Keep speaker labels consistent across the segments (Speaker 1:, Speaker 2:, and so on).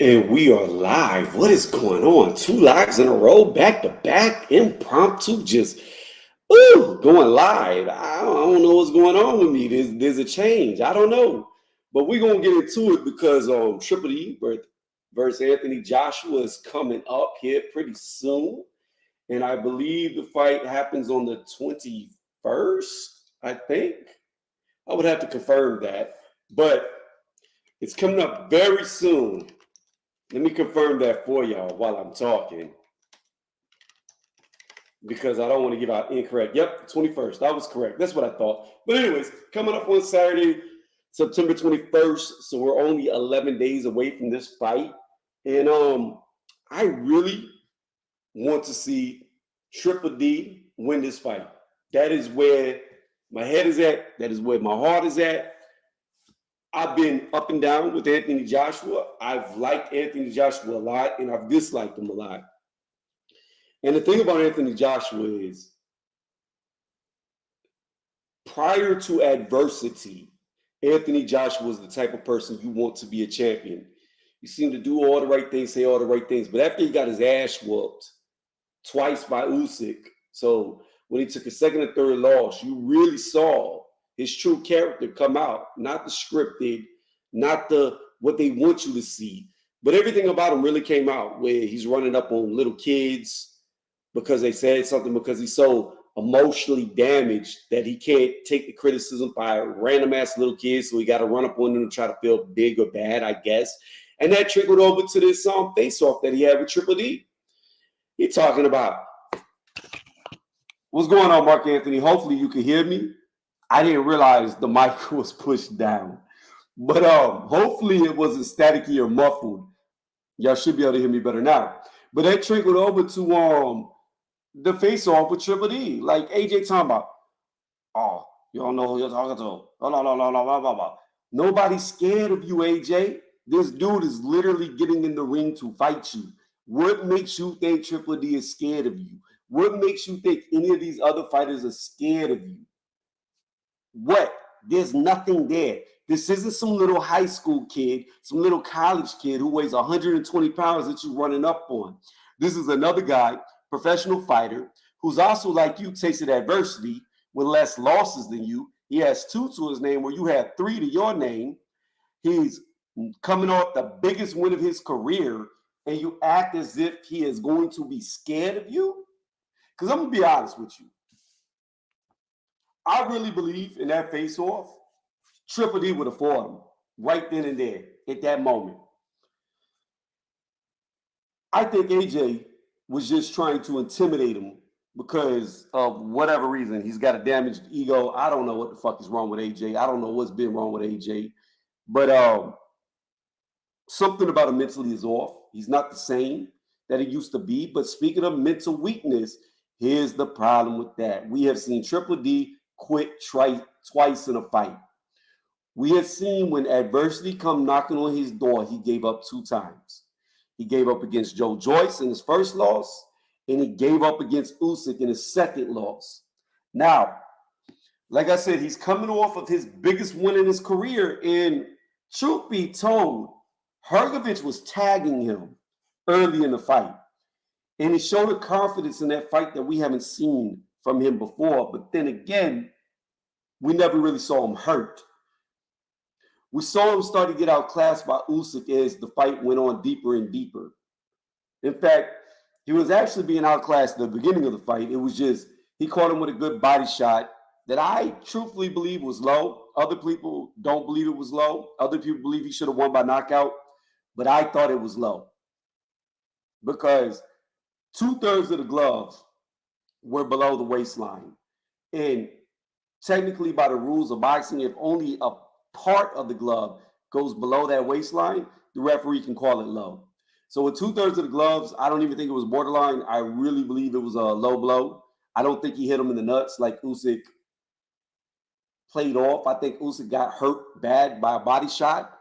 Speaker 1: And we are live. What is going on? Two lives in a row, back to back, impromptu, just going live. I don't know what's going on with me. There's a change. I don't know, but we're gonna get into it because Triple D versus Anthony Joshua is coming up here pretty soon, and I believe the fight happens on the 21st. I think I would have to confirm that, but it's coming up very soon. Let me confirm that for y'all while I'm talking because I don't want to give out incorrect. Yep, 21st. That was correct. That's what I thought. But, anyways, coming up on Saturday, September 21st. So we're only 11 days away from this fight. And I really want to see Triple D win this fight. That is where my head is at. That is where my heart is at. I've been up and down with Anthony Joshua. I've liked Anthony Joshua a lot, and I've disliked him a lot. And the thing about Anthony Joshua is, prior to adversity, Anthony Joshua was the type of person you want to be a champion. You seem to do all the right things, say all the right things, but after he got his ass whooped twice by Usyk, so when he took a second and third loss, you really saw his true character come out, not the scripted, not the what they want you to see, but everything about him really came out. Where he's running up on little kids because they said something, because he's so emotionally damaged that he can't take the criticism by random ass little kids, so he got to run up on them to try to feel big or bad, I guess. And that trickled over to this face off that he had with Triple D. He talking about what's going on, Mark Anthony. Hopefully you can hear me. I didn't realize the mic was pushed down. But hopefully it wasn't staticky or muffled. Y'all should be able to hear me better now. But that trickled over to the face off with Triple D. Like AJ talking about, oh, you don't know who you're talking to. Blah, blah, blah, blah, blah, blah, blah. Nobody's scared of you, AJ. This dude is literally getting in the ring to fight you. What makes you think Triple D is scared of you? What makes you think any of these other fighters are scared of you? What? There's nothing there. This isn't some little high school kid, some little college kid who weighs 120 pounds that you're running up on. This is another guy, professional fighter, who's also like you, tasted adversity with less losses than you. He has two to his name where you have three to your name. He's coming off the biggest win of his career, and you act as if he is going to be scared of you? Because I'm going to be honest with you. I really believe in that face-off, Triple D would have fought him right then and there at that moment. I think AJ was just trying to intimidate him because of whatever reason. He's got a damaged ego. I don't know what the fuck is wrong with AJ. I don't know what's been wrong with AJ. But something about him mentally is off. He's not the same that he used to be. But speaking of mental weakness, here's the problem with that. We have seen Triple D quit twice in a fight. We have seen when adversity come knocking on his door, he gave up two times. He gave up against Joe Joyce in his first loss, and he gave up against Usyk in his second loss. Now, like I said, he's coming off of his biggest win in his career, and truth be told, Hrgovic was tagging him early in the fight. And he showed a confidence in that fight that we haven't seen from him before. But then again, we never really saw him hurt. We saw him start to get outclassed by Usyk as the fight went on deeper and deeper. In fact, he was actually being outclassed at the beginning of the fight. It was just, he caught him with a good body shot that I truthfully believe was low. Other people don't believe it was low. Other people believe he should have won by knockout. But I thought it was low. Because 2/3 of the gloves were below the waistline. And technically, by the rules of boxing, if only a part of the glove goes below that waistline, the referee can call it low. So with 2/3 of the gloves, I don't even think it was borderline. I really believe it was a low blow. I don't think he hit him in the nuts like Usyk played off. I think Usyk got hurt bad by a body shot.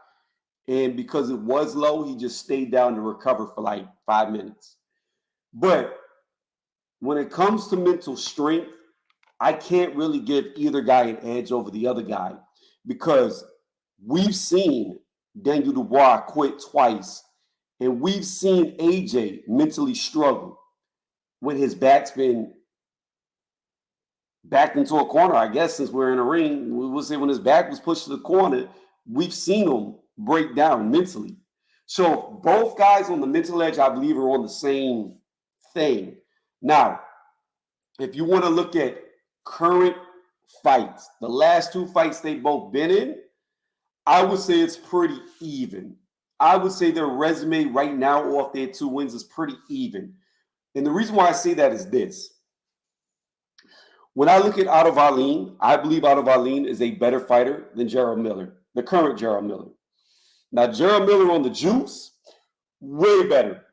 Speaker 1: And because it was low, he just stayed down to recover for like 5 minutes. But when it comes to mental strength, I can't really give either guy an edge over the other guy because we've seen Daniel Dubois quit twice And we've seen AJ mentally struggle when his back's been backed into a corner, I guess, since we're in a ring. We will say when his back was pushed to the corner, we've seen him break down mentally. So both guys on the mental edge, I believe, are on the same thing. Now, if you want to look at current fights, the last two fights they've both been in, I would say it's pretty even. I would say their resume right now off their 2 wins is pretty even. And the reason why I say that is this. When I look at Otto Wallin, I believe Otto Wallin is a better fighter than Gerald Miller, the current Gerald Miller. Now, Gerald Miller on the juice, way better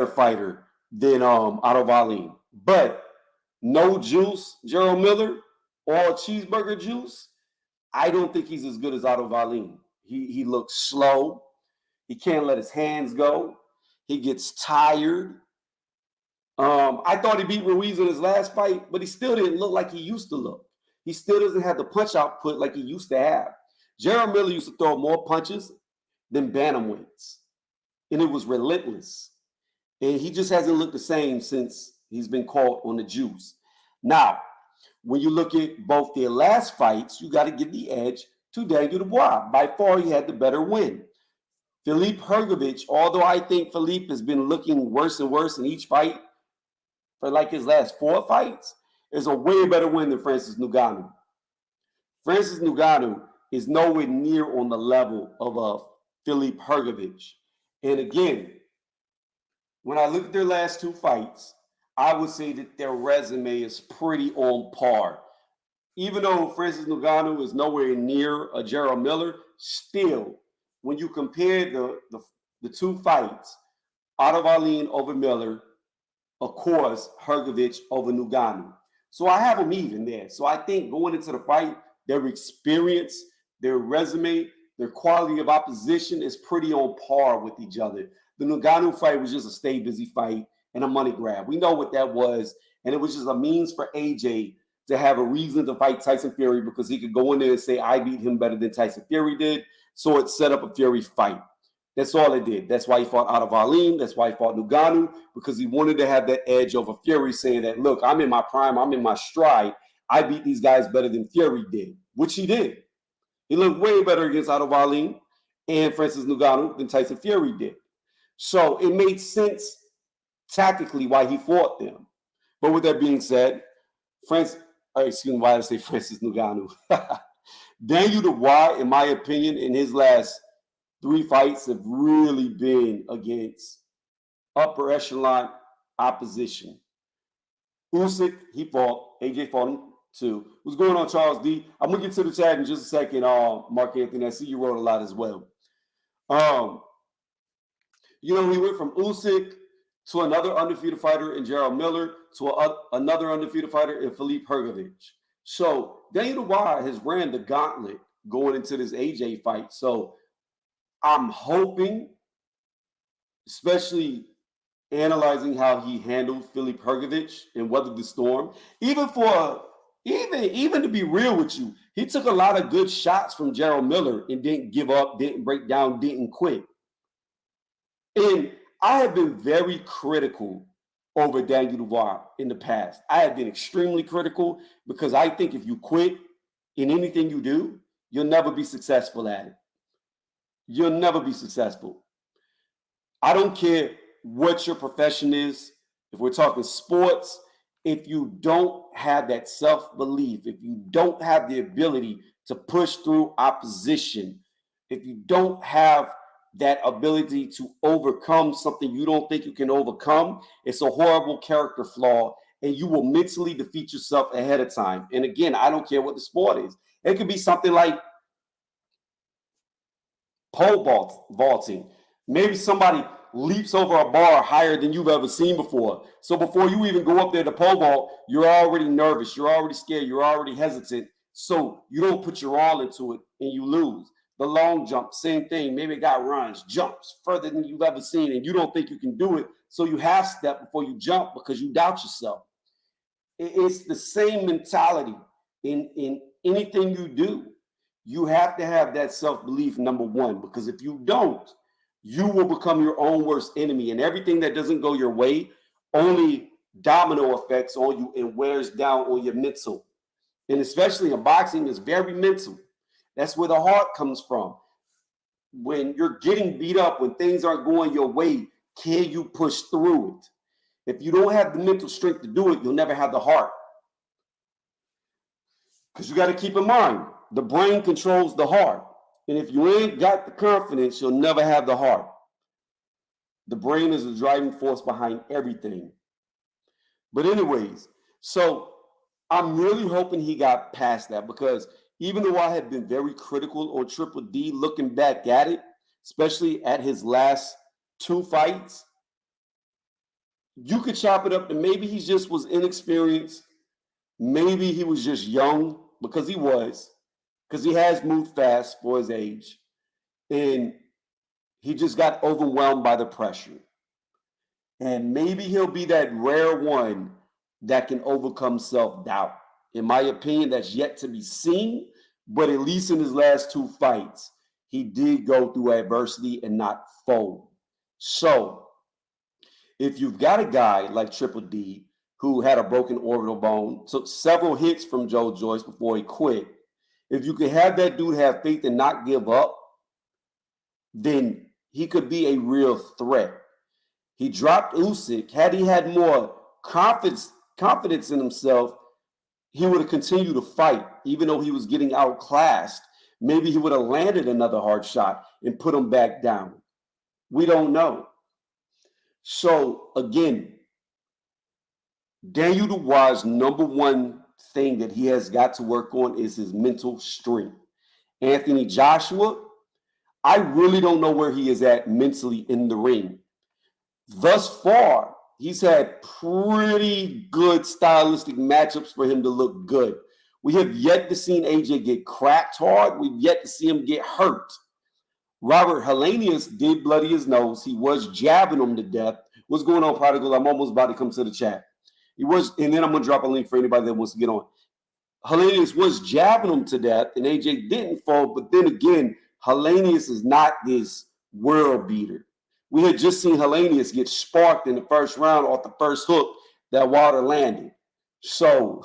Speaker 1: fighter than Otto Wallin. But no juice, Gerald Miller, all cheeseburger juice, I don't think he's as good as Otto Wallin. He looks slow. He can't let his hands go. He gets tired. I thought he beat Ruiz in his last fight, but he still didn't look like he used to look. He still doesn't have the punch output like he used to have. Gerald Miller used to throw more punches than bantamweights, and it was relentless. And he just hasn't looked the same since he's been caught on the juice. Now, when you look at both their last fights, you got to give the edge to Daniel Dubois. By far, he had the better win. Filip Hrgović, although I think Filip has been looking worse and worse in each fight for like his last 4 fights, is a way better win than Francis Ngannou. Francis Ngannou is nowhere near on the level of Filip Hrgović. And again, when I look at their last 2 fights, I would say that their resume is pretty on par. Even though Francis Ngannou is nowhere near a Gerald Miller, still, when you compare the 2 fights, Otto Wallin over Miller, of course, Hrgović over Ngannou. So I have them even there. So I think going into the fight, their experience, their resume, their quality of opposition is pretty on par with each other. The Ngannou fight was just a stay busy fight and a money grab. We know what that was. And it was just a means for AJ to have a reason to fight Tyson Fury because he could go in there and say, I beat him better than Tyson Fury did. So it set up a Fury fight. That's all it did. That's why he fought Otto Wallin. That's why he fought Ngannou, because he wanted to have that edge over Fury, saying that, look, I'm in my prime. I'm in my stride. I beat these guys better than Fury did, which he did. He looked way better against Otto Wallin and Francis Ngannou than Tyson Fury did. So it made sense tactically why he fought them. But with that being said, why did I say Francis Ngannou? Daniel Dubois, in my opinion, in his last 3 fights have really been against upper echelon opposition. Usyk, he fought. AJ fought him too. What's going on, Charles D? I'm going to get to the chat in just a second, Mark Anthony. I see you wrote a lot as well. He went from Usyk to another undefeated fighter in Gerald Miller to another undefeated fighter in Filip Hrgović. So Daniel Dubois has ran the gauntlet going into this AJ fight. So I'm hoping, especially analyzing how he handled Filip Hrgović and weathered the storm, even to be real with you, he took a lot of good shots from Gerald Miller and didn't give up, didn't break down, didn't quit. And I have been very critical over Daniel Dubois in the past. I have been extremely critical because I think if you quit in anything you do, you'll never be successful at it. You'll never be successful. I don't care what your profession is. If we're talking sports, if you don't have that self-belief, if you don't have the ability to push through opposition, if you don't have that ability to overcome something you don't think you can overcome, it's a horrible character flaw, and you will mentally defeat yourself ahead of time. And again, I don't care what the sport is. It could be something like pole vaulting. Maybe somebody leaps over a bar higher than you've ever seen before. So before you even go up there to pole vault, you're already nervous. You're already scared. You're already hesitant. So you don't put your all into it and you lose. The long jump, same thing. Maybe a guy runs, jumps further than you've ever seen, and you don't think you can do it. So you half step before you jump because you doubt yourself. It's the same mentality in anything you do. You have to have that self-belief, number one, because if you don't, you will become your own worst enemy. And everything that doesn't go your way only domino effects on you and wears down on your mental. And especially in boxing, it's very mental. That's where the heart comes from. When you're getting beat up, when things aren't going your way, can you push through it? If you don't have the mental strength to do it, you'll never have the heart. Because you got to keep in mind, the brain controls the heart. And if you ain't got the confidence, you'll never have the heart. The brain is the driving force behind everything. But anyways, so I'm really hoping he got past that, because even though I have been very critical on Triple D, looking back at it, especially at his last 2 fights, you could chop it up to maybe he just was inexperienced. Maybe he was just young, because he has moved fast for his age. And he just got overwhelmed by the pressure. And maybe he'll be that rare one that can overcome self-doubt. In my opinion, that's yet to be seen. But at least in his last 2 fights, he did go through adversity and not fold. So if you've got a guy like Triple D, who had a broken orbital bone, took several hits from Joe Joyce before he quit, if you could have that dude have faith and not give up, then he could be a real threat. He dropped Usyk. Had he had more confidence in himself, he would have continued to fight, even though he was getting outclassed. Maybe he would have landed another hard shot and put him back down. We don't know. So again, Daniel Dubois' number one thing that he has got to work on is his mental strength. Anthony Joshua, I really don't know where he is at mentally in the ring. Thus far, he's had pretty good stylistic matchups for him to look good. We have yet to see AJ get cracked hard. We've yet to see him get hurt. Robert Helenius did bloody his nose. He was jabbing him to death. What's going on, Prodigal? I'm almost about to come to the chat. He was, and then I'm going to drop a link for anybody that wants to get on. Helenius was jabbing him to death, and AJ didn't fall. But then again, Helenius is not this world beater. We had just seen Helenius get sparked in the first round off the first hook that Wilder landed. So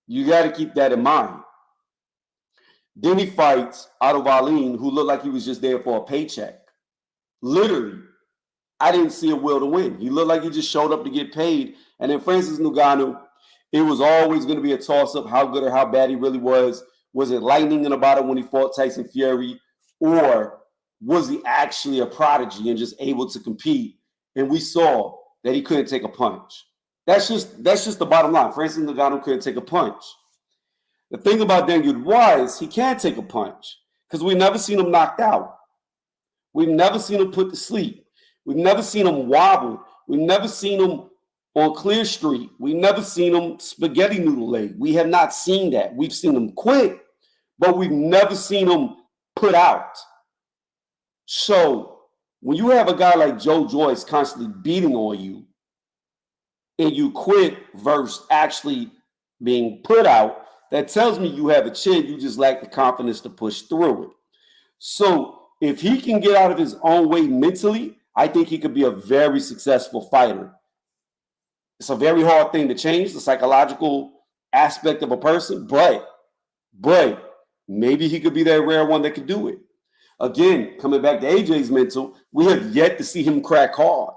Speaker 1: you got to keep that in mind. Then he fights Otto Wallin, who looked like he was just there for a paycheck. Literally, I didn't see a will to win. He looked like he just showed up to get paid. And then Francis Ngannou, it was always going to be a toss-up how good or how bad he really was. Was it lightning in a bottle when he fought Tyson Fury? Or was he actually a prodigy and just able to compete? And we saw that he couldn't take a punch. That's just the bottom line. Francis Ngannou couldn't take a punch. The thing about Daniel Dubois is he can't take a punch because we've never seen him knocked out. We've never seen him put to sleep. We've never seen him wobble. We've never seen him on Clear Street. We've never seen him spaghetti noodle leg. We have not seen that. We've seen him quit, but we've never seen him put out. So when you have a guy like Joe Joyce constantly beating on you and you quit versus actually being put out, that tells me you have a chin. You just lack the confidence to push through it. So if he can get out of his own way mentally, I think he could be a very successful fighter. It's a very hard thing to change, the psychological aspect of a person, but maybe he could be that rare one that could do it. Again, coming back to AJ's mental, we have yet to see him crack hard.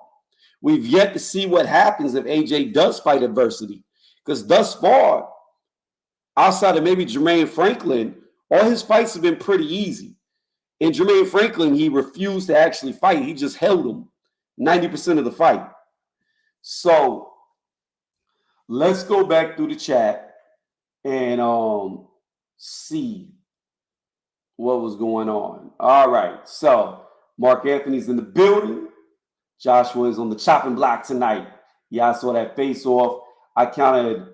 Speaker 1: We've yet to see what happens if AJ does fight adversity. Because thus far, outside of maybe Jermaine Franklin, all his fights have been pretty easy. In Jermaine Franklin, he refused to actually fight. He just held him 90% of the fight. So let's go back through the chat and see what was going on. All right. So Mark Anthony's in the building. Joshua is on the chopping block tonight. Yeah, I saw that face off. I counted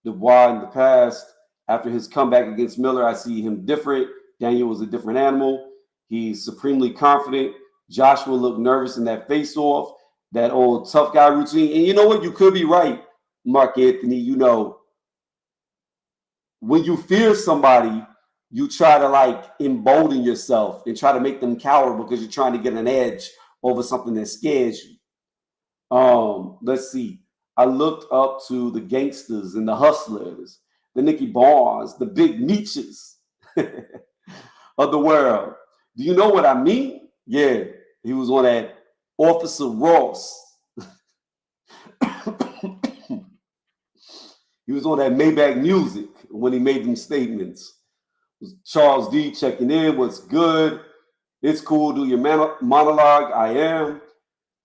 Speaker 1: Dubois in the past. After his comeback against Miller, I see him different. Daniel was a different animal. He's supremely confident. Joshua looked nervous in that face-off, that old tough guy routine. And you know what? You could be right, Mark Anthony. You know, when you fear somebody, you try to like embolden yourself and try to make them cower because you're trying to get an edge over something that scares you. Let's see. I looked up to the gangsters and the hustlers, the Nicky Barnes, the big Nietzsches of the world. Do you know what I mean? Yeah, he was on that Officer Ross. He was on that Maybach Music when he made them statements. Charles D checking in. What's good? It's cool. Do your monologue. I am.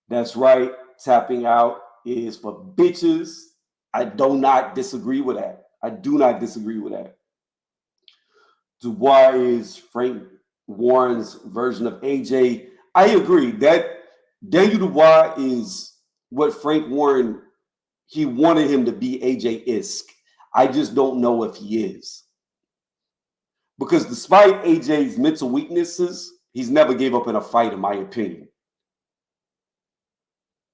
Speaker 1: That's right. Tapping out is for bitches. I do not disagree with that. I do not disagree with that. Dubois is Frank Warren's version of AJ. I agree that Daniel Dubois is what Frank Warren, he wanted him to be AJ-esque. I just don't know if he is. Because despite AJ's mental weaknesses, he's never gave up in a fight, in my opinion.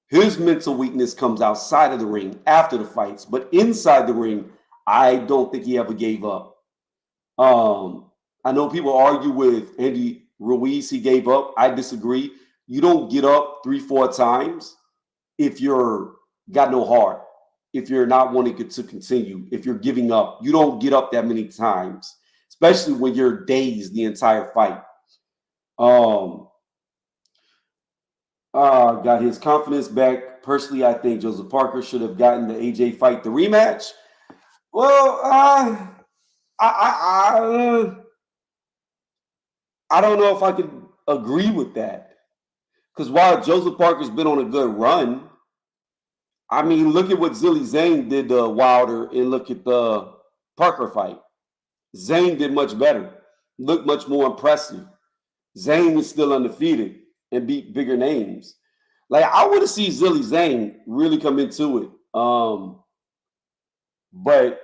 Speaker 1: His mental weakness comes outside of the ring after the fights, but inside the ring, I don't think he ever gave up. I know people argue with Andy Ruiz, he gave up. I disagree. You don't get up 3-4 times if you're got no heart, if you're not wanting to continue, if you're giving up. You don't get up that many times, especially when you're dazed the entire fight. Got his confidence back. Personally, I think Joseph Parker should have gotten the AJ fight the rematch. Well, I don't know if I could agree with that. Because while Joseph Parker's been on a good run, I mean, look at what Zilly Zane did to Wilder and look at the Parker fight. Zane did much better, looked much more impressive. Zane is still undefeated and beat bigger names. Like, I want to see Zilly Zane really come into it. But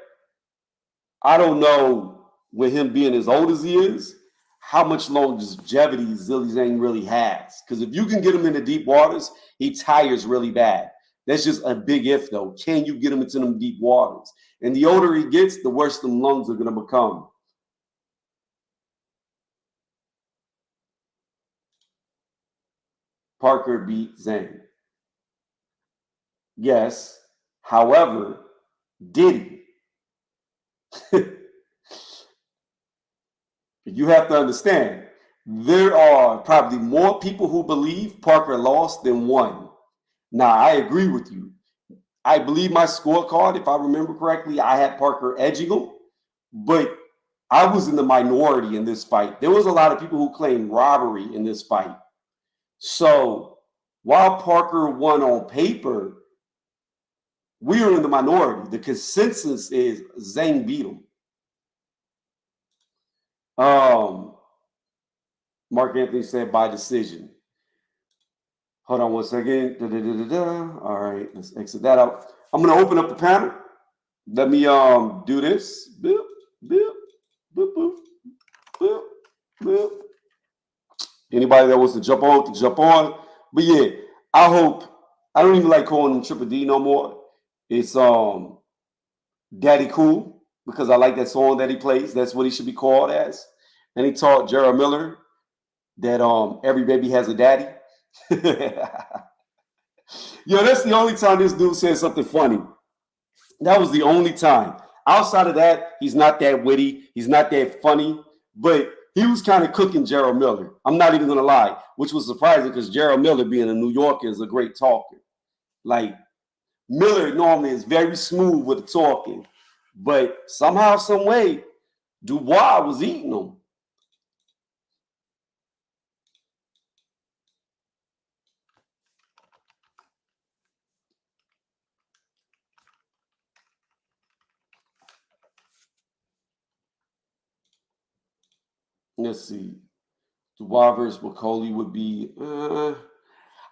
Speaker 1: I don't know, with him being as old as he is, how much longevity Zilly Zane really has. Because if you can get him into deep waters, he tires really bad. That's just a big if, though. Can you get him into them deep waters? And the older he gets, the worse them lungs are going to become. Parker beat Zane. Yes. However, did he? You have to understand, there are probably more people who believe Parker lost than won. Now, I agree with you. I believe my scorecard, if I remember correctly, I had Parker edging him, but I was in the minority in this fight. There was a lot of people who claimed robbery in this fight. So while Parker won on paper, we are in the minority. The consensus is Zane beat him. Mark Anthony said by decision. Hold on one second. All right, let's exit that out. I'm going to open up the panel. Let me do this. Boop, boop, boop, boop, boop, boop. Anybody that wants to jump on can jump on. But yeah, I hope, I don't even like calling him Triple D no more. It's Daddy Cool, because I like that song that he plays. That's what he should be called as. And he taught Gerald Miller that every baby has a daddy. Yo, that's the only time this dude said something funny. That was the only time. Outside of that, he's not that witty. He's not that funny. But he was kind of cooking Gerald Miller. I'm not even going to lie, which was surprising because Gerald Miller, being a New Yorker, is a great talker. Like, Miller normally is very smooth with the talking. But somehow, some way, Dubois was eating him. Let's see. Dubois versus Bacoli would be...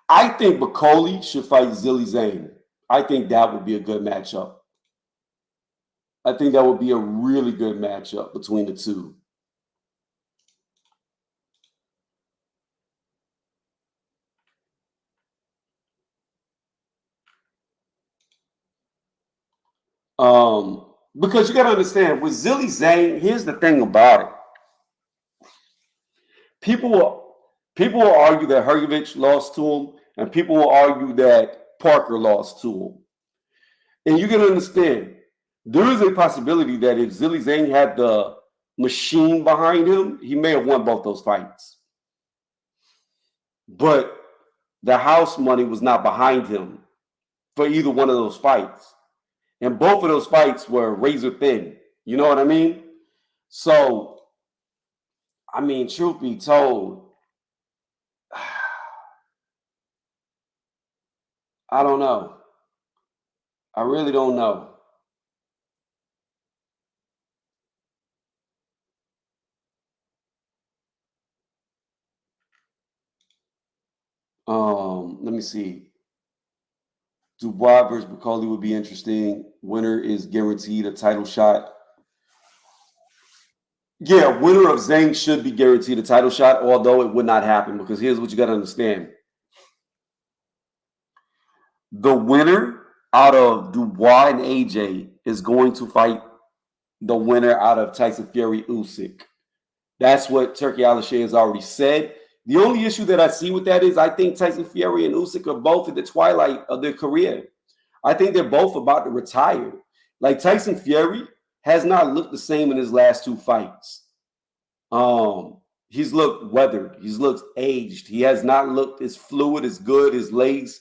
Speaker 1: I think Bacoli should fight Zilly Zane. I think that would be a good matchup. I think that would be a really good matchup between the two. Because you got to understand, with Zilly Zane, here's the thing about it. people will argue that Hrgovic lost to him, and people will argue that Parker lost to him. And you can understand, there is a possibility that if Zhilei Zhang had the machine behind him, he may have won both those fights. But the house money was not behind him for either one of those fights. And both of those fights were razor thin. You know what I mean? So, I mean, truth be told, I don't know. I really don't know. Let me see. Dubois versus Bacoli would be interesting. Winner is guaranteed a title shot. Yeah, winner of Zhang should be guaranteed a title shot, although it would not happen, because here's what you got to understand. The winner out of Dubois and AJ is going to fight the winner out of Tyson Fury Usyk. That's what Turki Al-Sheh has already said. The only issue that I see with that is I think Tyson Fury and Usyk are both at the twilight of their career. I think they're both about to retire. Like, Tyson Fury has not looked the same in his last two fights. He's looked weathered. He's looked aged. He has not looked as fluid, as good. His legs,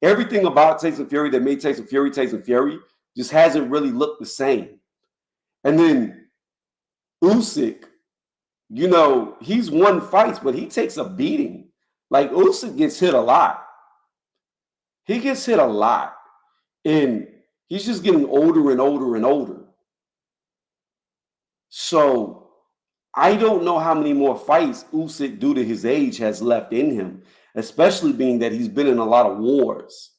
Speaker 1: everything about Tyson Fury that made Tyson Fury just hasn't really looked the same. And then Usyk, you know, he's won fights, but he takes a beating. Like, Usyk gets hit a lot. He gets hit a lot. And he's just getting older and older and older. So I don't know how many more fights Usyk, due to his age, has left in him, especially being that he's been in a lot of wars.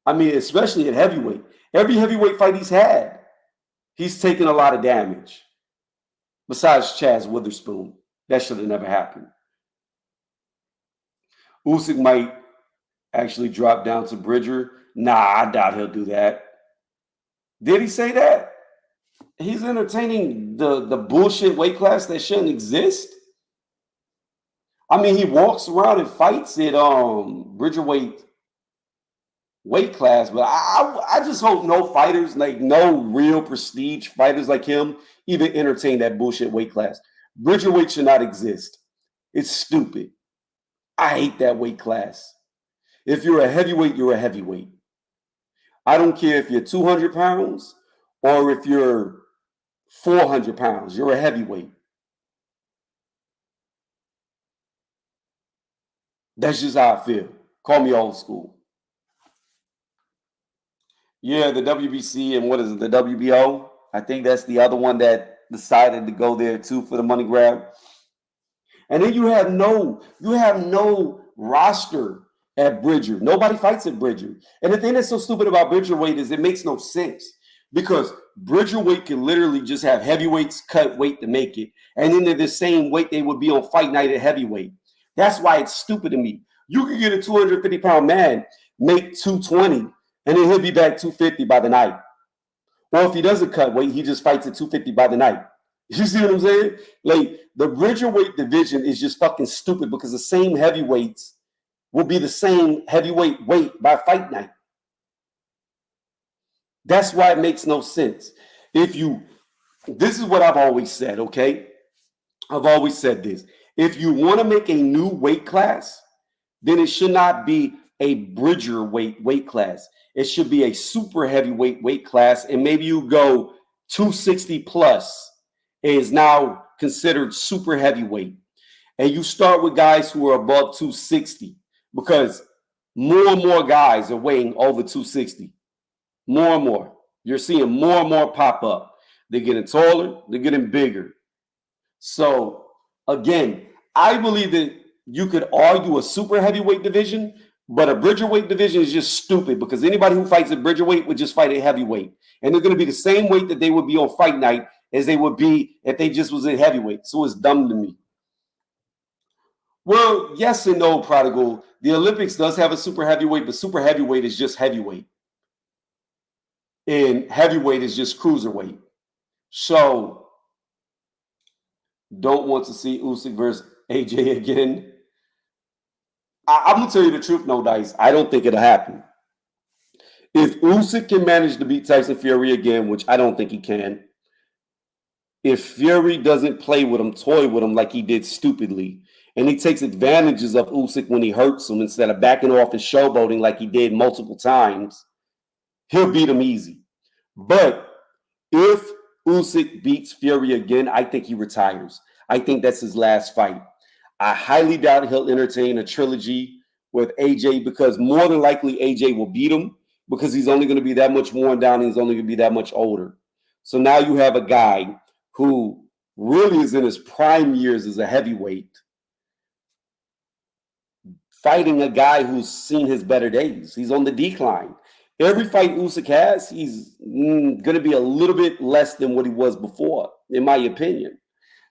Speaker 1: I mean, especially at heavyweight. Every heavyweight fight he's had, he's taken a lot of damage. Besides Chaz Witherspoon. That should have never happened. Usyk might actually drop down to Bridger. Nah, I doubt he'll do that. Did he say that? He's entertaining the bullshit weight class that shouldn't exist. I mean, he walks around and fights at Bridgerweight weight class, but I just hope no fighters, like no real prestige fighters like him, even entertain that bullshit weight class. Bridgerweight should not exist. It's stupid. I hate that weight class. If you're a heavyweight, you're a heavyweight. I don't care if you're 200 pounds or if you're 400 pounds. You're a heavyweight. That's just how I feel. Call me old school. Yeah, the WBC and what is it, the WBO? I think that's the other one that decided to go there too for the money grab. And then you have no roster at Bridger. Nobody fights at Bridger. And the thing that's so stupid about Bridgerweight is it makes no sense, because Bridgerweight can literally just have heavyweights cut weight to make it, and then they're the same weight they would be on fight night at heavyweight. That's why it's stupid to me. You can get a 250-pound man, make 220, and then he'll be back 250 by the night. Or if he doesn't cut weight, he just fights at 250 by the night. You see what I'm saying? Like, the Bridgerweight division is just fucking stupid, because the same heavyweights will be the same heavyweight weight by fight night. That's why it makes no sense. This is what I've always said, okay? I've always said this. If you want to make a new weight class, then it should not be a Bridger weight class. It should be a super heavyweight weight class, and maybe you go 260 plus is now considered super heavyweight. And you start with guys who are above 260, because more and more guys are weighing over 260. More and more. You're seeing more and more pop up. They're getting taller. They're getting bigger. So, again, I believe that you could argue a super heavyweight division, but a Bridgerweight division is just stupid, because anybody who fights at Bridgerweight would just fight at heavyweight. And they're going to be the same weight that they would be on fight night as they would be if they just was at heavyweight. So it's dumb to me. Well, yes and no, Prodigal. The Olympics does have a super heavyweight, but super heavyweight is just heavyweight. And heavyweight is just cruiserweight. So Don't want to see Usyk versus AJ again. I'm gonna tell you the truth, no dice. I don't think it'll happen. If Usyk can manage to beat Tyson Fury again, which I don't think he can, if Fury doesn't play with him, toy with him like he did stupidly, and he takes advantages of Usyk when he hurts him instead of backing off and showboating like he did multiple times, he'll beat him easy. But if Usyk beats Fury again, I think he retires. I think that's his last fight. I highly doubt he'll entertain a trilogy with AJ because more than likely AJ will beat him because he's only going to be that much worn down and he's only going to be that much older. So now you have a guy who really is in his prime years as a heavyweight fighting a guy who's seen his better days. He's on the decline. Every fight Usyk has, he's going to be a little bit less than what he was before, in my opinion.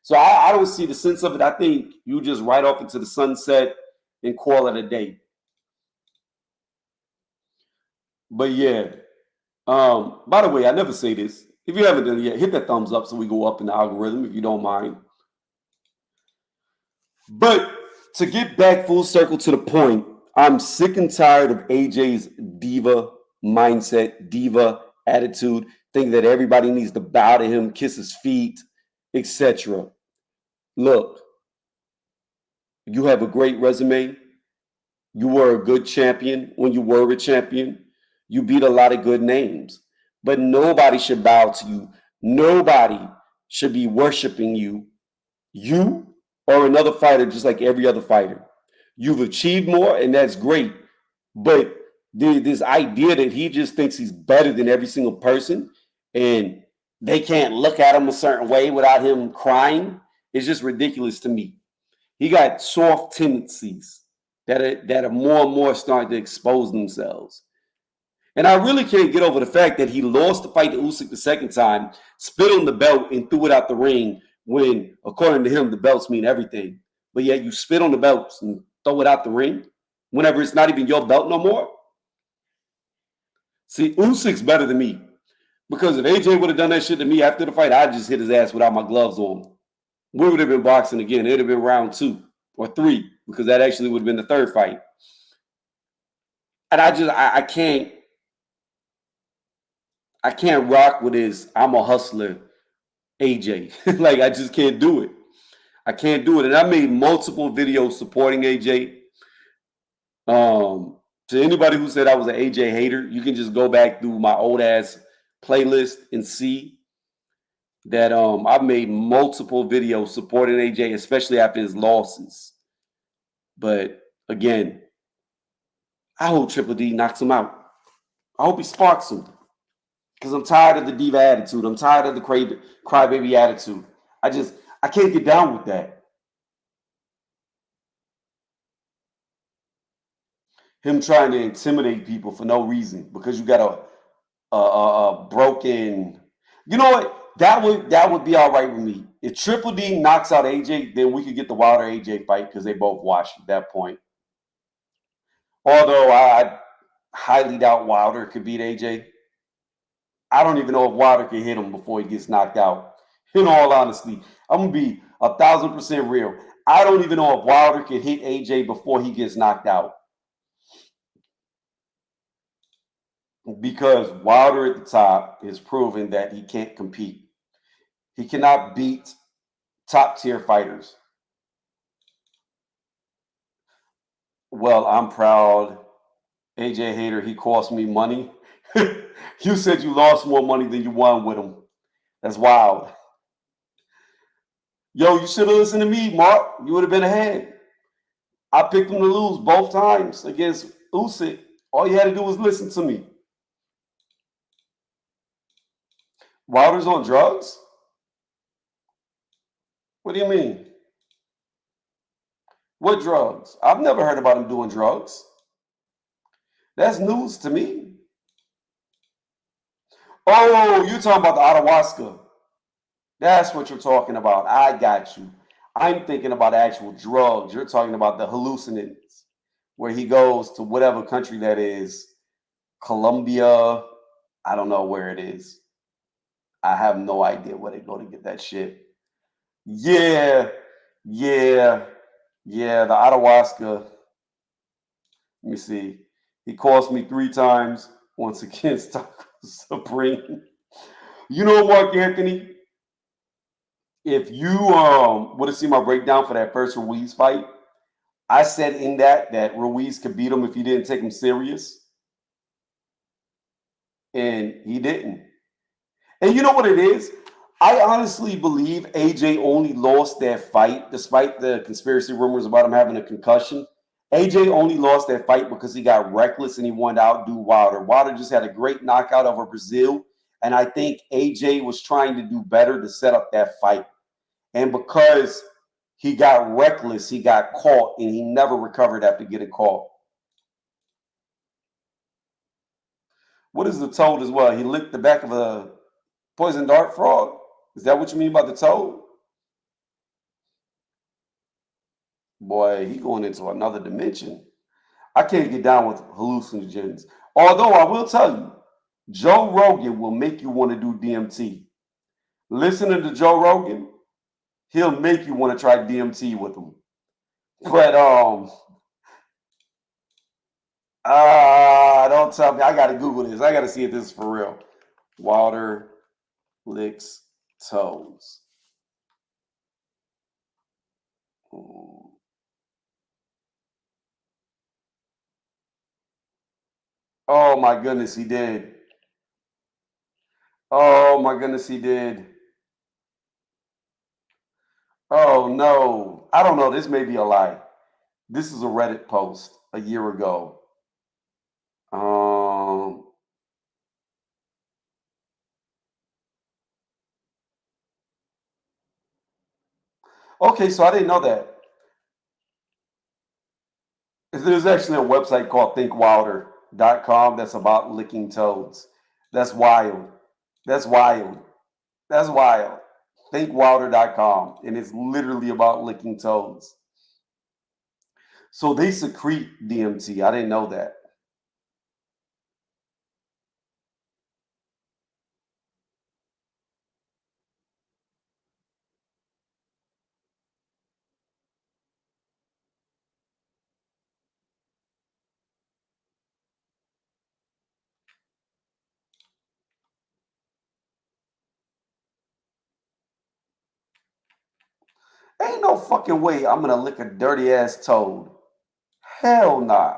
Speaker 1: So I don't see the sense of it. I think you just ride off into the sunset and call it a day. But yeah. By the way, I never say this. If you haven't done it yet, hit that thumbs up so we go up in the algorithm if you don't mind. But to get back full circle to the point, I'm sick and tired of AJ's diva mindset, diva attitude, thinking that everybody needs to bow to him, kiss his feet, etc. Look, you have a great resume. You were a good champion when you were a champion. You beat a lot of good names, but nobody should bow to you. Nobody should be worshiping you. You or another fighter, just like every other fighter. You've achieved more, and that's great. But this idea that he just thinks he's better than every single person and they can't look at him a certain way without him crying is just ridiculous to me. He got soft tendencies that are more and more starting to expose themselves. And I really can't get over the fact that he lost the fight to Usyk the second time, spit on the belt, and threw it out the ring when, according to him, the belts mean everything. But yet you spit on the belts and throw it out the ring whenever it's not even your belt no more. See, Usyk's better than me. Because if AJ would have done that shit to me after the fight, I'd just hit his ass without my gloves on. We would have been boxing again. It would have been round 2 or 3 because that actually would have been the third fight. And I can't rock with his I'm a hustler AJ. Like, I just can't do it. I can't do it. And I made multiple videos supporting AJ. To anybody who said I was an AJ hater, you can just go back through my old ass playlist and see that I've made multiple videos supporting AJ, especially after his losses. But again, I hope Triple D knocks him out. I hope he sparks him. Because I'm tired of the diva attitude. I'm tired of the crybaby attitude. I can't get down with that. Him trying to intimidate people for no reason because you got a broken. You know what? That would be all right with me. If Triple D knocks out AJ, then we could get the Wilder AJ fight because they both washed at that point. Although I highly doubt Wilder could beat AJ. I don't even know if Wilder can hit him before he gets knocked out. In all honesty, I'm gonna be 1,000% real. I don't even know if Wilder can hit AJ before he gets knocked out. Because Wilder at the top is proven that he can't compete. He cannot beat top tier fighters. Well, I'm proud. AJ Hater, he cost me money. You said you lost more money than you won with him. That's wild. Yo, you should have listened to me, Mark. You would have been ahead. I picked him to lose both times against Usyk. All you had to do was listen to me. Wilder's on drugs? What do you mean? What drugs? I've never heard about him doing drugs. That's news to me. Oh, you're talking about the ayahuasca. That's what you're talking about. I got you. I'm thinking about actual drugs. You're talking about the hallucinants, where he goes to whatever country that is, Colombia. I don't know where it is. I have no idea where they go to get that shit. Yeah, yeah, yeah. The ayahuasca. Let me see. He cost me 3 times. Once against Supreme. You know, Mark Anthony, if you would have seen my breakdown for that first Ruiz fight, I said in that Ruiz could beat him if he didn't take him serious, and he didn't. And you know what it is? I honestly believe AJ only lost that fight, despite the conspiracy rumors about him having a concussion. AJ only lost that fight because he got reckless and he wanted to outdo Wilder. Wilder just had a great knockout over Brazil, and I think AJ was trying to do better to set up that fight. And because he got reckless, he got caught, and he never recovered after getting caught. What is the toad as well? He licked the back of a poison dart frog. Is that what you mean by the toad? Boy, he going into another dimension. I can't get down with hallucinogens. Although I will tell you, Joe Rogan will make you want to do DMT. Listening to Joe Rogan, he'll make you want to try DMT with him. But don't tell me. I gotta Google this. I gotta see if this is for real. Wilder licks toes. Oh my goodness, he did. Oh my goodness, he did. Oh no. I don't know. This may be a lie. This is a Reddit post a year ago. Okay, so I didn't know that. There's actually a website called thinkwilder.com that's about licking toads. That's wild. That's wild. That's wild. Thinkwilder.com. And it's literally about licking toads. So they secrete DMT. I didn't know that. Ain't no fucking way I'm gonna lick a dirty ass toad. Hell nah.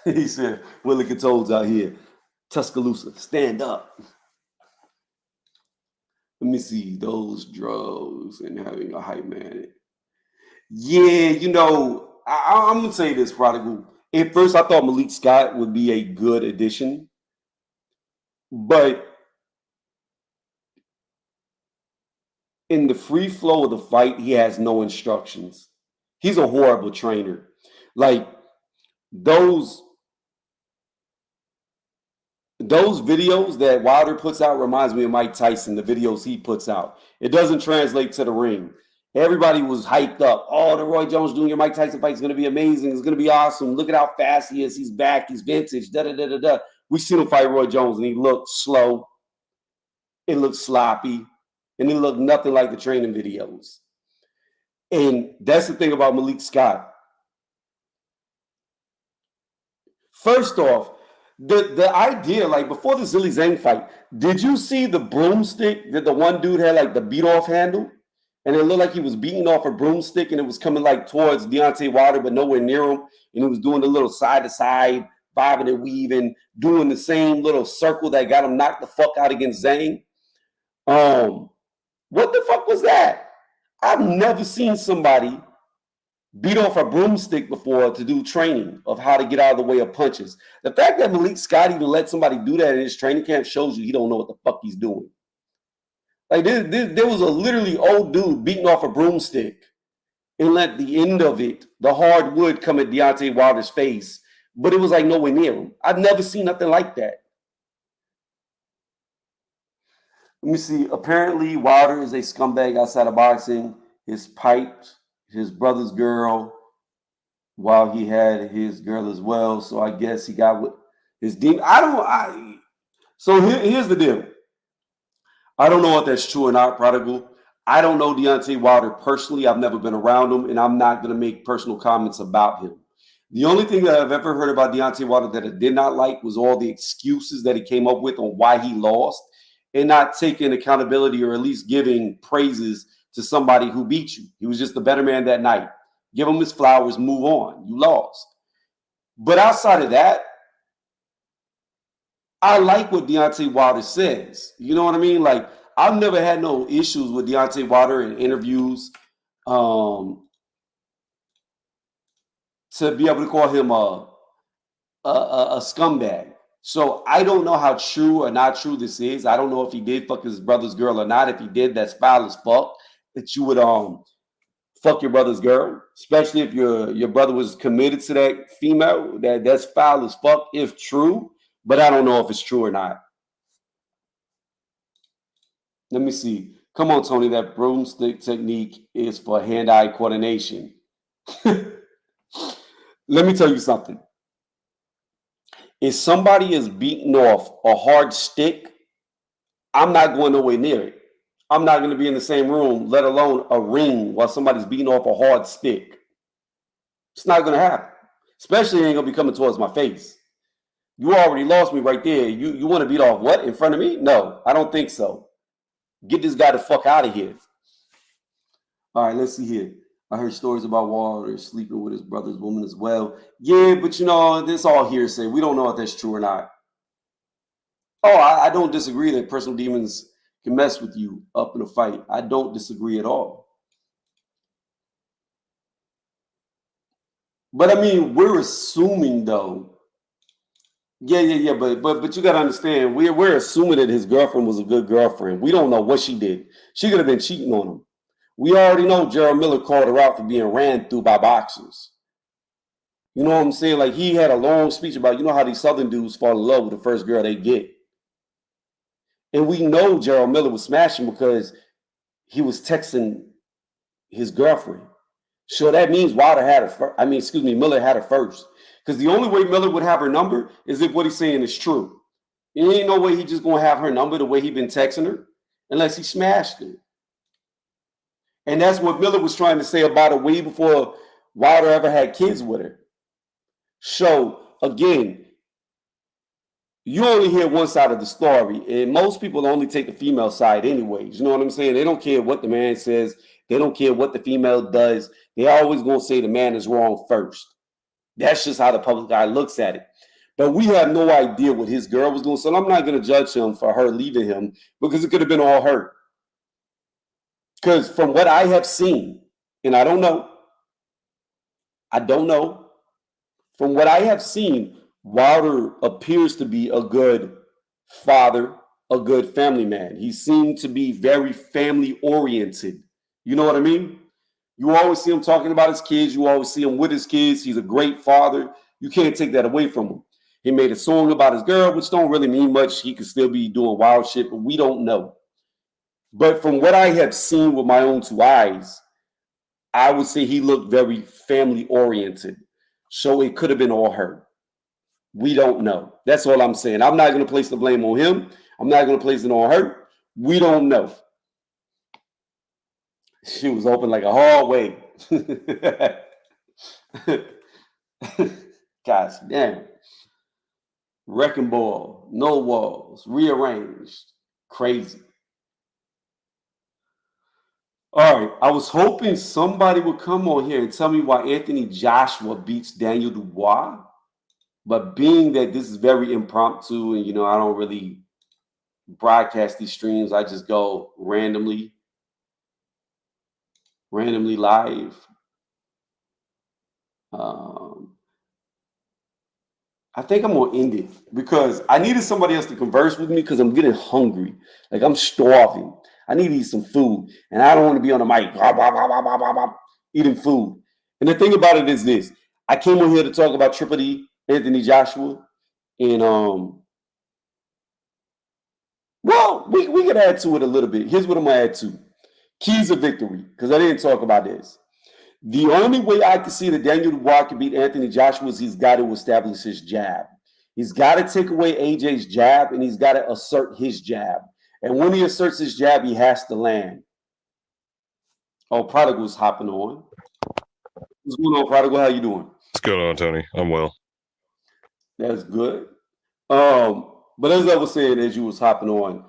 Speaker 1: He said, we're licking toads out here. Tuscaloosa, stand up. Let me see those drugs and having a hype man. Yeah, I'm gonna say this, Prodigal. At first, I thought Malik Scott would be a good addition, but in the free flow of the fight, he has no instructions. He's a horrible trainer. Like those videos that Wilder puts out reminds me of Mike Tyson, the videos he puts out. It doesn't translate to the ring. Everybody was hyped up. Oh, the Roy Jones Jr. Mike Tyson fight is going to be amazing. It's going to be awesome. Look at how fast he is. He's back. He's vintage. Da da da da da. We seen him fight Roy Jones, and he looked slow. It looked sloppy, and it looked nothing like the training videos. And that's the thing about Malik Scott. First off, the idea, like before the Zilly Zhang fight, did you see the broomstick that the one dude had, like the beat off handle? And it looked like he was beating off a broomstick and it was coming like towards Deontay Wilder, but nowhere near him. And he was doing the little side to side, bobbing and weaving, doing the same little circle that got him knocked the fuck out against Zhang. What the fuck was that? I've never seen somebody beat off a broomstick before to do training of how to get out of the way of punches. The fact that Malik Scott even let somebody do that in his training camp shows you he don't know what the fuck he's doing. Like there was a literally old dude beating off a broomstick and let the end of it, the hard wood, come at Deontay Wilder's face, but it was like nowhere near him. I've never seen nothing like that. Let me see. Apparently, Wilder is a scumbag outside of boxing. His piped his brother's girl while he had his girl as well. So I guess he got with his demon. So here's the deal. I don't know if that's true or not, Prodigal. I don't know Deontay Wilder personally. I've never been around him, and I'm not going to make personal comments about him. The only thing that I've ever heard about Deontay Wilder that I did not like was all the excuses that he came up with on why he lost and not taking accountability or at least giving praises to somebody who beat you. He was just the better man that night. Give him his flowers, move on. You lost. But outside of that, I like what Deontay Wilder says. You know what I mean? Like, I've never had no issues with Deontay Wilder in interviews. To be able to call him a scumbag. So I don't know how true or not true this is. I don't know if he did fuck his brother's girl or not. If he did, that's foul as fuck. That you would fuck your brother's girl, especially if your brother was committed to that female. That's foul as fuck if true. But I don't know if it's true or not. Let me see. Come on, Tony. That broomstick technique is for hand-eye coordination. Let me tell you something. If somebody is beating off a hard stick, I'm not going nowhere near it. I'm not going to be in the same room, let alone a ring, while somebody's beating off a hard stick. It's not going to happen. Especially it ain't going to be coming towards my face. You already lost me right there. You want to beat off what? In front of me? No, I don't think so. Get this guy the fuck out of here. All right, let's see here. I heard stories about Wilder sleeping with his brother's woman as well. Yeah, but you know, this all hearsay. We don't know if that's true or not. Oh, I don't disagree that personal demons can mess with you up in a fight. I don't disagree at all. But I mean, we're assuming though. Yeah. But you gotta understand, we're assuming that his girlfriend was a good girlfriend. We don't know what she did. She could have been cheating on him. We already know Gerald Miller called her out for being ran through by boxers. You know what I'm saying? Like, he had a long speech about, you know how these Southern dudes fall in love with the first girl they get. And we know Gerald Miller was smashing because he was texting his girlfriend. So that means Wilder had her first. Miller had her first. Because the only way Miller would have her number is if what he's saying is true. There ain't no way he's just going to have her number the way he's been texting her unless he smashed her. And that's what Miller was trying to say about her way before Wilder ever had kids with her. So, again, you only hear one side of the story, and most people only take the female side anyways. You know what I'm saying? They don't care what the man says. They don't care what the female does. They're always going to say the man is wrong first. That's just how the public eye looks at it. But we have no idea what his girl was doing, so I'm not going to judge him for her leaving him because it could have been all her. Because from what I have seen, and I don't know, from what I have seen, Wilder appears to be a good father, a good family man. He seemed to be very family oriented. You know what I mean? You always see him talking about his kids. You always see him with his kids. He's a great father. You can't take that away from him. He made a song about his girl, which don't really mean much. He could still be doing wild shit, but we don't know. But from what I have seen with my own two eyes, I would say he looked very family oriented. So it could have been all her. We don't know. That's all I'm saying. I'm not going to place the blame on him. I'm not going to place it on her. We don't know. She was open like a hallway. Gosh damn. Wrecking ball. No walls. Rearranged. Crazy. All right. I was hoping somebody would come on here and tell me why Anthony Joshua beats Daniel Dubois. But being that this is very impromptu and, I don't really broadcast these streams, I just go randomly live. I think I'm going to end it because I needed somebody else to converse with me because I'm getting hungry. Like, I'm starving. I need to eat some food. And I don't want to be on the mic eating food. And the thing about it is this. I came on here to talk about Triple D, Anthony Joshua, and we could add to it a little bit. Here's what I'm gonna add to. Keys of victory, because I didn't talk about this. The only way I can see that Daniel Dubois can beat Anthony Joshua is he's got to establish his jab. He's got to take away AJ's jab, and he's got to assert his jab. And when he asserts his jab, he has to land. Oh, Prodigal's hopping on. What's going on, Prodigal? How you doing?
Speaker 2: What's going on, Tony? I'm well.
Speaker 1: That's good. But as I was saying, as you was hopping on,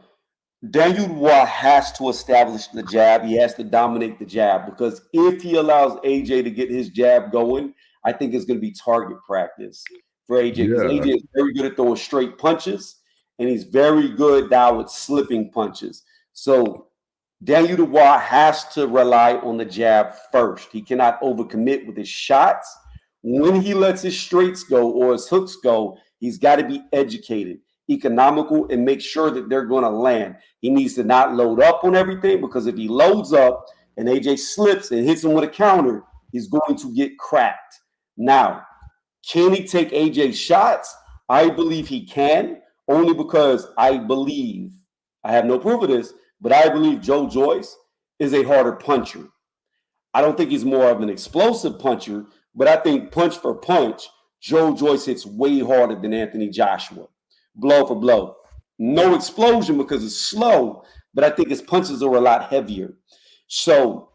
Speaker 1: Daniel Dubois has to establish the jab. He has to dominate the jab because if he allows AJ to get his jab going, I think it's going to be target practice for AJ because
Speaker 2: Yeah.
Speaker 1: AJ is very good at throwing straight punches and he's very good now with slipping punches. So Daniel Dubois has to rely on the jab first. He cannot overcommit with his shots. When he lets his straights go or his hooks go, he's got to be educated, economical, and make sure that they're going to land. He needs to not load up on everything because if he loads up and AJ slips and hits him with a counter, he's going to get cracked. Now, can he take AJ's shots? I believe he can, only because I have no proof of this, but I believe Joe Joyce is a harder puncher. I don't think he's more of an explosive puncher, but I think punch for punch, Joe Joyce hits way harder than Anthony Joshua, blow for blow. No explosion because it's slow, but I think his punches are a lot heavier. So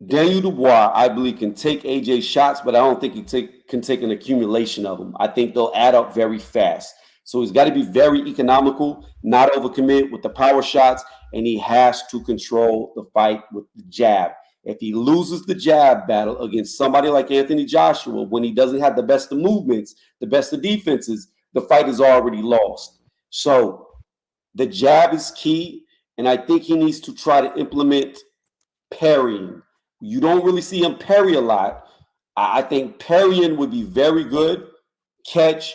Speaker 1: Daniel Dubois, I believe, can take AJ's shots, but I don't think he can take an accumulation of them. I think they'll add up very fast. So he's got to be very economical, not overcommit with the power shots, and he has to control the fight with the jab. If he loses the jab battle against somebody like Anthony Joshua, when he doesn't have the best of movements, the best of defenses, the fight is already lost. So the jab is key, and I think he needs to try to implement parrying. You don't really see him parry a lot. I think parrying would be very good. Catch,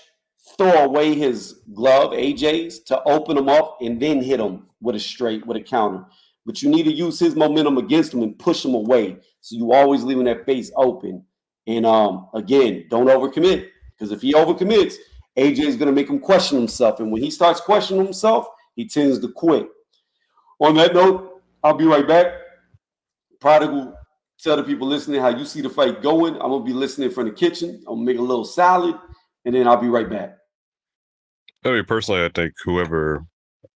Speaker 1: throw away his glove, AJ's, to open him up and then hit him with a counter. But you need to use his momentum against him and push him away. So you always leaving that face open. And again, don't overcommit. Because if he overcommits, AJ is going to make him question himself. And when he starts questioning himself, he tends to quit. On that note, I'll be right back. Prodigal, tell the people listening how you see the fight going. I'm going to be listening from the kitchen. I'm going to make a little salad, and then I'll be right back.
Speaker 2: I mean, personally, I think whoever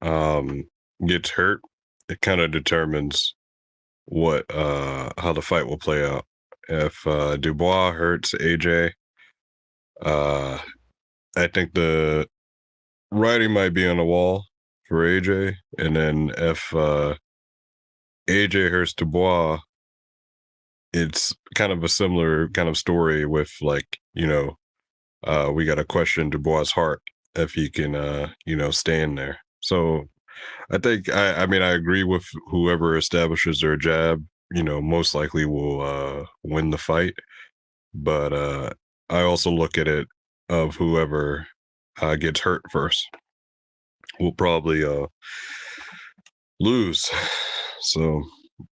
Speaker 2: gets hurt, it kind of determines what how the fight will play out. If Dubois hurts AJ, I think the writing might be on the wall for AJ, and then if AJ hurts Dubois, it's kind of a similar kind of story with like, we got to question Dubois' heart if he can, stay in there. So I think, I mean, I agree with whoever establishes their jab, most likely will win the fight. But I also look at it of whoever gets hurt first will probably lose. So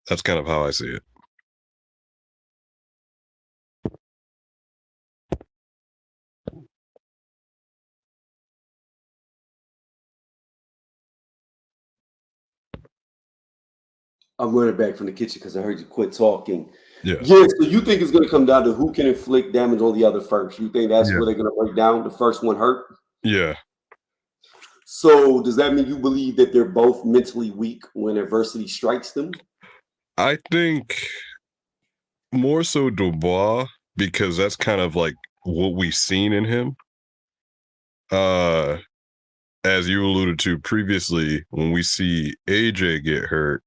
Speaker 2: that's kind of how I see it.
Speaker 1: I'm running back from the kitchen because I heard you quit talking.
Speaker 2: Yeah.
Speaker 1: So you think it's going to come down to who can inflict damage on the other first? You think that's where they're going to break down? The first one hurt?
Speaker 2: Yeah.
Speaker 1: So does that mean you believe that they're both mentally weak when adversity strikes them?
Speaker 2: I think more so Dubois, because that's kind of like what we've seen in him. As you alluded to previously, when we see AJ get hurt,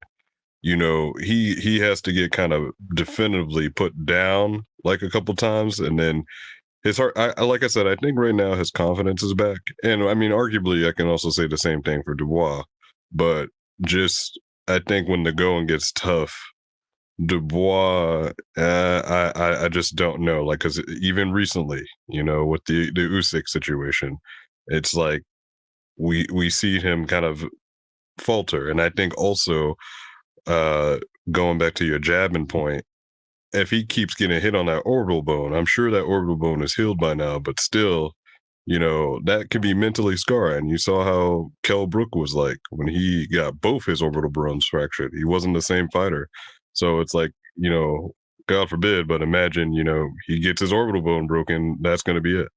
Speaker 2: he has to get kind of definitively put down like a couple times, and then his heart. Like I said, I think right now his confidence is back, and I mean, arguably, I can also say the same thing for Dubois, but just I think when the going gets tough, Dubois, I just don't know, like, because even recently, with the Usyk situation, it's like we see him kind of falter, and I think also going back to your jabbing point, if he keeps getting hit on that orbital bone, I'm sure that orbital bone is healed by now, but still, that could be mentally scarring. You saw how Kell Brook was like when he got both his orbital bones fractured. He wasn't the same fighter. So it's like, God forbid, but imagine, he gets his orbital bone broken, that's going to be it.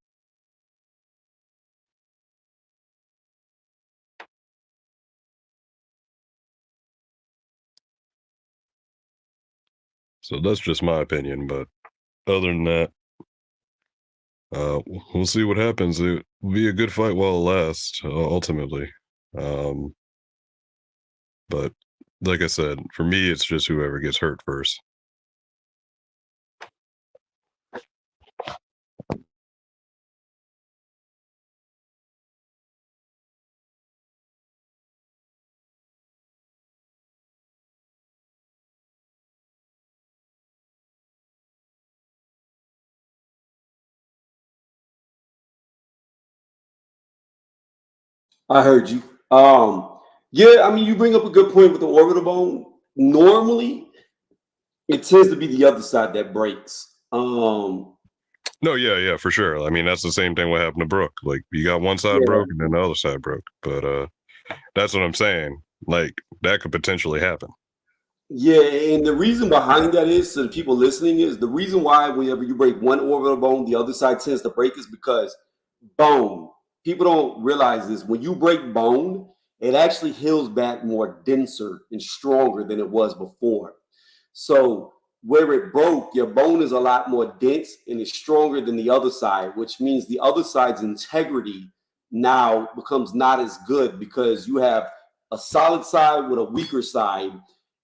Speaker 2: So that's just my opinion. But other than that, we'll see what happens. It will be a good fight while it lasts, ultimately. Um, but like I said, for me, it's just whoever gets hurt first.
Speaker 1: I heard you. Yeah, I mean, you bring up a good point with the orbital bone. Normally, it tends to be the other side that breaks.
Speaker 2: No, yeah, for sure. I mean, that's the same thing what happened to Brooke. Like, you got one side
Speaker 1: Yeah,
Speaker 2: broke and then the other side broke. But that's what I'm saying. Like, that could potentially happen.
Speaker 1: yeah, and the reason behind that is, to the people listening, is the reason why whenever you break one orbital bone, the other side tends to break is because bone. People don't realize this. When you break bone, it actually heals back more denser and stronger than it was before. So where it broke, your bone is a lot more dense and is stronger than the other side, which means the other side's integrity now becomes not as good because you have a solid side with a weaker side,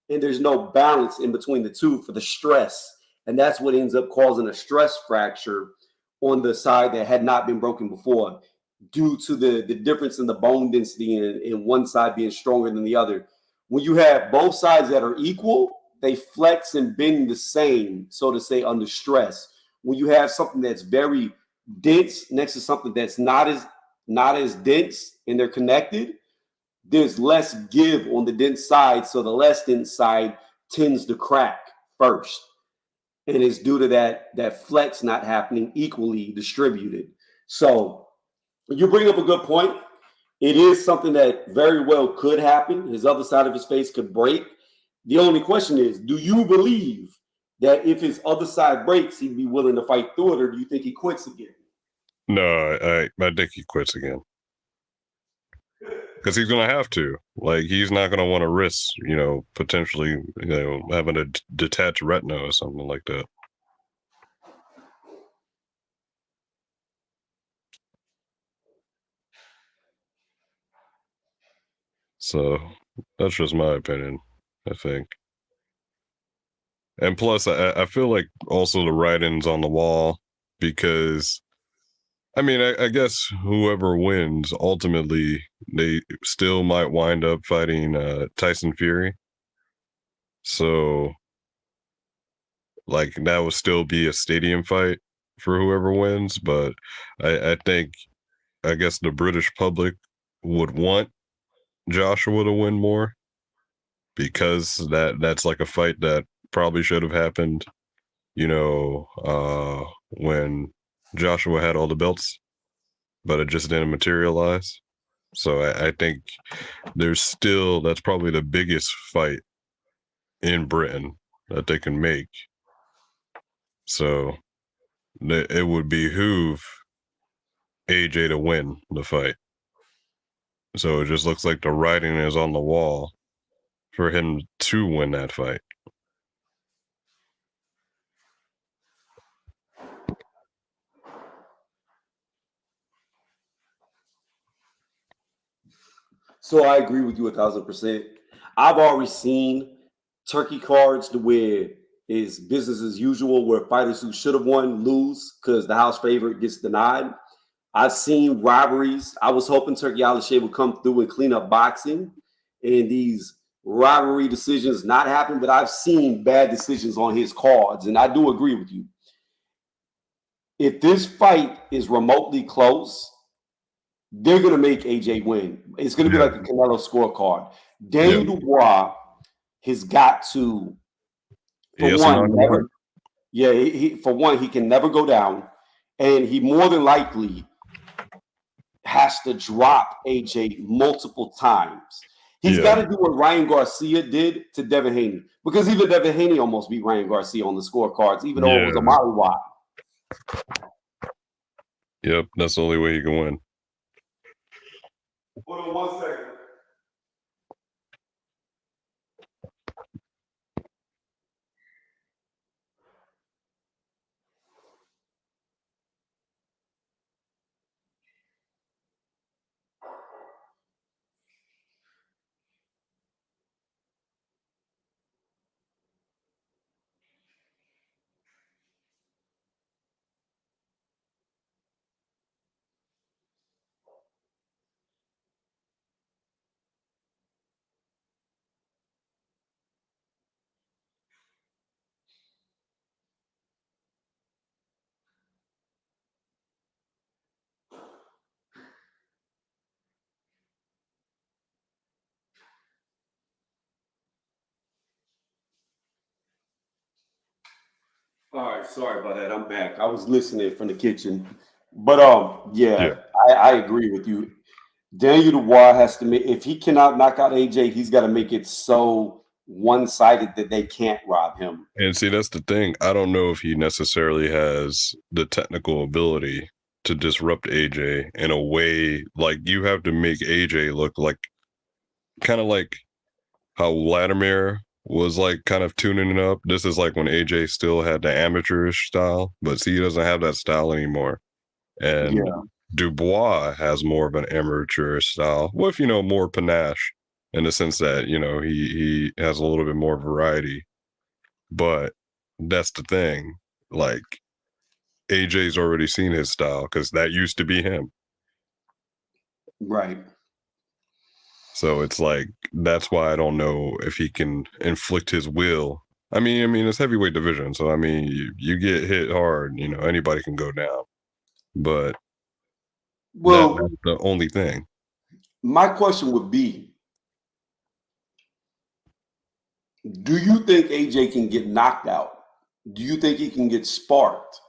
Speaker 1: and there's no balance in between the two for the stress. And that's what ends up causing a stress fracture on the side that had not been broken before, due to the difference in the bone density and one side being stronger than the other. When you have both sides that are equal, they flex and bend the same, so to say, under stress. When you have something that's very dense next to something that's not as dense and they're connected, there's less give on the dense side, so the less dense side tends to crack first, and it's due to that flex not happening equally distributed. So you bring up a good point. It is something that very well could happen. His other side of his face could break. The only question is, do you believe that if his other side breaks, he'd be willing to fight through it, or do you think he quits again?
Speaker 2: No, I think he quits again. Because he's going to have to. Like, he's not going to want to risk, potentially, having a detached retina or something like that. So that's just my opinion, I think. And plus, I feel like also the writing's on the wall because, I mean, I guess whoever wins, ultimately, they still might wind up fighting Tyson Fury. So, like, that would still be a stadium fight for whoever wins. But I think, I guess the British public would want Joshua to win more because that's like a fight that probably should have happened, when Joshua had all the belts, but it just didn't materialize. So I think that's probably the biggest fight in Britain that they can make. So it would behoove AJ to win the fight. So it just looks like the writing is on the wall for him to win that fight.
Speaker 1: So I agree with you 1,000%. I've already seen turkey cards to where it's business as usual, where fighters who should have won lose because the house favorite gets denied. I've seen robberies. I was hoping Turkey Alashay would come through and clean up boxing and these robbery decisions not happen, but I've seen bad decisions on his cards, and I do agree with you. If this fight is remotely close, they're going to make AJ win. It's going to be
Speaker 2: Yeah.
Speaker 1: like a Canelo scorecard.
Speaker 2: Yeah.
Speaker 1: Daniel Dubois has got to,
Speaker 2: He
Speaker 1: for
Speaker 2: has to knock
Speaker 1: one,
Speaker 2: him out.
Speaker 1: never. Yeah, for one, he can never go down, and he more than likely has to drop AJ multiple times. He's got
Speaker 2: Yeah.
Speaker 1: to do what Ryan Garcia did to Devin Haney, because even Devin Haney almost beat Ryan Garcia on the scorecards, even though it was a
Speaker 2: Yeah.
Speaker 1: mollywop.
Speaker 2: Yep. That's the only way he can win.
Speaker 1: Hold on 1 second. All right, sorry about that. I'm back. I was listening from the kitchen, but
Speaker 2: Yeah.
Speaker 1: yeah, I agree with you. Daniel Dubois has to make if he cannot knock out AJ, he's got to make it so one-sided that they can't rob him.
Speaker 2: And see, that's the thing. I don't know if he necessarily has the technical ability to disrupt AJ in a way like you have to make AJ look like kind of like how Vladimir was like kind of tuning it up. This is like when AJ still had the amateurish style, but see, he doesn't have that style anymore. And
Speaker 1: Yeah,
Speaker 2: Dubois has more of an amateurish style with, more panache in the sense that, he has a little bit more variety. But that's the thing. Like AJ's already seen his style because that used to be him.
Speaker 1: right.
Speaker 2: So it's like that's why I don't know if he can inflict his will. I mean, it's heavyweight division, so I mean, you get hit hard, anybody can go down. But
Speaker 1: Well,
Speaker 2: that's the only thing.
Speaker 1: my question would be, do you think AJ can get knocked out? Do you think he can get sparked?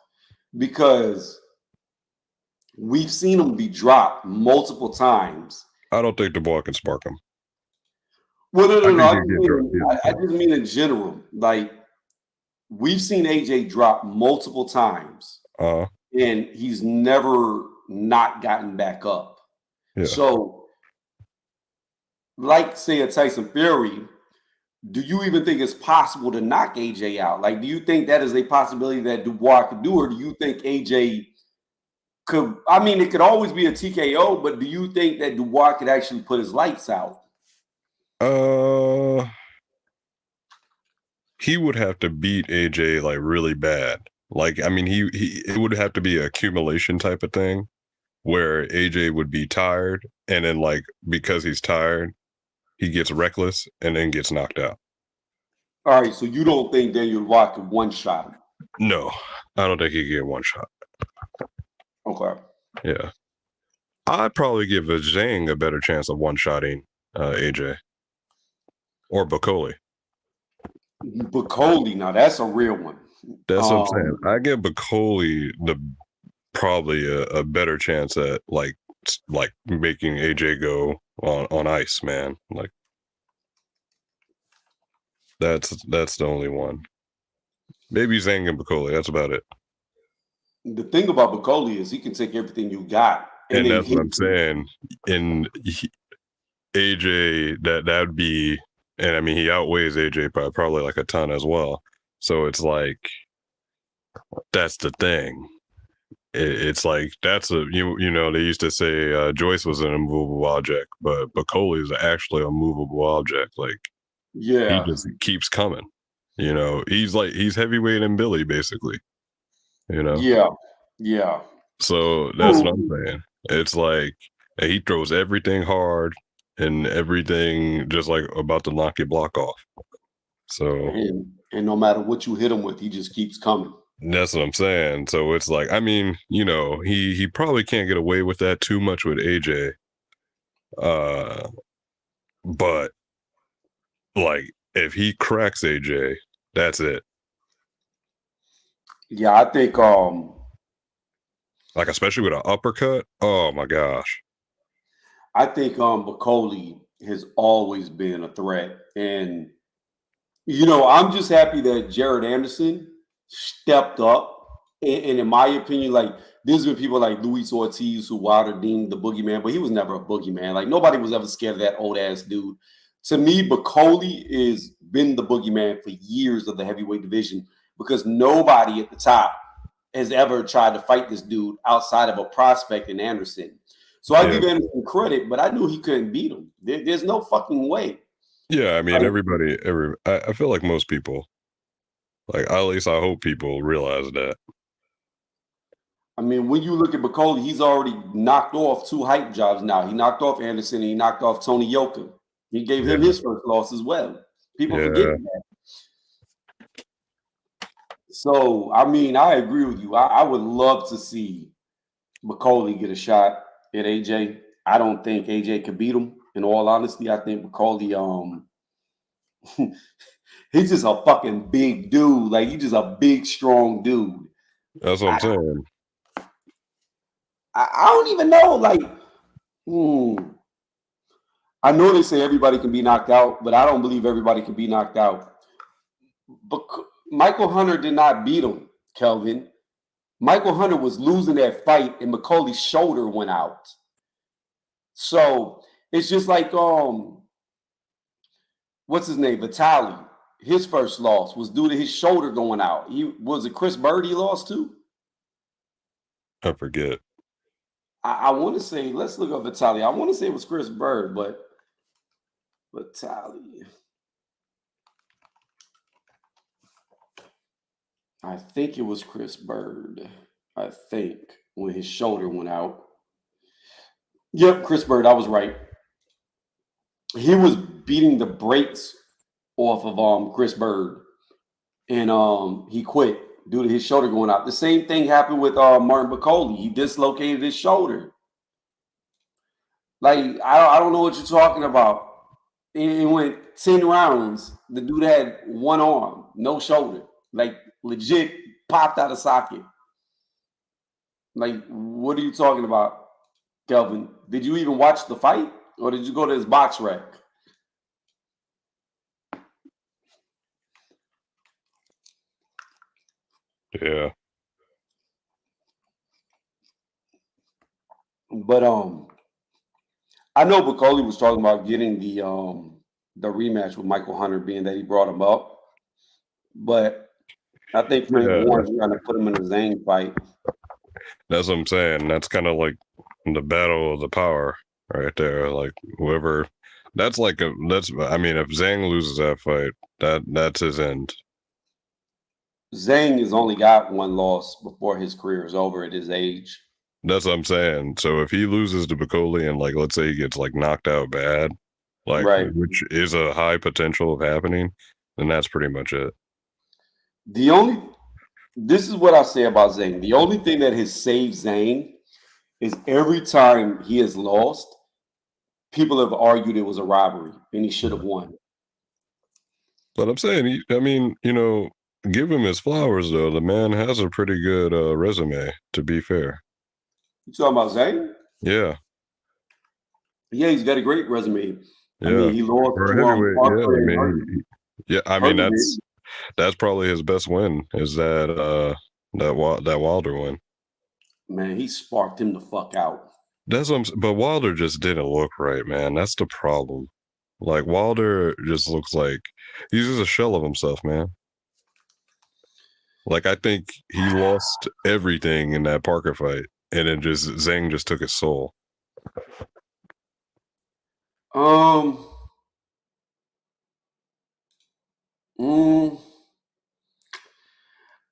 Speaker 1: Because we've seen him be dropped multiple times.
Speaker 2: I don't think Dubois can spark him.
Speaker 1: Well, no,
Speaker 2: I
Speaker 1: no, no.
Speaker 2: think he get dropped.
Speaker 1: I just mean in general. Like we've seen AJ drop multiple times,
Speaker 2: Uh,
Speaker 1: and he's never not gotten back up.
Speaker 2: yeah.
Speaker 1: So, like say a Tyson Fury, do you even think it's possible to knock AJ out? Like, do you think that is a possibility that Dubois could do, or do you think AJ could? I mean, it could always be a TKO, but do you think that Dubois could actually put his lights out?
Speaker 2: He would have to beat AJ like really bad. Like, I mean, he it would have to be an accumulation type of thing where AJ would be tired, and then like because he's tired, he gets reckless and then gets knocked out.
Speaker 1: All right, so you don't think Daniel Dubois could one shot him?
Speaker 2: No, I don't think he can get one shot.
Speaker 1: Okay.
Speaker 2: Yeah, I'd probably give a Zhang a better chance of one shotting AJ or Bacoli.
Speaker 1: Bacoli, now that's a real one.
Speaker 2: That's what I'm saying. I give Bacoli probably a better chance at like making AJ go on ice, man. Like that's the only one. Maybe Zhang and Bacoli. That's about it.
Speaker 1: The thing about Bacoli is he can take everything you got,
Speaker 2: And
Speaker 1: then
Speaker 2: that's what I'm saying. In AJ, that'd be, and I mean he outweighs AJ by probably like a ton as well. So it's like that's the thing. It's like that's a they used to say Joyce was an immovable object, but Bacoli is actually a movable object. Like he
Speaker 1: yeah,
Speaker 2: just keeps coming. He's heavyweight and Billy basically.
Speaker 1: yeah.
Speaker 2: So that's what I'm saying. It's like he throws everything hard and everything just like about to knock your block off. So
Speaker 1: And no matter what you hit him with, he just keeps coming.
Speaker 2: that's what I'm saying. So it's like, I mean, he probably can't get away with that too much with AJ. But like if he cracks AJ, that's it.
Speaker 1: Yeah, I think
Speaker 2: Like especially with an uppercut. Oh my gosh.
Speaker 1: Bacoli has always been a threat. And I'm just happy that Jared Anderson stepped up. And in my opinion, like there's been people like Luis Ortiz who Wilder deemed the boogeyman, but he was never a boogeyman. Like nobody was ever scared of that old ass dude. To me, Bacoli is been the boogeyman for years of the heavyweight division because nobody at the top has ever tried to fight this dude outside of a prospect in Anderson. So I give Anderson credit, but I knew he couldn't beat him. There's no fucking way.
Speaker 2: Yeah, I mean, I feel like most people, like at least I hope people realize that.
Speaker 1: I mean, when you look at Bacoli, he's already knocked off 2 hype jobs now. He knocked off Anderson and he knocked off Tony Yoka. He gave him his first loss as well. People forget that. So, I mean, I agree with you. I would love to see Bacoli get a shot at AJ. I don't think AJ could beat him. In all honesty, I think Bacoli, He's just a fucking big dude. Like, he's just a big, strong dude.
Speaker 2: That's what I'm saying.
Speaker 1: I don't even know. Like, I know they say everybody can be knocked out, but I don't believe everybody can be knocked out. But Michael Hunter did not beat him, Kelvin. Michael Hunter was losing that fight, and McCauley's shoulder went out. So it's just like what's his name? Vitali. His first loss was due to his shoulder going out. Was it Chris Bird he lost to?
Speaker 2: I forget.
Speaker 1: I want to say, let's look up Vitali. I want to say it was Chris Bird, but Vitali. I think it was Chris Bird. I think when his shoulder went out. Yep, Chris Bird. I was right. He was beating the brakes off of Chris Bird, and he quit due to his shoulder going out. The same thing happened with Martin McCauley. He dislocated his shoulder. Like, I don't know what you're talking about. It went 10 rounds. The dude had one arm, no shoulder. Like, legit popped out of socket. Like, what are you talking about, Kelvin? Did you even watch the fight, or did you go to his box rec?
Speaker 2: Yeah.
Speaker 1: But I know McCauley was talking about getting the rematch with Michael Hunter, being that he brought him up. But I think Frank Warren's trying to put him in a Zhang fight.
Speaker 2: That's what I'm saying. That's kind of like the battle of the power right there. Like, whoever, I mean, if Zhang loses that fight, that's his end.
Speaker 1: Zhang has only got one loss before his career is over at his age.
Speaker 2: That's what I'm saying. So if he loses to Piccoli and, like, let's say he gets, like, knocked out bad, like,
Speaker 1: right,
Speaker 2: which is a high potential of happening, then that's pretty much it.
Speaker 1: This is what I say about Zhang. The only thing that has saved Zhang is every time he has lost, people have argued it was a robbery and he should have won.
Speaker 2: But I'm saying, give him his flowers, though. The man has a pretty good resume, to be fair.
Speaker 1: You talking about Zhang?
Speaker 2: Yeah.
Speaker 1: Yeah, he's got a great resume.
Speaker 2: Yeah.
Speaker 1: I mean, he lost
Speaker 2: to that's probably his best win, is that Wilder win.
Speaker 1: Man, he sparked him the fuck out.
Speaker 2: But Wilder just didn't look right, man. That's the problem. Like, Wilder just looks like he's just a shell of himself, man. Like, I think he lost everything in that Parker fight, and then Zhang just took his soul.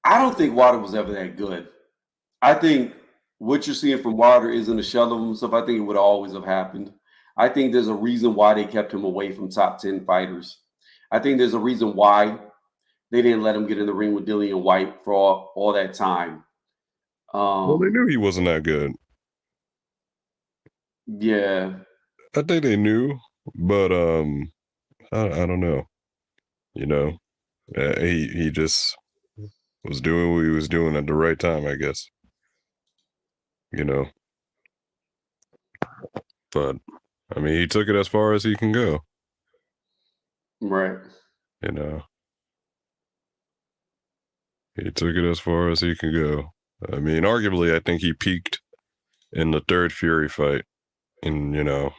Speaker 1: I don't think Wilder was ever that good. I think what you're seeing from Wilder isn't a shell of himself. I think it would always have happened. I think there's a reason why they kept him away from top 10 fighters. I think there's a reason why they didn't let him get in the ring with Dillian White for all that time.
Speaker 2: Well, they knew he wasn't that good.
Speaker 1: Yeah.
Speaker 2: I think they knew, but I don't know. He just was doing what he was doing at the right time, I guess. But I mean, he took it as far as he can go.
Speaker 1: Right.
Speaker 2: He took it as far as he can go. I mean, arguably, I think he peaked in the third Fury fight. And,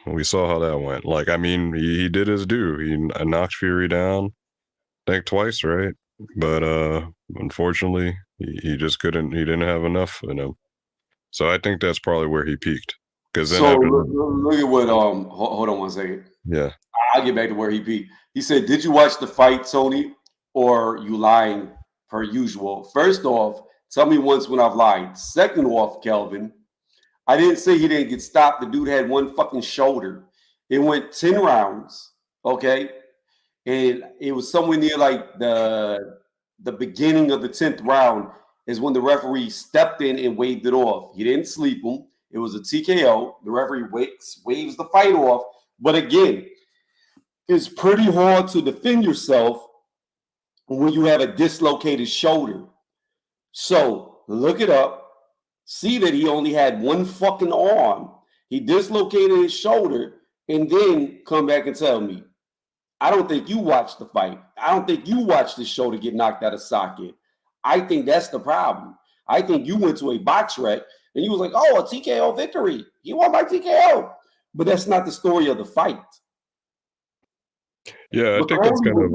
Speaker 2: we saw how that went. Like, I mean, he did his due. He knocked Fury down, I think twice, right? But unfortunately, he just couldn't. He didn't have enough in him. So I think that's probably where he peaked. Because then
Speaker 1: look at what hold on one second.
Speaker 2: Yeah,
Speaker 1: I'll get back to where he peaked. He said, "Did you watch the fight, Tony, or you lying per usual?" First off, tell me once when I've lied. Second off, Kelvin, I didn't say he didn't get stopped. The dude had one fucking shoulder. It went 10 rounds, okay? And it was somewhere near like the beginning of the 10th round is when the referee stepped in and waved it off. He didn't sleep him. It was a TKO. The referee waves the fight off. But again, it's pretty hard to defend yourself when you have a dislocated shoulder. So look it up. See that he only had one fucking arm. He dislocated his shoulder, and then come back and tell me, I don't think you watched the fight. I don't think you watched his shoulder get knocked out of socket. I think that's the problem. I think you went to a box rec and you was like, oh, a TKO victory. He won by TKO. But that's not the story of the fight.
Speaker 2: Yeah, I think it's kind of.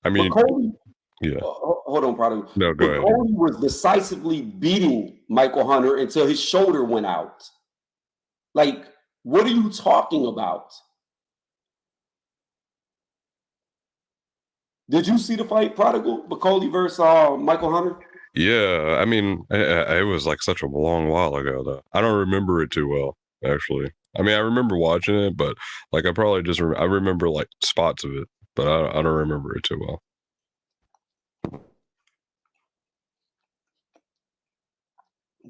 Speaker 2: I mean, yeah.
Speaker 1: Hold on, Prodigal.
Speaker 2: No, go ahead.
Speaker 1: Cody was decisively beating Michael Hunter until his shoulder went out. Like, what are you talking about? Did you see the fight, Prodigal? Bacoli versus Michael Hunter?
Speaker 2: Yeah, I mean, it was like such a long while ago, though. I don't remember it too well, actually. I mean, I remember watching it, but like I probably just I remember like spots of it, but I don't remember it too well.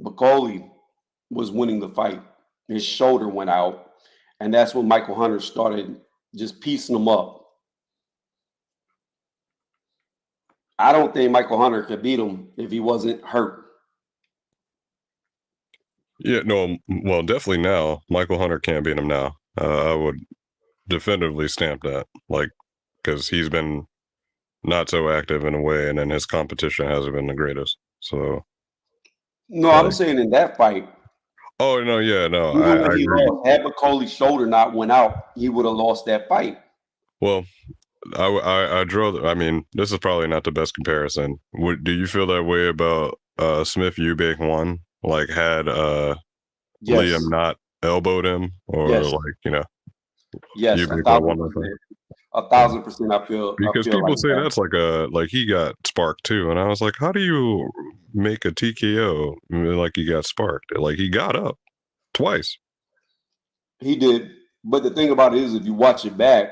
Speaker 1: Bacoli was winning the fight. His shoulder went out, and that's when Michael Hunter started just piecing him up. I don't think Michael Hunter could beat him if he wasn't hurt.
Speaker 2: Yeah, no, well, definitely now. Michael Hunter can't beat him now. I would definitively stamp that, like, because he's been not so active in a way, and then his competition hasn't been the greatest. So,
Speaker 1: no, I'm saying in that fight.
Speaker 2: Oh no, yeah, no, I agree.
Speaker 1: Had Bacoli's shoulder not went out, he would have lost that fight.
Speaker 2: Well, I draw. I mean, this is probably not the best comparison. Do you feel that way about Smith Eubank one? Like, had
Speaker 1: yes.
Speaker 2: Liam not elbowed him, or
Speaker 1: yes.
Speaker 2: like, you know,
Speaker 1: yes,
Speaker 2: Eubank
Speaker 1: 1,000%. I feel
Speaker 2: because people say that's like he got sparked too, and I was like, how do you make a TKO like he got sparked? Like, he got up twice.
Speaker 1: He did, but the thing about it is, if you watch it back,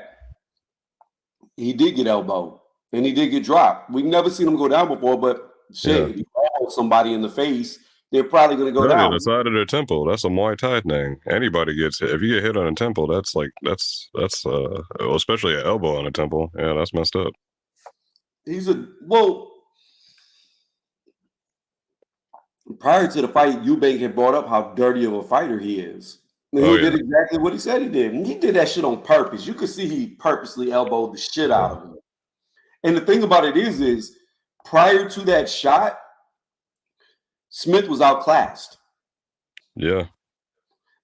Speaker 1: he did get elbowed and he did get dropped. We've never seen him go down before, but shit, if you elbow somebody in the face, they're probably going to go down.
Speaker 2: The side of their temple. That's a Muay Thai thing. Anybody gets hit. If you get hit on a temple, that's especially an elbow on a temple. Yeah, that's messed up.
Speaker 1: Prior to the fight, Eubank had brought up how dirty of a fighter he is. And he did exactly what he said he did. And he did that shit on purpose. You could see he purposely elbowed the shit out of him. And the thing about it is prior to that shot, Smith was outclassed.
Speaker 2: Yeah.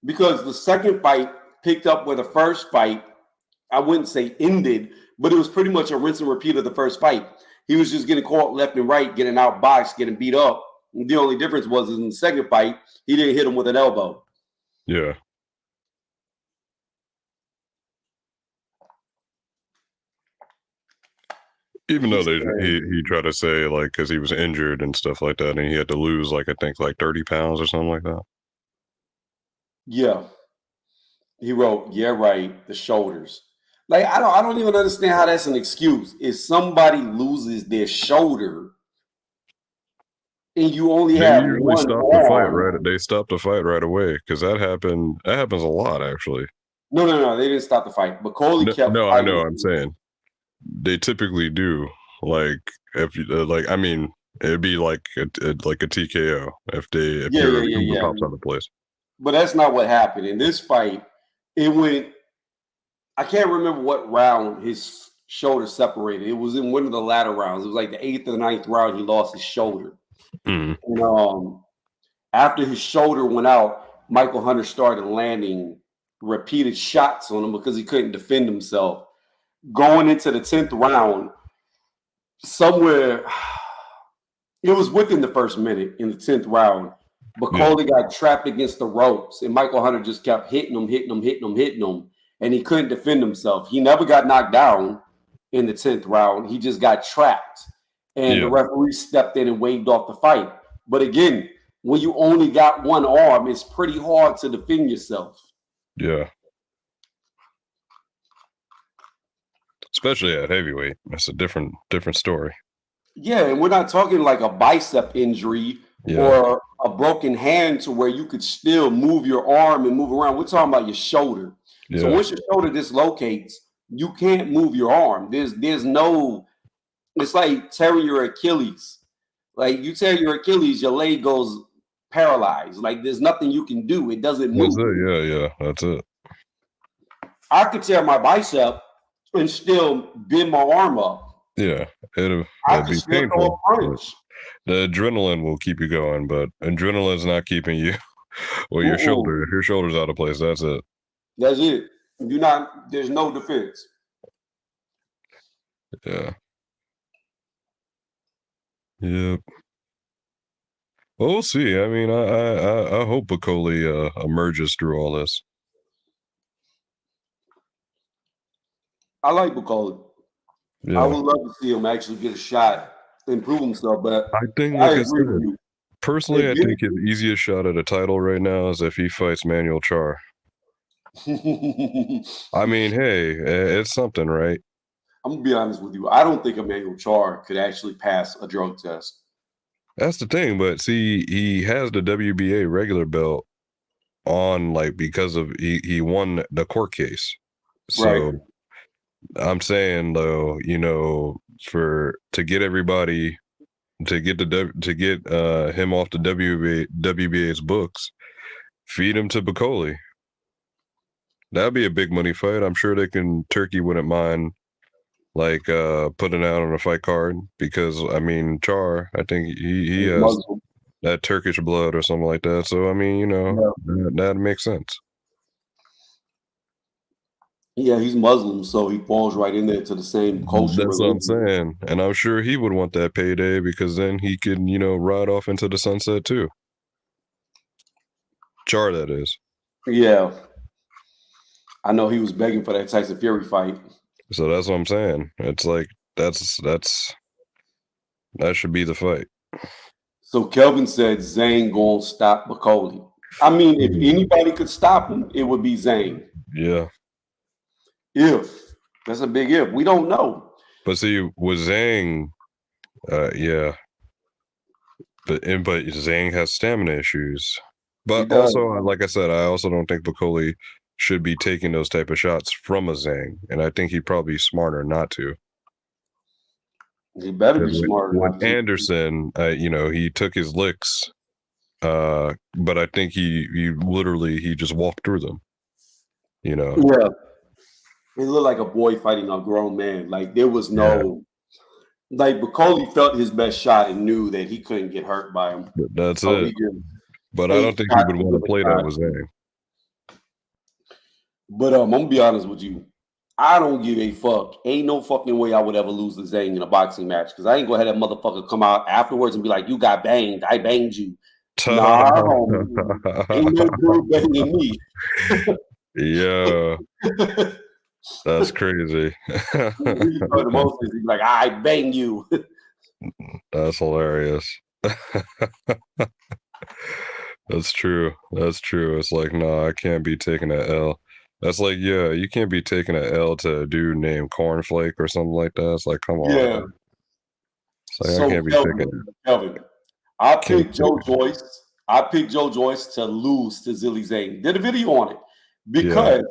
Speaker 1: Because the second fight picked up where the first fight, I wouldn't say ended, but it was pretty much a rinse and repeat of the first fight. He was just getting caught left and right, getting outboxed, getting beat up. And the only difference was in the second fight, he didn't hit him with an elbow.
Speaker 2: Yeah. Even though he tried to say, like, because he was injured and stuff like that, and he had to lose, like, I think, like 30 pounds or something like that.
Speaker 1: Yeah. He wrote, yeah, right, the shoulders. Like, I don't even understand how that's an excuse. If somebody loses their shoulder and you only have one arm,
Speaker 2: they stop the fight right away, because that happens a lot, actually.
Speaker 1: No, they didn't stop the fight. Bacoli kept
Speaker 2: fighting. I know, I'm saying. They typically do. Like, if you I mean, it'd be like a TKO if your pops out of place.
Speaker 1: But that's not what happened in this fight. It went. I can't remember what round his shoulder separated. It was in one of the latter rounds. It was like the 8th or the 9th round. He lost his shoulder.
Speaker 2: Mm.
Speaker 1: And after his shoulder went out, Michael Hunter started landing repeated shots on him because he couldn't defend himself. Going into the 10th round, somewhere, it was within the first minute in the 10th round, Bacoli got trapped against the ropes, and Michael Hunter just kept hitting him, and he couldn't defend himself. He never got knocked down in the 10th round. He just got trapped, and the referee stepped in and waved off the fight. But again, when you only got one arm, it's pretty hard to defend yourself.
Speaker 2: Yeah. Especially at heavyweight. That's a different story.
Speaker 1: Yeah, and we're not talking like a bicep injury or a broken hand to where you could still move your arm and move around. We're talking about your shoulder. Yeah. So once your shoulder dislocates, you can't move your arm. There's no It's like tearing your Achilles. Like you tear your Achilles, your leg goes paralyzed. Like there's nothing you can do. It doesn't move.
Speaker 2: That's it. Yeah, that's it.
Speaker 1: I could tear my bicep and still bend my arm up.
Speaker 2: Yeah, it'd
Speaker 1: I
Speaker 2: be
Speaker 1: could still throw
Speaker 2: painful.
Speaker 1: a punch.
Speaker 2: The adrenaline will keep you going, but adrenaline's not keeping you. Well, your
Speaker 1: Uh-uh.
Speaker 2: shoulder's out of place. That's it.
Speaker 1: That's it. You're not. There's no defense.
Speaker 2: Yeah. Yep. Well, we'll see. I mean, I hope Bacoli emerges through all this.
Speaker 1: I like Bacoli.
Speaker 2: Yeah.
Speaker 1: I would love to see him actually get a shot and prove himself. But
Speaker 2: I think,
Speaker 1: I
Speaker 2: like I
Speaker 1: agree with
Speaker 2: said,
Speaker 1: you.
Speaker 2: personally, I think his easiest shot at a title right now is if he fights Manuel Char. I mean, hey, it's something, right?
Speaker 1: I'm gonna be honest with you. I don't think Emmanuel Char could actually pass a drug test.
Speaker 2: That's the thing, but see, he has the WBA regular belt on, like, because of he won the court case. So
Speaker 1: Right.
Speaker 2: I'm saying though, you know, to get everybody to get him off the WBA's books, feed him to Bacoli. That'd be a big money fight. I'm sure Turkey wouldn't mind like putting out on a fight card because I mean Char, I think he has
Speaker 1: Muslim.
Speaker 2: that Turkish blood or something like that. So I mean, you know, that makes sense.
Speaker 1: Yeah, he's Muslim, so he falls right in there to the same culture.
Speaker 2: That's what I'm saying. And I'm sure he would want that payday because then he could, you know, ride off into the sunset too. Char, that is.
Speaker 1: Yeah. I know he was begging for that Tyson Fury fight.
Speaker 2: So that's what I'm saying. It's like that should be the fight.
Speaker 1: So Kelvin said Zane gonna stop Bacoli. I mean, if anybody could stop him, it would be Zane.
Speaker 2: Yeah.
Speaker 1: If. That's a big if. We don't know.
Speaker 2: But see, with Zhang, yeah. But Zhang has stamina issues. But also, like I said, I also don't think Bacoli should be taking those type of shots from a Zhang. And I think he'd probably be smarter not to.
Speaker 1: He better be smarter.
Speaker 2: With Anderson, you know, he took his licks, but I think he literally just walked through them. You know.
Speaker 1: Yeah. He looked like a boy fighting a grown man. Like there was no, like Bacoli felt his best shot and knew that he couldn't get hurt by him.
Speaker 2: That's so it. But I don't think he would want to play that with Zhang.
Speaker 1: But I'm gonna be honest with you. I don't give a fuck. Ain't no fucking way I would ever lose to Zhang in a boxing match because I ain't gonna have that motherfucker come out afterwards and be like, "You got banged. I banged you." Nah, ain't no dude banging me.
Speaker 2: Yeah. That's crazy.
Speaker 1: The most is he's like, I bang you.
Speaker 2: That's hilarious. That's true. That's true. It's like, no, I can't be taking an L. That's like, yeah, you can't be taking an L to a dude named Cornflake or something like that. It's like, come on.
Speaker 1: Yeah.
Speaker 2: It's like, I can't be taking
Speaker 1: Kelvin, I picked Joe Joyce. I picked Joe Joyce to lose to Zilly Zane. Did a video on it because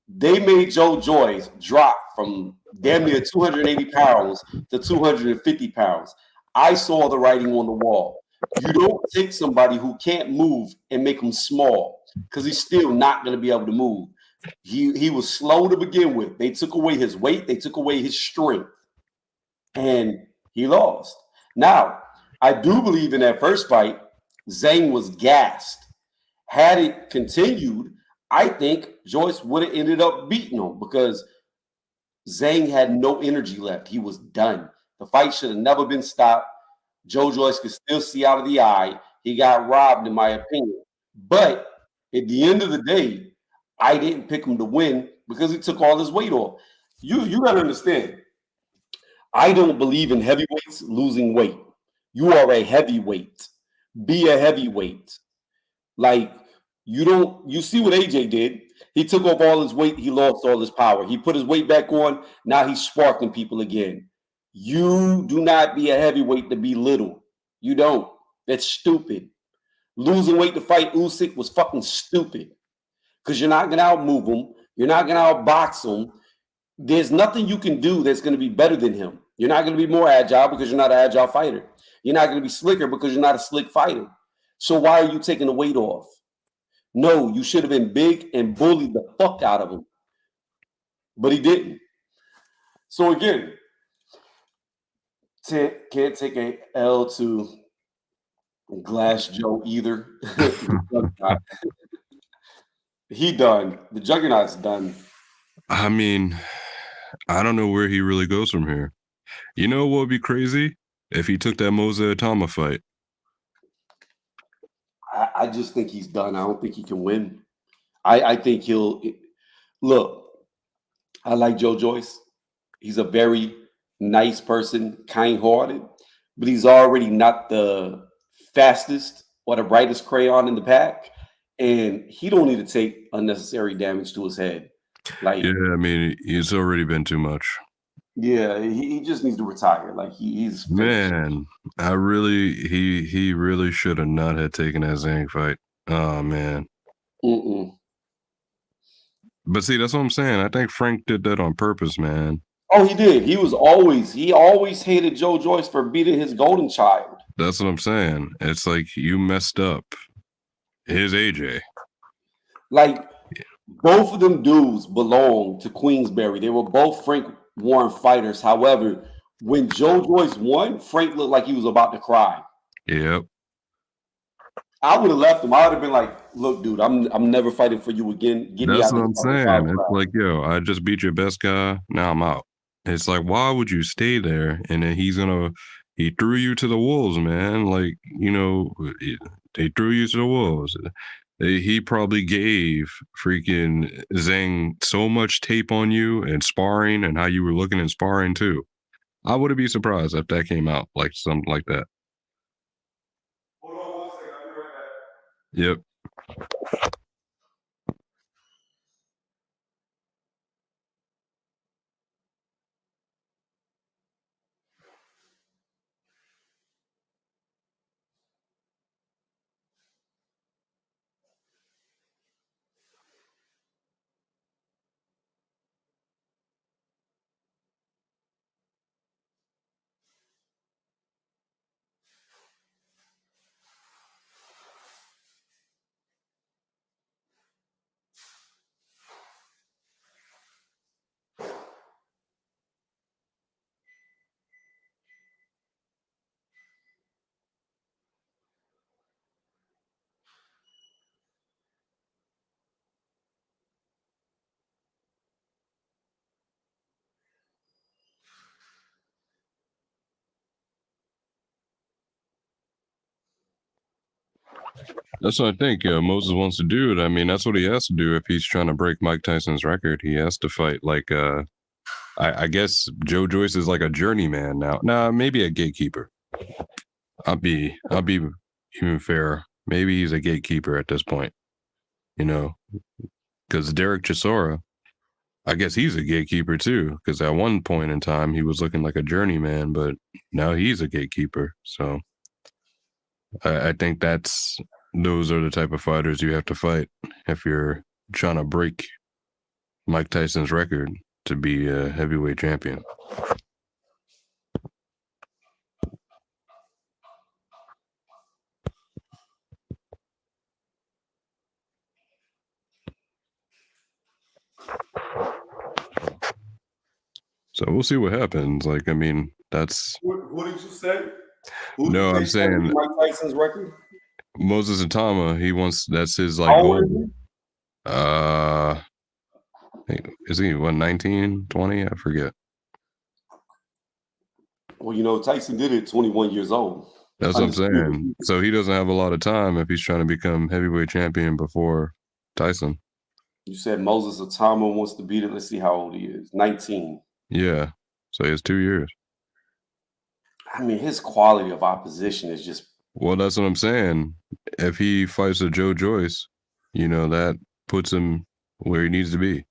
Speaker 1: they made Joe Joyce drop from damn near 280 pounds to 250 pounds. I saw the writing on the wall. You don't take somebody who can't move and make him small because he's still not going to be able to move. He was slow to begin with. They took away his weight. They took away his strength. And he lost. Now, I do believe in that first fight, Zhang was gassed. Had it continued, I think Joyce would have ended up beating him because Zhang had no energy left. He was done. The fight should have never been stopped. Joe Joyce could still see out of the eye. He got robbed, in my opinion. But at the end of the day, I didn't pick him to win because he took all his weight off. You got to understand. I don't believe in heavyweights losing weight. You are a heavyweight. Be a heavyweight. Like, you see what AJ did. He took off all his weight. He lost all his power. He put his weight back on. Now he's sparking people again. You do not be a heavyweight to be little. You don't. That's stupid. Losing weight to fight Usyk was fucking stupid because you're not going to outmove him. You're not going to outbox him. There's nothing you can do that's going to be better than him. You're not going to be more agile because you're not an agile fighter. You're not going to be slicker because you're not a slick fighter. So why are you taking the weight off? No, you should have been big and bullied the fuck out of him. But he didn't. So again, can't take a L to Glass Joe either. He done. The Juggernaut's done.
Speaker 2: I mean, I don't know where he really goes from here. You know what would be crazy? If he took that Moza Atama fight.
Speaker 1: I just think he's done. I don't think he can win. I think he'll look. I like Joe Joyce. He's a very nice person, kind-hearted, but he's already not the fastest or the brightest crayon in the pack, and he don't need to take unnecessary damage to his head. Like,
Speaker 2: yeah, I mean, it's already been too much.
Speaker 1: Yeah, he just needs to retire. Like he's finished.
Speaker 2: Man, he really should have not had taken that Zhang fight. Oh man. But see, that's what I'm saying. I think Frank did that on purpose, man.
Speaker 1: Oh, he did. He always hated Joe Joyce for beating his golden child.
Speaker 2: That's what I'm saying. It's like you messed up his AJ.
Speaker 1: Like both of them dudes belong to Queensberry. They were both Frank Warren fighters. However, when Joe Joyce won, Frank looked like he was about to cry.
Speaker 2: Yep.
Speaker 1: I would have left him. I would have been like, "Look, dude, I'm never fighting for you again. Get me
Speaker 2: That's
Speaker 1: out."
Speaker 2: what I'm saying. It's like, yo, I just beat your best guy. Now I'm out. It's like, why would you stay there? And then he threw you to the wolves, man. Like, you know, they threw you to the wolves. He probably gave freaking Zhang so much tape on you and sparring and how you were looking in sparring too. I wouldn't be surprised if that came out like something like that.
Speaker 1: Hold on 1 second. I'll be right back.
Speaker 2: Yep. That's what I think Moses wants to do. I mean, that's what he has to do if he's trying to break Mike Tyson's record. He has to fight like I guess Joe Joyce is like a journeyman now. Nah, maybe a gatekeeper. I'll be even fair. Maybe he's a gatekeeper at this point. You know, because Derek Chisora, I guess he's a gatekeeper too. Because at one point in time he was looking like a journeyman, but now he's a gatekeeper. So I think those are the type of fighters you have to fight if you're trying to break Mike Tyson's record to be a heavyweight champion. So we'll see what happens. Like, I mean, that's...
Speaker 1: Who did you say?
Speaker 2: No, I'm saying
Speaker 1: Mike Tyson's record?
Speaker 2: Moses Atama, that's his like goal. Is he 19, 20? I forget.
Speaker 1: Well, you know, Tyson did it at 21 years old.
Speaker 2: That's what I'm saying. So he doesn't have a lot of time if he's trying to become heavyweight champion before Tyson.
Speaker 1: You said Moses Atama wants to beat it. Let's see how old he is. 19.
Speaker 2: Yeah. So he has 2 years.
Speaker 1: I mean, his quality of opposition is just...
Speaker 2: Well, that's what I'm saying. If he fights a Joe Joyce, you know, that puts him where he needs to be.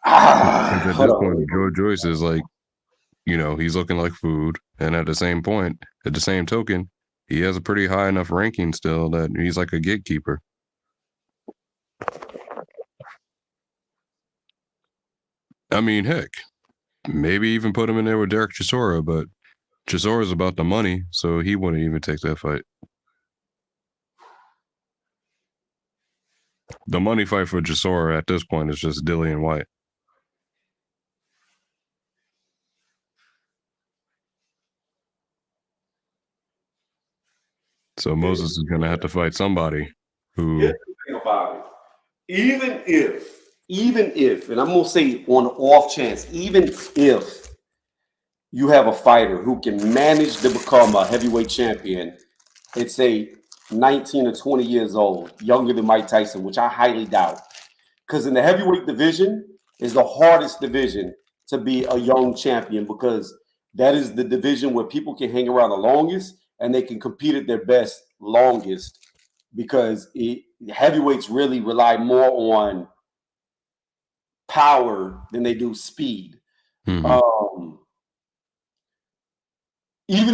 Speaker 2: At this point, Joe Joyce is like, you know, he's looking like food. And at the same token, he has a pretty high enough ranking still that he's like a gatekeeper. I mean, heck, maybe even put him in there with Derek Chisora, but Chisora's about the money, so he wouldn't even take that fight. The money fight for Chisora at this point is just Dillian White. So Moses is going to have to fight somebody who.
Speaker 1: Here's the thing about it. Even if, and I'm going to say on the off chance, even if you have a fighter who can manage to become a heavyweight champion at say 19 or 20 years old, younger than Mike Tyson, which I highly doubt, because in the heavyweight division is the hardest division to be a young champion, because that is the division where people can hang around the longest and they can compete at their best longest, because heavyweights really rely more on power than they do speed. Even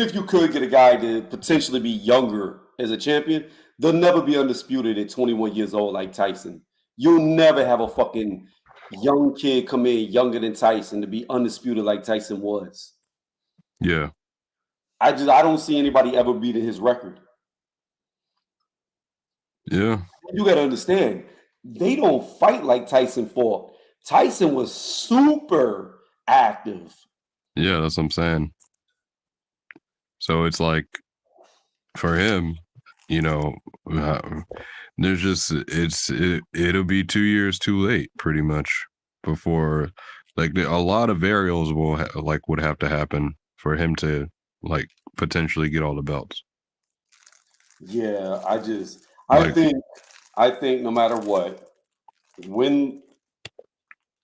Speaker 1: if you could get a guy to potentially be younger as a champion, they'll never be undisputed at 21 years old like Tyson. You'll never have a fucking young kid come in younger than Tyson to be undisputed like Tyson was.
Speaker 2: Yeah.
Speaker 1: I don't see anybody ever beating his record.
Speaker 2: Yeah.
Speaker 1: You got to understand, they don't fight like Tyson fought. Tyson was super active.
Speaker 2: Yeah, that's what I'm saying. So it's like, for him, you know, there's just it'll be 2 years too late, pretty much, before like a lot of variables would have to happen for him to like potentially get all the belts.
Speaker 1: Yeah, I think no matter what, win,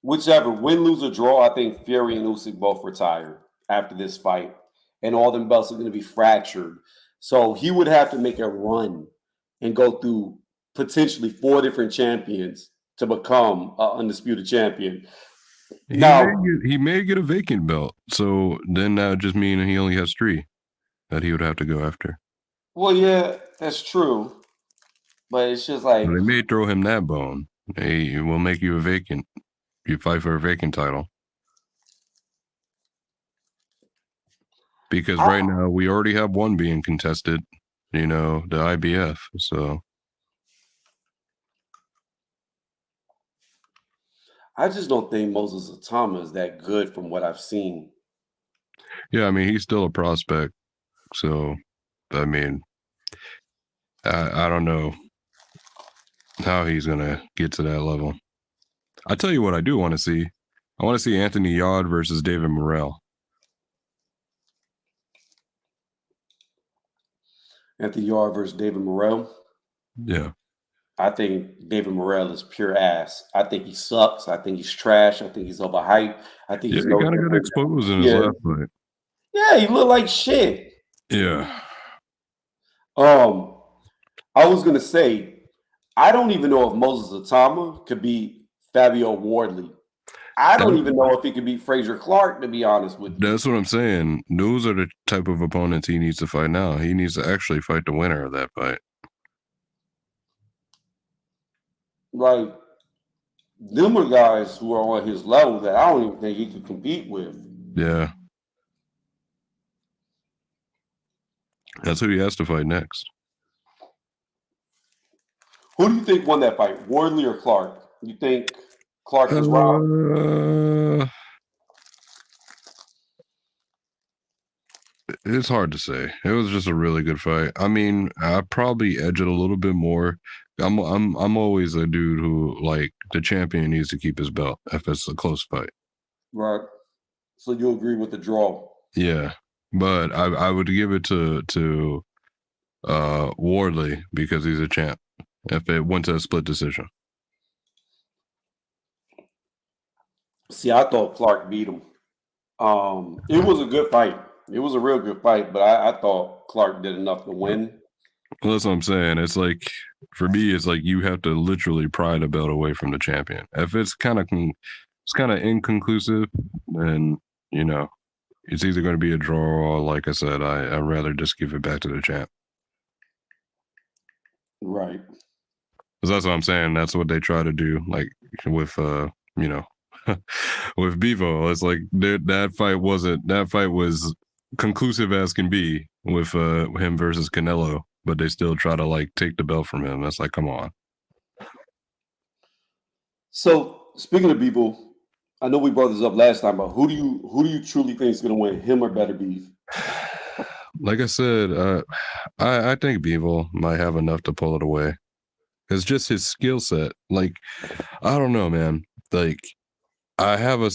Speaker 1: lose, or draw, I think Fury and Usyk both retire after this fight, and all them belts are going to be fractured. So he would have to make a run and go through potentially 4 different champions to become an undisputed champion.
Speaker 2: He may get a vacant belt, so then that would just mean he only has 3 that he would have to go after.
Speaker 1: Well, yeah, that's true, but it's just like
Speaker 2: they may throw him that bone. Hey, we'll make you a vacant. You fight for a vacant title. Because right now we already have one being contested, the IBF. So
Speaker 1: I just don't think Moses Atama is that good from what I've seen.
Speaker 2: Yeah, I mean, he's still a prospect. So, I mean, I don't know how he's going to get to that level. I tell you what I do want to see. I want to see Anthony Yarde versus David Morrell.
Speaker 1: Anthony Yarde versus David Morrell?
Speaker 2: Yeah.
Speaker 1: I think David Morrell is pure ass. I think he sucks. I think he's trash. I think he's overhyped. I think he's
Speaker 2: he kind of got exposed in his last fight.
Speaker 1: Yeah, he looked like shit.
Speaker 2: Yeah.
Speaker 1: I was gonna say, I don't even know if Moses Atama could beat Fabio Wardley. I don't even know if he could beat Frazier Clark, to be honest with you.
Speaker 2: That's what I'm saying. Those are the type of opponents he needs to fight now. He needs to actually fight the winner of that fight.
Speaker 1: Like, them are guys who are on his level that I don't even think he could compete with.
Speaker 2: Yeah. That's who he has to fight next.
Speaker 1: Who do you think won that fight, Wardley or Clark? You think Clark was robbed?
Speaker 2: It's hard to say. It was just a really good fight. I mean, I probably edge it a little bit more. I'm always a dude who, like, the champion needs to keep his belt if it's a close fight.
Speaker 1: Right. So you agree with the draw?
Speaker 2: Yeah, but I would give it to Wardley because he's a champ. If it went to a split decision.
Speaker 1: See, I thought Clark beat him. It was a good fight. It was a real good fight, but I thought Clark did enough to win.
Speaker 2: Well, that's what I'm saying. It's like, for me, it's like you have to literally pry the belt away from the champion. If it's kind of inconclusive, then it's either going to be a draw or, like I said, I'd rather just give it back to the champ.
Speaker 1: Right.
Speaker 2: Because that's what I'm saying. That's what they try to do, like with with Bevo. It's like that fight was conclusive as can be with him versus Canelo, but they still try to like take the belt from him. That's like, come on.
Speaker 1: So speaking of people, I know we brought this up last time, but who do you truly think is going to win, him or Better Beef?
Speaker 2: Like I said, I think Bevo might have enough to pull it away. It's just his skill set. Like, I don't know, man. Like, I have a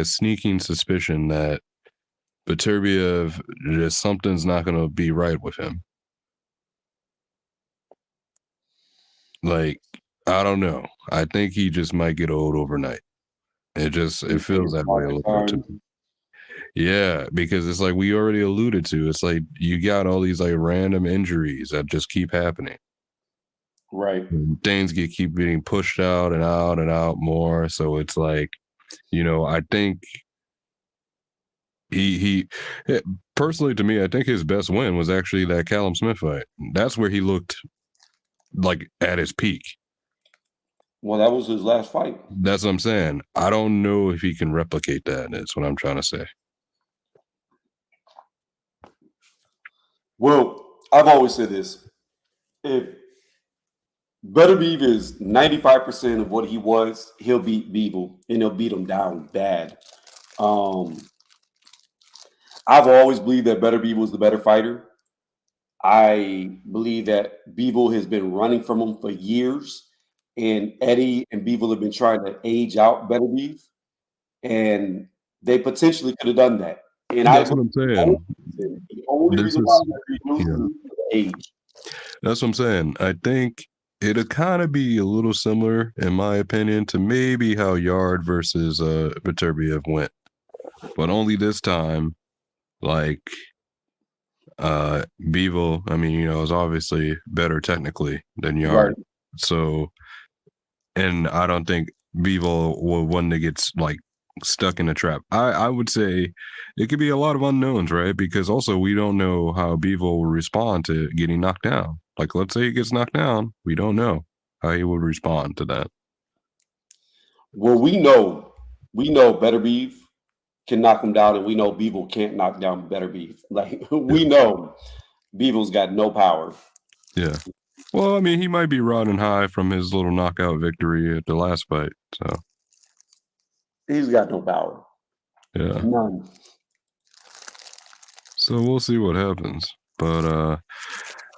Speaker 2: sneaking suspicion that Beterbiev, just something's not going to be right with him. Like, I don't know. I think he just might get old overnight. It feels that way a little bit to me. Yeah, because it's like we already alluded to. It's like you got all these like random injuries that just keep happening.
Speaker 1: Right.
Speaker 2: And things keep getting pushed out and out and out more. So it's like, I think he personally, to me, I think his best win was actually that Callum Smith fight. That's where he looked like at his peak.
Speaker 1: Well, that was his last fight.
Speaker 2: That's what I'm saying. I don't know if he can replicate that. That's what I'm trying to say.
Speaker 1: Well, I've always said this. If Better Beef is 95% of what he was, he'll beat Beeble, and he'll beat him down bad. I've always believed that Better Beef was the better fighter. I believe that Beeble has been running from him for years, and Eddie and Beeble have been trying to age out Better Beef, and they potentially could have done that. And
Speaker 2: That's what I'm saying.
Speaker 1: The only reason why Better Beef loses is the age.
Speaker 2: That's what I'm saying. I think it'll kind of be a little similar, in my opinion, to maybe how Yard versus Beterbiev went, but only this time, like Bevo, I mean, is obviously better technically than Yard. Right. So, and I don't think Bevo will one that gets like stuck in a trap. I would say it could be a lot of unknowns, right? Because also we don't know how Bevo will respond to getting knocked down. Like, let's say he gets knocked down, we don't know how he would respond to that.
Speaker 1: Well, we know Better Beef can knock him down, and we know Bevo can't knock down Better Beef. Like, we know Bevo's got no power.
Speaker 2: Yeah. Well, I mean, he might be riding high from his little knockout victory at the last fight. So
Speaker 1: he's got no power.
Speaker 2: Yeah.
Speaker 1: None.
Speaker 2: So we'll see what happens. But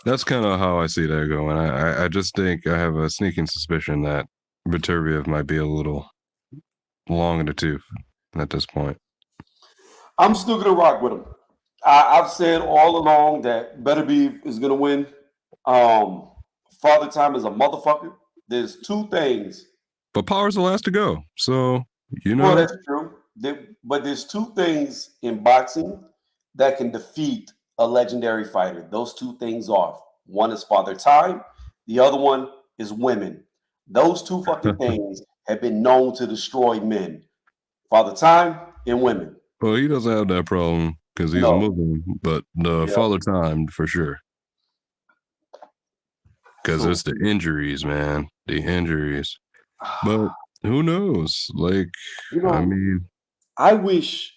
Speaker 2: that's kind of how I see that going. I just think I have a sneaking suspicion that Beterbiev might be a little long in the tooth at this point.
Speaker 1: I'm still going to rock with him. I've said all along that Better Beef is going to win. Father Time is a motherfucker. There's two things.
Speaker 2: But power's the last to go. So,
Speaker 1: Well, that's true. But there's two things in boxing that can defeat a legendary fighter. Those two things are: one is Father Time, the other one is women. Those two fucking things have been known to destroy men. Father Time and women.
Speaker 2: Well, he doesn't have that problem because he's a Muslim, but Father Time for sure. Because it's the injuries, man. The injuries. But who knows? Like, I mean,
Speaker 1: I wish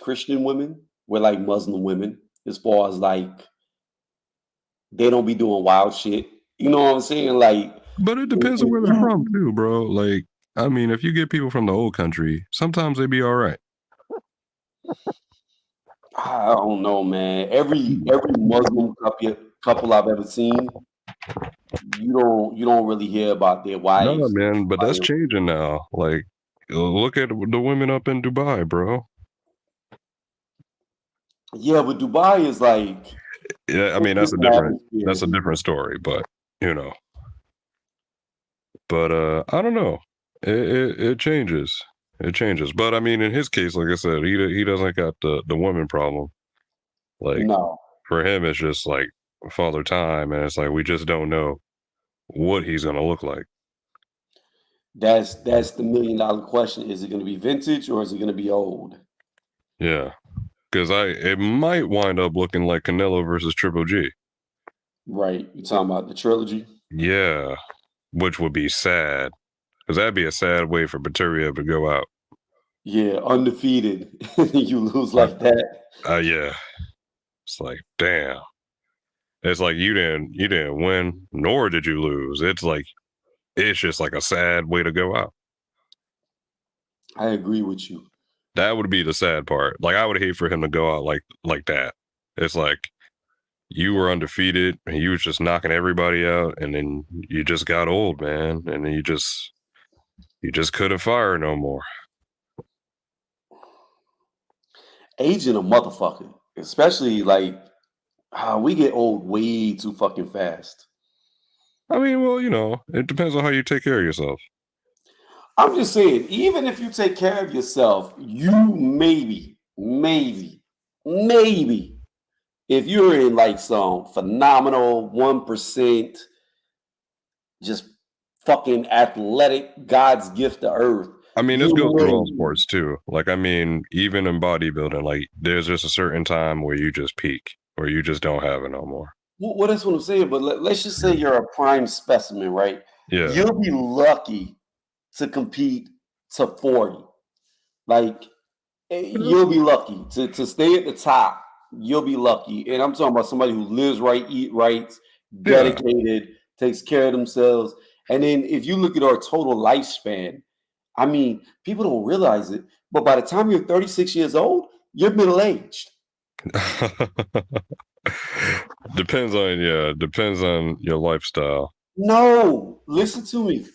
Speaker 1: Christian women were like Muslim women, as far as like they don't be doing wild shit. You know what I'm saying? Like,
Speaker 2: but it depends on where they're from too, bro. Like, I mean, if you get people from the old country, sometimes they be all right.
Speaker 1: I don't know, man. Every Muslim couple I've ever seen, you don't really hear about their wives.
Speaker 2: No, man, but that's changing now. Like, look at the women up in Dubai, bro.
Speaker 1: Yeah, but Dubai is like,
Speaker 2: yeah, I mean that's a different story, but But I don't know. It changes. It changes. But I mean, in his case, like I said, he doesn't got the woman problem. Like,
Speaker 1: no.
Speaker 2: For him, it's just like Father Time, and it's like we just don't know what he's gonna look like.
Speaker 1: That's the $1 million question. Is it going to be vintage or is it going to be old?
Speaker 2: Yeah, because it might wind up looking like Canelo versus Triple G.
Speaker 1: Right. You're talking about the trilogy?
Speaker 2: Yeah, which would be sad. Because that'd be a sad way for Bateria to go out.
Speaker 1: Yeah, undefeated. You lose like that.
Speaker 2: Yeah. It's like, damn. It's like you didn't win, nor did you lose. It's just like a sad way to go out.
Speaker 1: I agree with you.
Speaker 2: That would be the sad part. Like I would hate for him to go out like that. It's like you were undefeated and you was just knocking everybody out, and then you just got old, man, and then you just couldn't fire no more.
Speaker 1: Aging a motherfucker, especially like we get old way too fucking fast.
Speaker 2: I mean, well, it depends on how you take care of yourself.
Speaker 1: I'm just saying, even if you take care of yourself, you maybe, if you're in like some phenomenal 1%, just fucking athletic, God's gift to earth.
Speaker 2: I mean, this
Speaker 1: You
Speaker 2: goes through all
Speaker 1: may.
Speaker 2: sports too. Like, I mean, even in bodybuilding, like there's just a certain time where you just peak, where you just don't have it no more.
Speaker 1: Well, that's what I'm saying. But let's just say you're a prime specimen, right?
Speaker 2: Yeah.
Speaker 1: You'll be lucky to compete to 40. Like, you'll be lucky to stay at the top. You'll be lucky. And I'm talking about somebody who lives right, eat right, dedicated, takes care of themselves. And then if you look at our total lifespan, I mean, people don't realize it, but by the time you're 36 years old, you're middle-aged.
Speaker 2: Depends on your lifestyle.
Speaker 1: No, listen to me.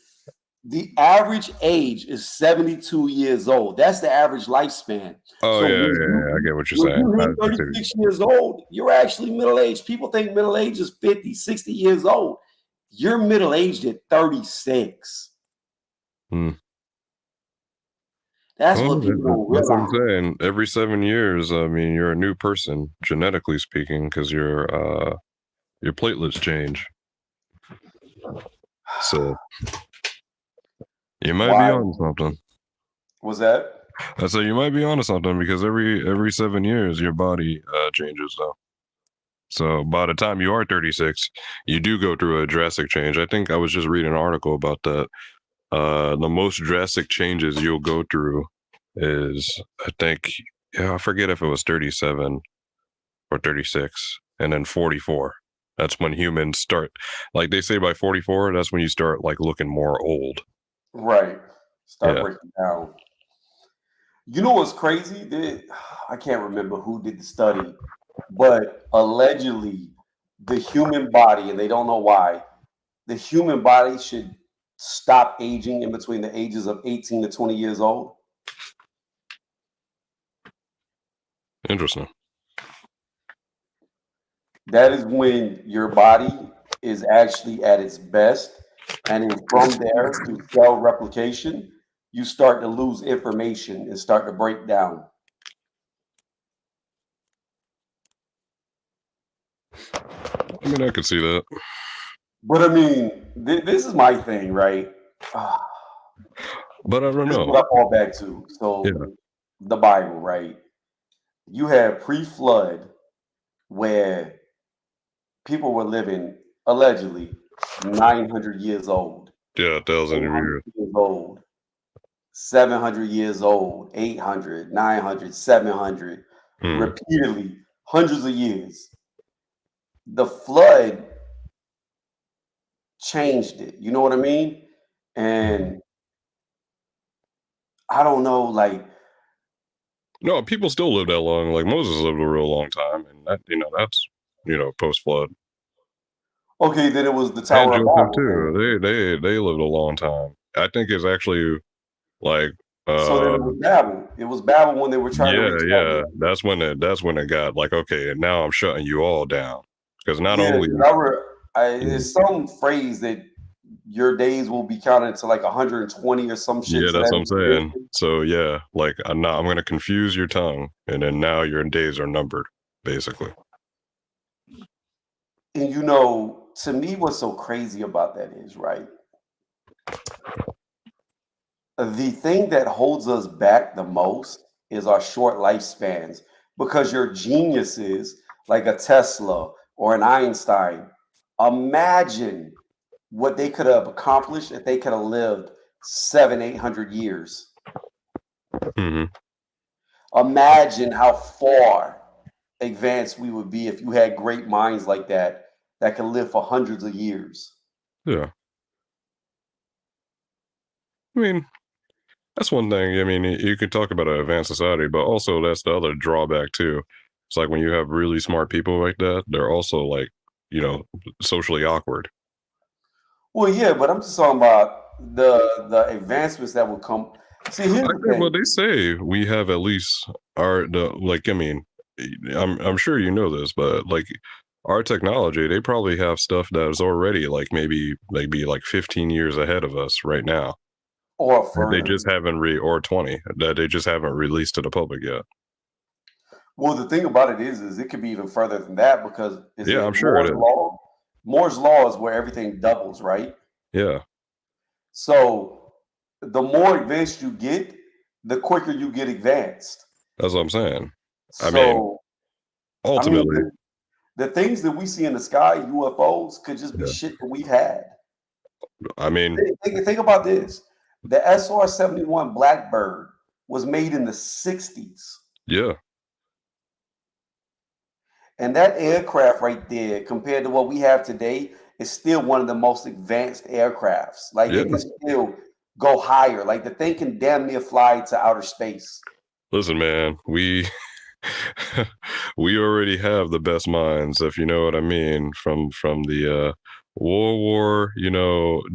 Speaker 1: The average age is 72 years old. That's the average lifespan.
Speaker 2: Oh,
Speaker 1: So
Speaker 2: yeah, I get what you're
Speaker 1: when
Speaker 2: saying.
Speaker 1: you hit 36 years old, you're actually middle-aged. People think middle age is 50, 60 years old. You're middle-aged at 36. That's what people don't realize.
Speaker 2: That's what I'm saying. Every 7 years, I mean, you're a new person, genetically speaking, because your platelets change. So you might be on something.
Speaker 1: What's that?
Speaker 2: I said you might be onto something because every 7 years your body changes though. So by the time you are 36, you do go through a drastic change. I think I was just reading an article about that. The most drastic changes you'll go through is, I think, I forget if it was 37 or 36, and then 44. That's when humans start, like they say by 44, that's when you start like looking more old.
Speaker 1: Right. Start breaking down. You know what's crazy? I can't remember who did the study, but allegedly the human body, and they don't know why, the human body should stop aging in between the ages of 18 to 20 years old.
Speaker 2: Interesting.
Speaker 1: That is when your body is actually at its best. And then from there, through cell replication, you start to lose information and start to break down.
Speaker 2: I mean, I could see that.
Speaker 1: But I mean, this is my thing, right?
Speaker 2: But I don't know.
Speaker 1: What I fall back to. So the Bible, right? You have pre-flood where people were living allegedly 900 years old.
Speaker 2: Yeah, 1,000 years
Speaker 1: old. 700 years old, 800, 900, 700, repeatedly, hundreds of years. The flood changed it. You know what I mean? And I don't know, like.
Speaker 2: No, people still live that long. Like Moses lived a real long time, and that's post flood.
Speaker 1: Okay, then it was the Tower of Babel
Speaker 2: too. They lived a long time. I think it's actually like.
Speaker 1: So then it was Babel. It was Babel when they were trying to.
Speaker 2: Yeah. That's when it got like, okay, now I'm shutting you all down because not only.
Speaker 1: There's some phrase that your days will be counted to like 120 or some shit.
Speaker 2: Yeah, that's what I'm saying. So yeah, like I'm going to confuse your tongue, and then now your days are numbered, basically.
Speaker 1: And to me, what's so crazy about that is, right? The thing that holds us back the most is our short lifespans, because your geniuses like a Tesla or an Einstein, imagine what they could have accomplished if they could have lived 700-800 years.
Speaker 2: Mhm.
Speaker 1: Imagine how far advanced we would be if you had great minds like that that can live for hundreds of years.
Speaker 2: Yeah. I mean, that's one thing. I mean, you can talk about an advanced society, but also that's the other drawback too. It's like when you have really smart people like that, they're also like, socially awkward.
Speaker 1: Well, yeah, but I'm just talking about the advancements that will come. See, here's the
Speaker 2: Well,
Speaker 1: thing.
Speaker 2: they say we have at least I mean, I'm sure you know this, but like our technology, they probably have stuff that is already like maybe like 15 years ahead of us right now.
Speaker 1: Or
Speaker 2: That they
Speaker 1: further.
Speaker 2: just haven't or 20 that they just haven't released to the public yet.
Speaker 1: Well, the thing about it is it could be even further than that because is
Speaker 2: Yeah,
Speaker 1: it
Speaker 2: I'm sure it
Speaker 1: Moore's
Speaker 2: is.
Speaker 1: law? Moore's law is where everything doubles, right?
Speaker 2: Yeah,
Speaker 1: So the more advanced you get, the quicker you get advanced.
Speaker 2: that's what I'm saying. I mean,
Speaker 1: So, I mean,
Speaker 2: ultimately,
Speaker 1: the things that we see in the sky, UFOs, could just be
Speaker 2: yeah.
Speaker 1: shit that we've had.
Speaker 2: I mean,
Speaker 1: Think about this. The SR-71 Blackbird was made in the 60s.
Speaker 2: yeah,
Speaker 1: And that aircraft right there, compared to what we have today, is still one of the most advanced aircrafts. Like
Speaker 2: yeah.
Speaker 1: it can still go higher. Like the thing can damn near fly to outer space.
Speaker 2: Listen, man, we we already have the best minds, if you know what I mean, from the World War,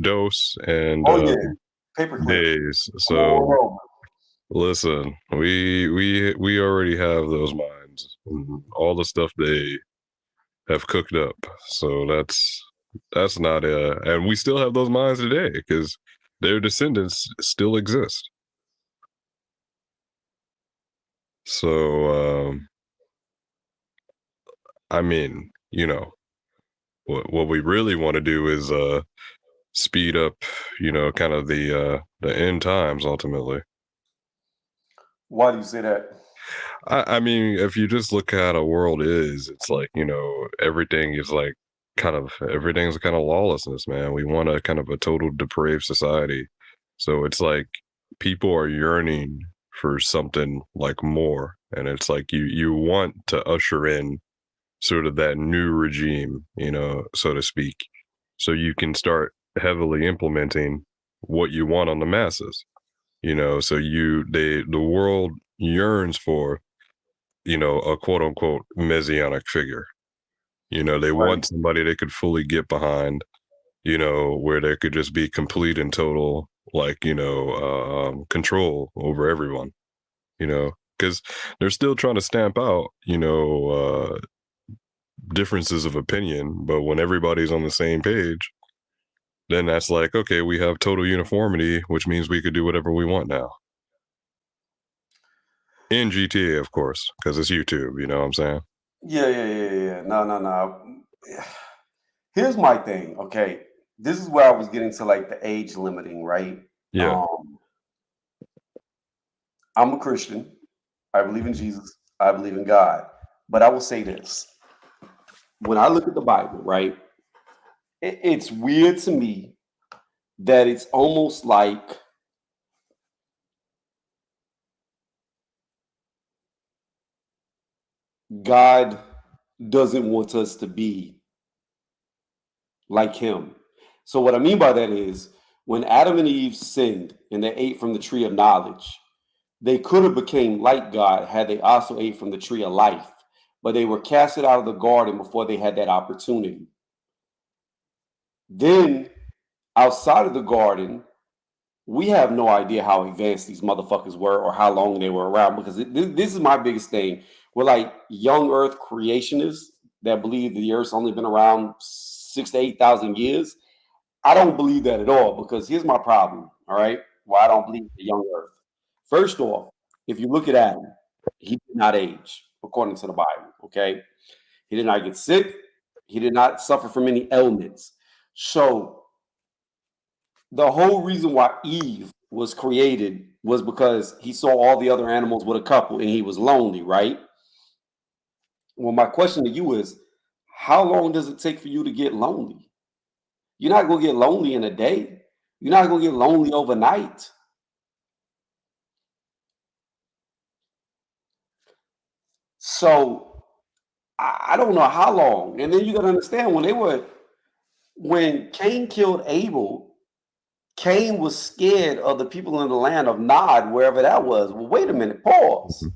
Speaker 2: dose and
Speaker 1: Oh yeah, paperclip.
Speaker 2: days.
Speaker 1: I'm
Speaker 2: So
Speaker 1: all over.
Speaker 2: listen, we already have those minds, all the stuff they have cooked up. So that's not and we still have those minds today because their descendants still exist. So I mean, what we really want to do is speed up, kind of the end times ultimately.
Speaker 1: Why do you say that?
Speaker 2: I mean, if you just look at how a world is, it's like, everything is like everything's kind of lawlessness, man. We want a kind of a total depraved society. So it's like people are yearning for something like more. And it's like you want to usher in sort of that new regime, so to speak, so you can start heavily implementing what you want on the masses, so the world yearns for, a quote unquote messianic figure. They
Speaker 1: Right.
Speaker 2: want somebody they could fully get behind, where there could just be complete and total, like, control over everyone, because they're still trying to stamp out, differences of opinion. But when everybody's on the same page, then that's like, okay, we have total uniformity, which means we could do whatever we want now. In GTA, of course, because it's YouTube, you know what I'm saying?
Speaker 1: Yeah. No. Here's my thing. Okay, this is where I was getting to like the age limiting, right?
Speaker 2: Yeah.
Speaker 1: Um, I'm a Christian. I believe in Jesus. I believe in God. But I will say this: when I look at the Bible, right, it's weird to me that it's almost like God doesn't want us to be like Him. So what I mean by that is when Adam and Eve sinned and they ate from the tree of knowledge, they could have became like God had they also ate from the tree of life, but they were casted out of the garden before they had that opportunity. Then outside of the garden, we have no idea how advanced these motherfuckers were or how long they were around because this is my biggest thing. We're like young earth creationists that believe the earth's only been around 6 to 8,000 years. I don't believe that at all because here's my problem. All right. Why I don't believe the young earth. First off, if you look at Adam, he did not age according to the Bible. Okay. He did not get sick. He did not suffer from any ailments. So the whole reason why Eve was created was because he saw all the other animals with a couple and he was lonely, right? Well, my question to you is how long does it take for you to get lonely? You're not going to get lonely in a day. You're not going to get lonely overnight. So I don't know how long. And then you got to understand when Cain killed Abel, Cain was scared of the people in the land of Nod, wherever that was. Well, wait a minute, pause.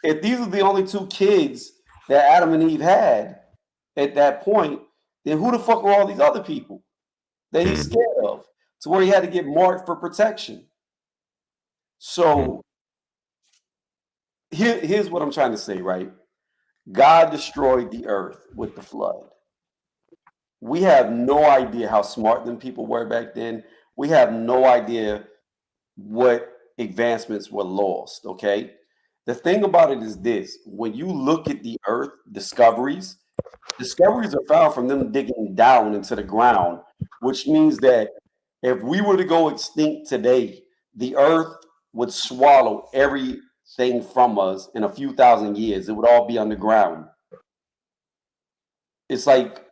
Speaker 1: If these are the only two kids that Adam and Eve had at that point, then who the fuck are all these other people that he's scared of? To where he had to get marked for protection. So here's what I'm trying to say, right? God destroyed the earth with the flood. We have no idea how smart them people were back then. We have no idea what advancements were lost, okay? The thing about it is this: when you look at the earth, discoveries are found from them digging down into the ground, which means that if we were to go extinct today, the earth would swallow everything from us in a few thousand years. It would all be underground. It's like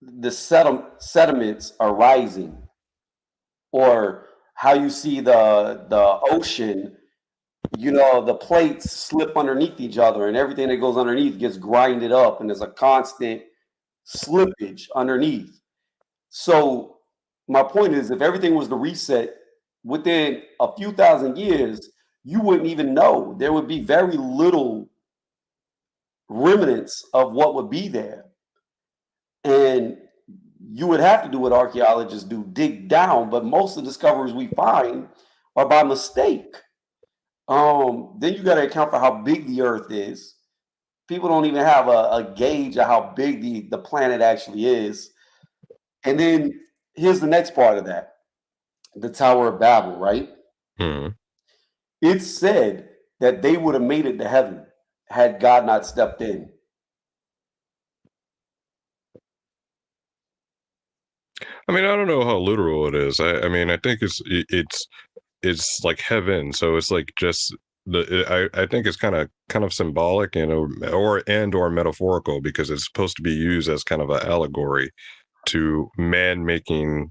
Speaker 1: the sediments are rising, or how you see the ocean, the plates slip underneath each other and everything that goes underneath gets grinded up and there's a constant slippage underneath. So my point is, if everything was to reset within a few thousand years, you wouldn't even know. There would be very little remnants of what would be there. And you would have to do what archaeologists do, dig down, but most of the discoveries we find are by mistake. Then you got to account for how big the earth is. People don't even have a gauge of how big the planet actually is. And then here's the next part of that: the Tower of Babel, right? It's said that they would have made it to heaven had God not stepped in.
Speaker 2: I mean, I don't know how literal it is. I mean, I think it's like heaven, so it's like just I think it's kind of symbolic or metaphorical, because it's supposed to be used as kind of an allegory to man making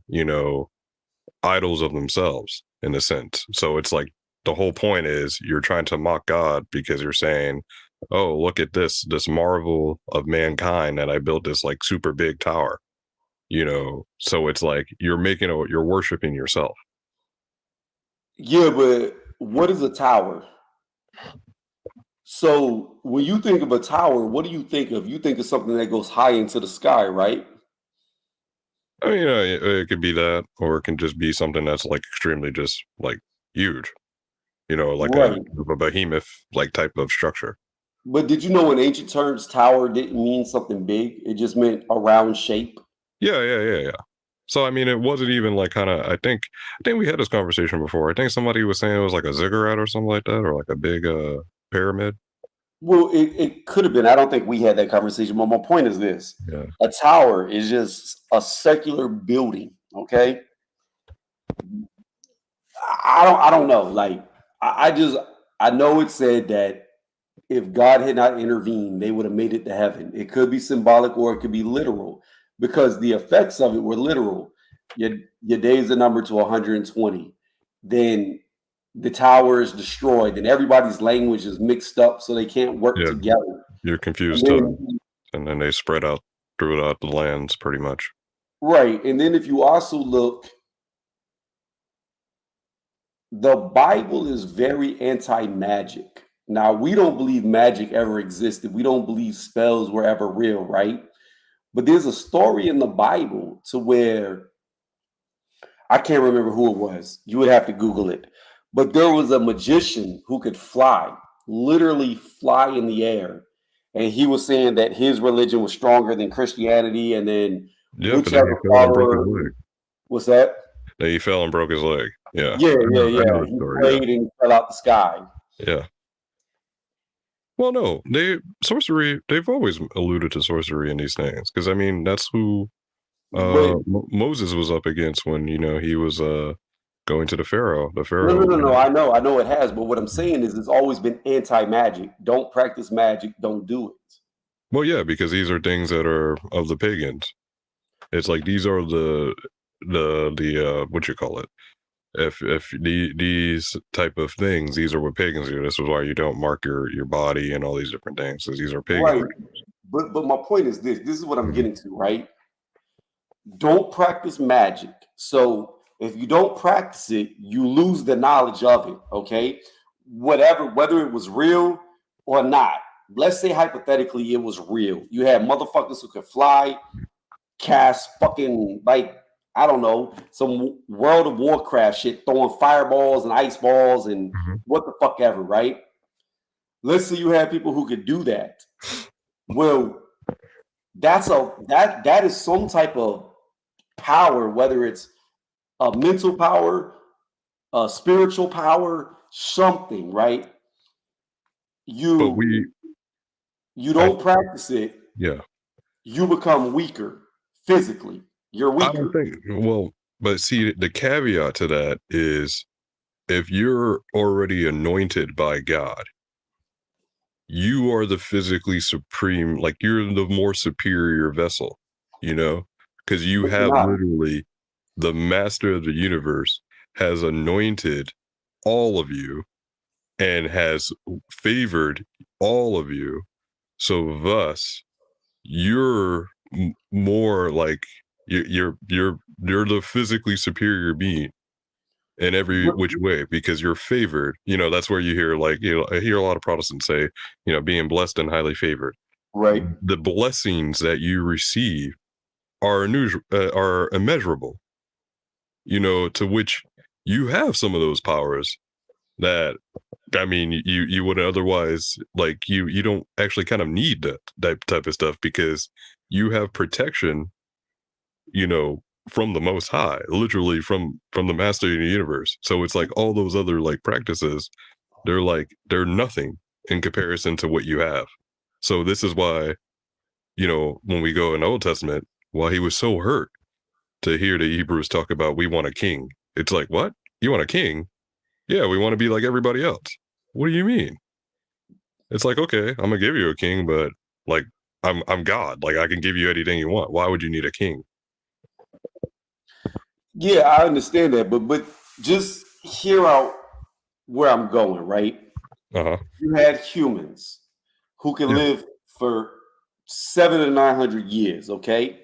Speaker 2: idols of themselves, in a sense. So it's like the whole point is you're trying to mock God because you're saying, oh, look at this marvel of mankind that I built, this like super big tower. So it's like you're worshiping yourself.
Speaker 1: Yeah, but what is a tower? So when you think of a tower, what do you think of? You think of something that goes high into the sky, right?
Speaker 2: I mean, it could be that, or it can just be something that's like extremely just like huge, like
Speaker 1: Right.
Speaker 2: a behemoth like type of structure.
Speaker 1: But did you know in ancient terms, tower didn't mean something big? It just meant a round shape.
Speaker 2: Yeah. So I mean, it wasn't even like kind of. I think we had this conversation before. I think somebody was saying it was like a ziggurat or something like that, or like a big pyramid.
Speaker 1: Well, it could have been. I don't think we had that conversation, but my point is this:
Speaker 2: Yeah.
Speaker 1: a tower is just a circular building. Okay. I don't know. Like I know it said that if God had not intervened, they would have made it to heaven. It could be symbolic or it could be literal, because the effects of it were literal. Your days are numbered to 120. Then the tower is destroyed, and everybody's language is mixed up, so they can't work together.
Speaker 2: You're confused, and then they spread out throughout the lands, pretty much.
Speaker 1: Right, and then if you also look, the Bible is very anti-magic. Now, we don't believe magic ever existed. We don't believe spells were ever real, right? But there's a story in the Bible to where I can't remember who it was. You would have to Google it. But there was a magician who could fly, literally fly in the air. And he was saying that his religion was stronger than Christianity. And then whichever follower. What's that?
Speaker 2: That he fell and broke his leg. Yeah.
Speaker 1: Yeah. He played and fell out the sky.
Speaker 2: Yeah. Well, no, they've always alluded to sorcery in these things, because I mean that's who Moses was up against when he was going to the Pharaoh.
Speaker 1: No. I know it has, but what I'm saying is it's always been anti-magic. Don't practice magic. Don't do it.
Speaker 2: Well, yeah, because these are things that are of the pagans. It's like these are the what you call it. If these type of things, these are what pagans do. This is why you don't mark your body and all these different things, because these are pagan.
Speaker 1: Right. But my point is this. This is what I'm
Speaker 2: Mhm.
Speaker 1: getting to, right? Don't practice magic. So if you don't practice it, you lose the knowledge of it. Okay. Whether it was real or not. Let's say hypothetically it was real. You had motherfuckers who could fly, cast fucking like I don't know, some World of Warcraft shit, throwing fireballs and ice balls and
Speaker 2: Mhm.
Speaker 1: what the fuck ever, right? Let's say you had people who could do that. Well, that is some type of power, whether it's a mental power, a spiritual power, something, right?
Speaker 2: But
Speaker 1: You you
Speaker 2: I,
Speaker 1: don't practice it,
Speaker 2: yeah,
Speaker 1: you become weaker physically. You're
Speaker 2: I don't
Speaker 1: weaker.
Speaker 2: think. Well, but see, the caveat to that is if you're already anointed by God, you are the physically supreme, like you're the more superior vessel, because you
Speaker 1: But you're
Speaker 2: have
Speaker 1: not.
Speaker 2: literally the master of the universe has anointed all of you and has favored all of you. So thus, you're more like you're the physically superior being in every
Speaker 1: But-
Speaker 2: which way because you're favored. That's where you hear I hear a lot of Protestants say, being blessed and highly favored.
Speaker 1: Right.
Speaker 2: The blessings that you receive are immeasurable. To which you have some of those powers that I mean you would otherwise like you don't actually kind of need that type of stuff because you have protection, from the most high, literally from the master of the universe. So it's like all those other like practices, they're nothing in comparison to what you have. So this is why, when we go in the Old Testament, why he was so hurt to hear the Hebrews talk about we want a king. It's like, what? You want a king? Yeah, we want to be like everybody else. What do you mean? It's like, okay, I'm gonna give you a king, but like I'm God. Like I can give you anything you want. Why would you need a king?
Speaker 1: Yeah, I understand that, but just hear out where I'm going, right?
Speaker 2: Uh-huh.
Speaker 1: You had humans who can
Speaker 2: Yeah.
Speaker 1: live for 700 to 900 years, okay?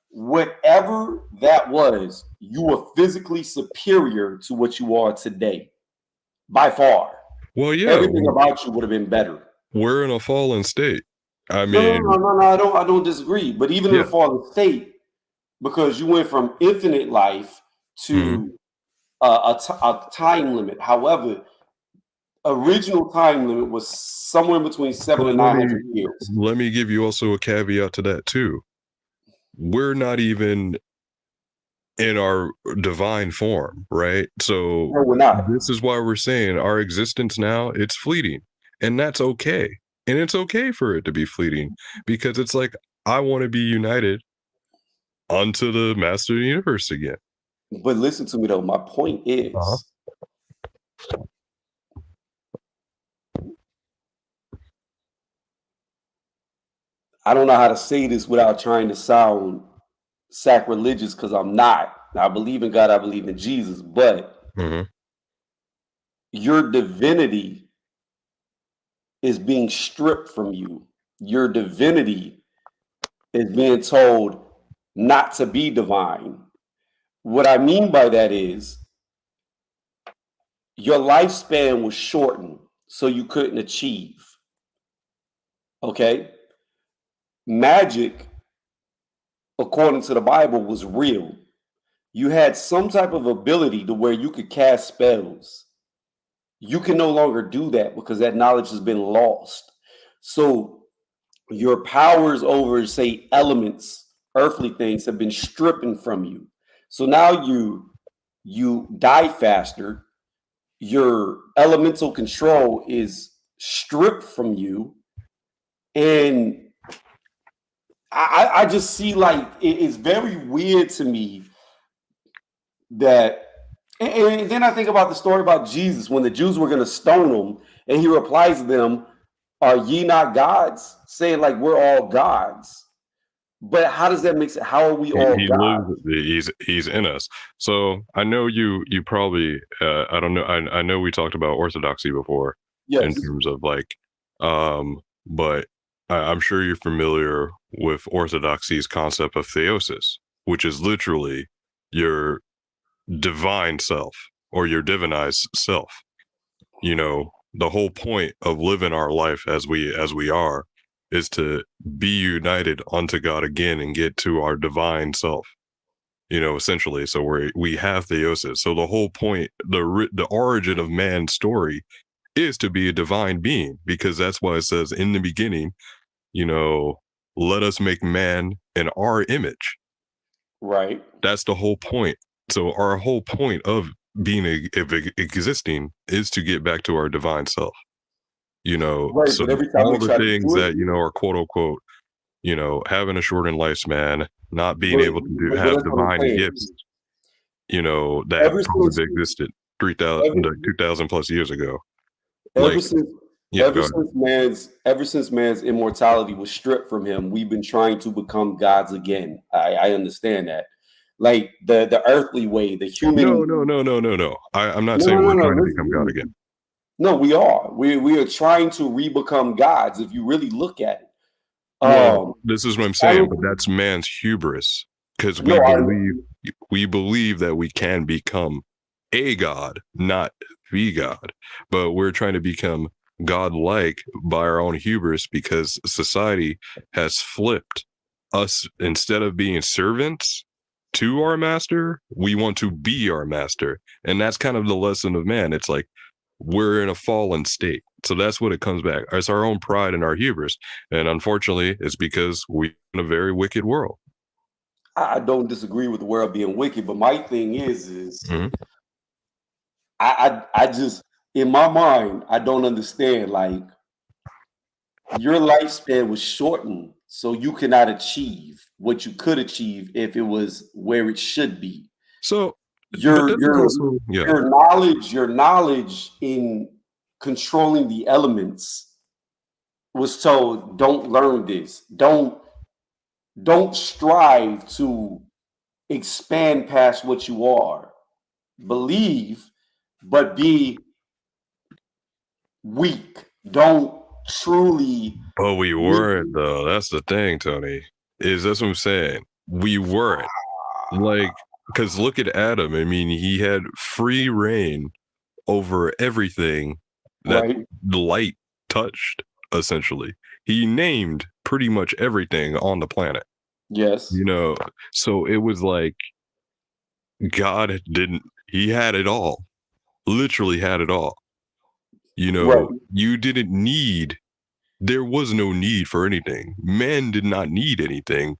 Speaker 1: Whatever that was, you were physically superior to what you are today, by far.
Speaker 2: Well, yeah,
Speaker 1: Everything about you would have been better.
Speaker 2: we're in a fallen state. I
Speaker 1: No, no,
Speaker 2: mean,
Speaker 1: no, no, no. I don't disagree. But even in
Speaker 2: yeah.
Speaker 1: the fallen state, because you went from infinite life
Speaker 2: Mhm.
Speaker 1: to a time limit. However, original time limit was somewhere between seven
Speaker 2: But
Speaker 1: and
Speaker 2: let
Speaker 1: nine
Speaker 2: me
Speaker 1: hundred years.
Speaker 2: let me give you also a caveat to that too. We're not even in our divine form, right? So
Speaker 1: No, we're not.
Speaker 2: this is why we're saying our existence now, it's fleeting. And that's okay. And it's okay for it to be fleeting because it's like I want to be united unto the master of the universe again.
Speaker 1: But listen to me though. My point
Speaker 2: Uh-huh.
Speaker 1: is, I don't know how to say this without trying to sound sacrilegious because I'm not. I believe in God, I believe in Jesus, but
Speaker 2: Mhm.
Speaker 1: your divinity is being stripped from you. Your divinity is being told not to be divine. What I mean by that is your lifespan was shortened so you couldn't achieve. Okay? Magic, according to the Bible, was real. You had some type of ability to where you could cast spells. You can no longer do that because that knowledge has been lost. So your powers over, say, elements, earthly things have been stripping from you. So now you die faster. Your elemental control is stripped from you, and I just see like it's very weird to me that and then I think about the story about Jesus when the Jews were going to stone him, and he replies to them, "Are ye not gods?" Saying like we're all gods. But how does that make sense? How are we all
Speaker 2: He
Speaker 1: God?
Speaker 2: lives. He's in us. So I know you probably I don't know. I know we talked about orthodoxy before in
Speaker 1: Yes.
Speaker 2: terms of like, but I'm sure you're familiar with orthodoxy's concept of theosis, which is literally your divine self or your divinized self. You know, the whole point of living our life as we are is to be united unto God again and get to our divine self, you know, essentially. So we have theosis. So the whole point, the origin of man's story is to be a divine being, because that's why it says in the beginning, you know, let us make man in our image.
Speaker 1: Right.
Speaker 2: That's the whole point. So our whole point of existing is to get back to our divine self, you know.
Speaker 1: Right.
Speaker 2: So
Speaker 1: But every time
Speaker 2: all
Speaker 1: we
Speaker 2: the
Speaker 1: try to
Speaker 2: things
Speaker 1: do it,
Speaker 2: that, you know, are quote unquote, you know, having a shortened lifespan, not being
Speaker 1: but,
Speaker 2: able to
Speaker 1: but
Speaker 2: have
Speaker 1: that's what I'm
Speaker 2: divine
Speaker 1: saying.
Speaker 2: gifts, you know, that have
Speaker 1: Ever since
Speaker 2: probably existed 3,000,
Speaker 1: ever,
Speaker 2: 2,000 plus years ago.
Speaker 1: ever
Speaker 2: Like,
Speaker 1: since
Speaker 2: yeah, go ahead.
Speaker 1: ever since man's immortality was stripped from him, we've been trying to become gods again. I understand that. Like the earthly way, the
Speaker 2: No,
Speaker 1: human.
Speaker 2: no, no, no, no, no. I'm not
Speaker 1: No,
Speaker 2: saying
Speaker 1: no, no,
Speaker 2: we're
Speaker 1: no.
Speaker 2: trying to
Speaker 1: Listen,
Speaker 2: become God again.
Speaker 1: no, we are. We are trying to re-become gods. If you really look at it,
Speaker 2: Well, this is what I'm
Speaker 1: I
Speaker 2: saying, but
Speaker 1: don't.
Speaker 2: that's man's hubris, because
Speaker 1: No, I.
Speaker 2: we believe that we can become a god, not the god, but we're trying to become godlike by our own hubris, because society has flipped us. Instead of being servants to our master, we want to be our master, and that's kind of the lesson of man. It's like we're in a fallen state. So that's what it comes back. It's our own pride and our hubris. And unfortunately, it's because we're in a very wicked world.
Speaker 1: I don't disagree with the world being wicked, but my thing is
Speaker 2: Mhm.
Speaker 1: I just in my mind I don't understand. Like your lifespan was shortened, so you cannot achieve what you could achieve if it was where it should be.
Speaker 2: So, but
Speaker 1: Your
Speaker 2: this is
Speaker 1: your
Speaker 2: also, yeah.
Speaker 1: your knowledge in controlling the elements was told, don't learn this. Don't strive to expand past what you are. Believe, but be weak. Don't truly
Speaker 2: But we weren't, though. That's the thing, Tony. Is that's what I'm saying. We weren't. Like, because look at Adam. I mean, he had free reign over everything that
Speaker 1: right.
Speaker 2: the light touched, essentially. He named pretty much everything on the planet,
Speaker 1: Yes.
Speaker 2: you know? So it was like God didn't, he had it all, literally had it all. You
Speaker 1: Right.
Speaker 2: know, you didn't need, there was no need for anything. Man did not need anything,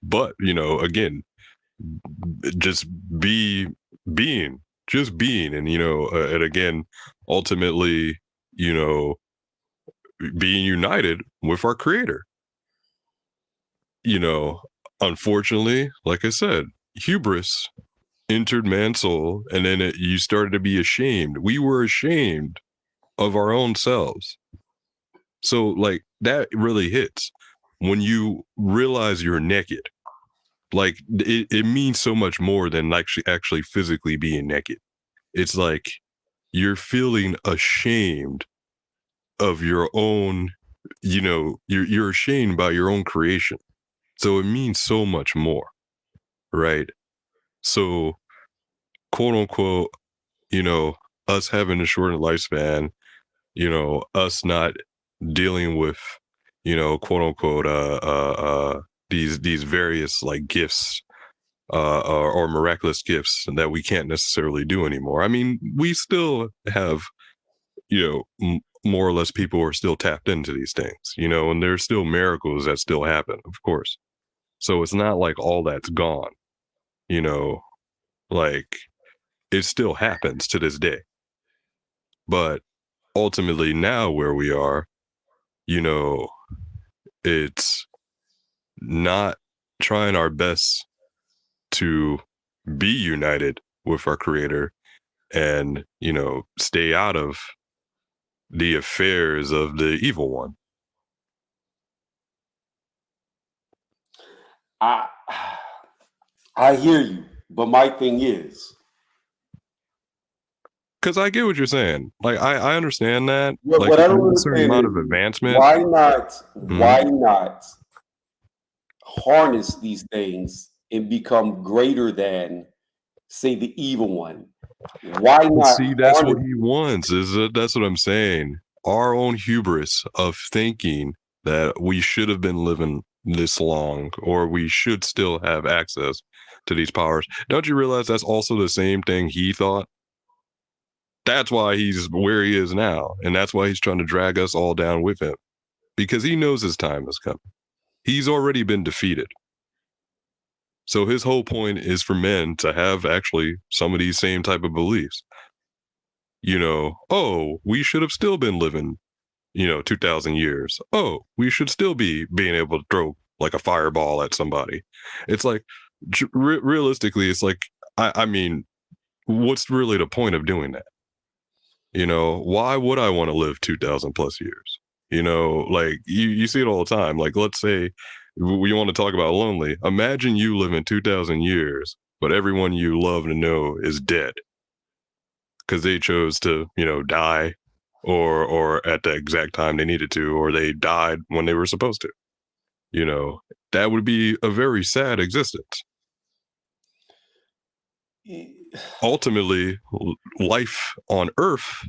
Speaker 2: but, you know, again, just be being, just being. And, you know, and again, ultimately, you know, being united with our creator. You know, unfortunately, like I said, hubris entered man's soul, and then you started to be ashamed. We were ashamed of our own selves. So, like, that really hits when you realize you're naked. Like, it means so much more than actually physically being naked. It's like you're feeling ashamed of your own, you know, you're ashamed by your own creation. So it means so much more, right? So, quote unquote, you know, us having a shortened lifespan, you know, us not dealing with, you know, quote unquote, these various like gifts, or miraculous gifts that we can't necessarily do anymore. I mean, we still have, you know, more or less people are still tapped into these things, you know, and there's still miracles that still happen, of course. So it's not like all that's gone, you know, like it still happens to this day. But ultimately, now where we are, you know, it's not trying our best to be united with our creator and, you know, stay out of the affairs of the evil one.
Speaker 1: I hear you, but my thing is,
Speaker 2: because I get what you're saying. Like I understand that. Like
Speaker 1: what I don't
Speaker 2: there's a certain
Speaker 1: understand
Speaker 2: amount
Speaker 1: is
Speaker 2: of advancement.
Speaker 1: why not harness these things and become greater than, say, the evil one? Why not
Speaker 2: See, that's what
Speaker 1: harness?
Speaker 2: he wants. That's what I'm saying. Our own hubris of thinking that we should have been living this long, or we should still have access to these powers. Don't you realize that's also the same thing he thought? That's why he's where he is now, and that's why he's trying to drag us all down with him, because he knows his time is coming. He's already been defeated. So his whole point is for men to have actually some of these same type of beliefs. Oh, we should have still been living, 2,000 years. Oh, we should still be being able to throw like a fireball at somebody. It's like, realistically, it's like, I mean, what's really the point of doing that? Why would I want to live 2,000 plus years? Like you see it all the time. Like, let's say we want to talk about lonely. Imagine you living 2,000 years, but everyone you love and know is dead because they chose to, die or at the exact time they needed to, or they died when they were supposed to. That would be a very sad existence. Ultimately, life on Earth,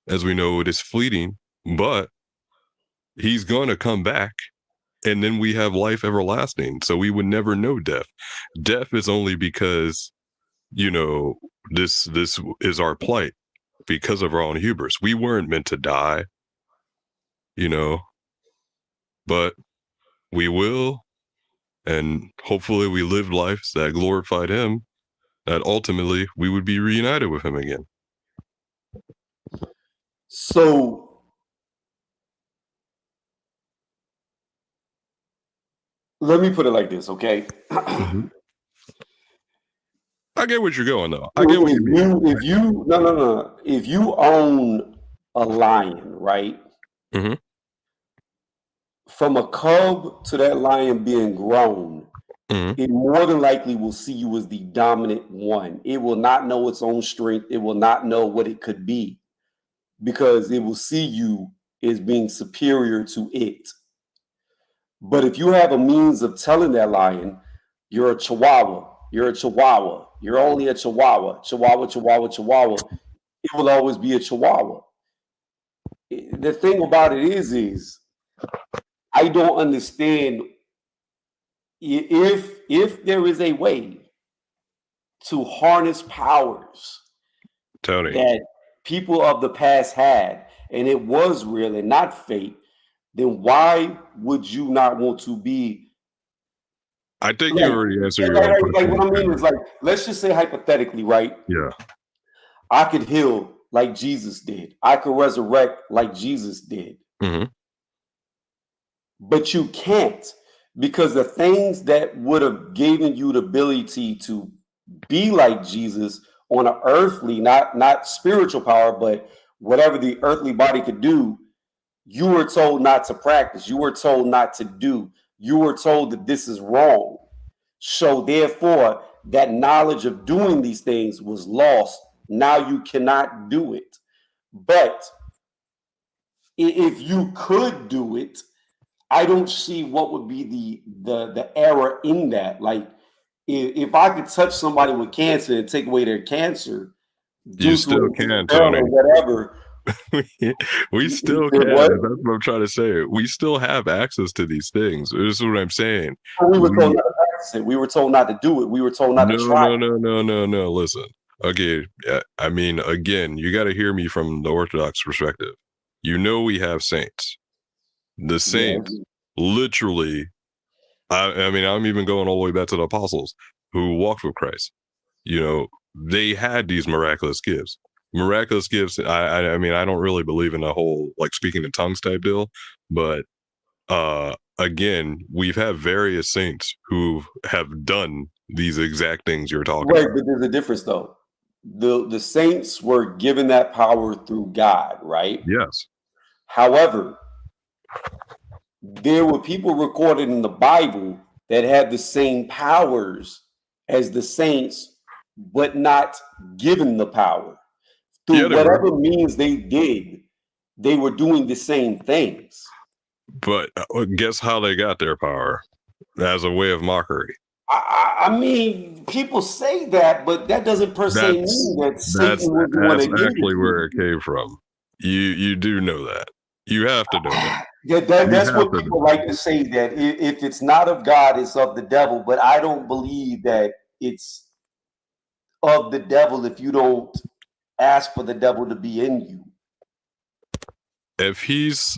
Speaker 2: as we know it, is fleeting, but he's going to come back, and then we have life everlasting. So we would never know death. Death is only because, this is our plight because of our own hubris. We weren't meant to die, but we will. And hopefully we lived lives that glorified him, that ultimately we would be reunited with him again.
Speaker 1: So let me put it like this, okay?
Speaker 2: Mm-hmm. I get what you're going, though. I get what you mean.
Speaker 1: If you own a lion, right?
Speaker 2: Mm-hmm.
Speaker 1: From a cub to that lion being grown,
Speaker 2: Mm-hmm.
Speaker 1: it more than likely will see you as the dominant one. It will not know its own strength. It will not know what it could be because it will see you as being superior to it. But if you have a means of telling that lion, you're a chihuahua, you're a chihuahua, you're only a chihuahua, chihuahua, chihuahua, chihuahua, it will always be a chihuahua. The thing about it is I don't understand if there is a way to harness powers
Speaker 2: Tony,
Speaker 1: that people of the past had, and it was real and not fake, then why would you not want to be?
Speaker 2: I think you already answered your own question.
Speaker 1: What I mean is, like, let's just say hypothetically, right?
Speaker 2: Yeah.
Speaker 1: I could heal like Jesus did. I could resurrect like Jesus did.
Speaker 2: Mm-hmm.
Speaker 1: But you can't, because the things that would have given you the ability to be like Jesus on an earthly, not spiritual power, but whatever the earthly body could do, you were told not to practice. You were told not to do. You were told that this is wrong. So therefore, that knowledge of doing these things was lost. Now you cannot do it. But if you could do it, I don't see what would be the error in that. Like, if I could touch somebody with cancer and take away their cancer,
Speaker 2: You still can, Tony.
Speaker 1: or whatever.
Speaker 2: we still can.
Speaker 1: What?
Speaker 2: That's what I'm trying to say. We still have access to these things. This is what I'm saying.
Speaker 1: We were told not to practice it. We were told not to do it. We were told not to try.
Speaker 2: No. Listen. Okay. I mean, again, you got to hear me from the Orthodox perspective. We have saints. The saints, literally, I mean, I'm even going all the way back to the apostles who walked with Christ. They had these miraculous gifts. Miraculous gifts. I mean, I don't really believe in the whole like speaking in tongues type deal, but again, we've had various saints who have done these exact things you're talking about.
Speaker 1: Right, but there's a difference though. The saints were given that power through God, right?
Speaker 2: Yes.
Speaker 1: However, there were people recorded in the Bible that had the same powers as the saints, but not given the power. Through
Speaker 2: Yeah, they were.
Speaker 1: whatever means they did, they were doing the same things.
Speaker 2: But guess how they got their power? As a way of mockery.
Speaker 1: I mean, people say that, but that doesn't per se mean that Satan was the one that gave
Speaker 2: actually
Speaker 1: it.
Speaker 2: where it came from. You do know that. You have to know that.
Speaker 1: That's what people like to say, that if it's not of God, it's of the devil. But I don't believe that it's of the devil if you don't ask for the devil to be in you.
Speaker 2: If he's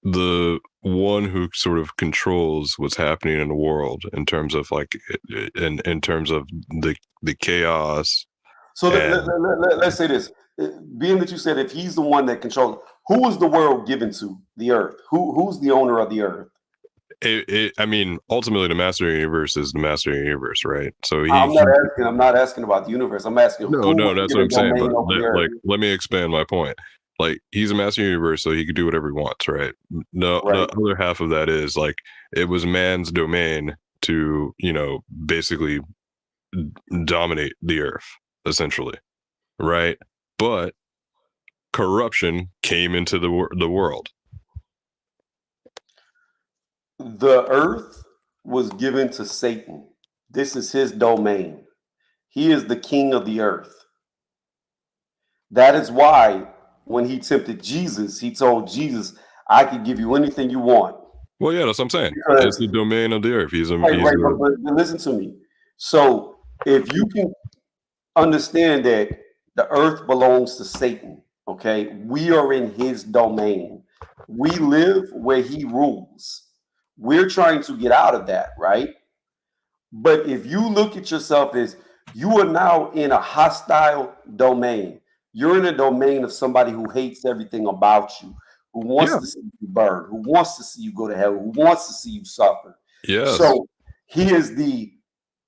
Speaker 2: the one who sort of controls what's happening in the world in terms of like in terms of the chaos.
Speaker 1: So let's say this. Being that you said if he's the one that controls, who is the world given to? The earth. Who's the owner of the earth?
Speaker 2: I mean, ultimately, the master of the universe is the master of the universe, right? So
Speaker 1: I'm not asking about the universe. I'm asking.
Speaker 2: No, that's what I'm saying. But let me expand my point. Like, he's a master of the universe, so he can do whatever he wants, right? No, right. The other half of that is like it was man's domain to, basically dominate the earth, essentially, right? But corruption came into the world.
Speaker 1: The earth was given to Satan. This is his domain. He is the king of the earth. That is why when he tempted Jesus, he told Jesus, I can give you anything you want.
Speaker 2: Well, yeah, that's what I'm saying. It's the domain of the earth.
Speaker 1: But listen to me. So if you can understand that the earth belongs to Satan, okay, we are in his domain. We live where he rules. We're trying to get out of that, right? But if you look at yourself as you are now in a hostile domain, you're in a domain of somebody who hates everything about you, who wants to see you burn, who wants to see you go to hell, who wants to see you suffer.
Speaker 2: Yes.
Speaker 1: So he is the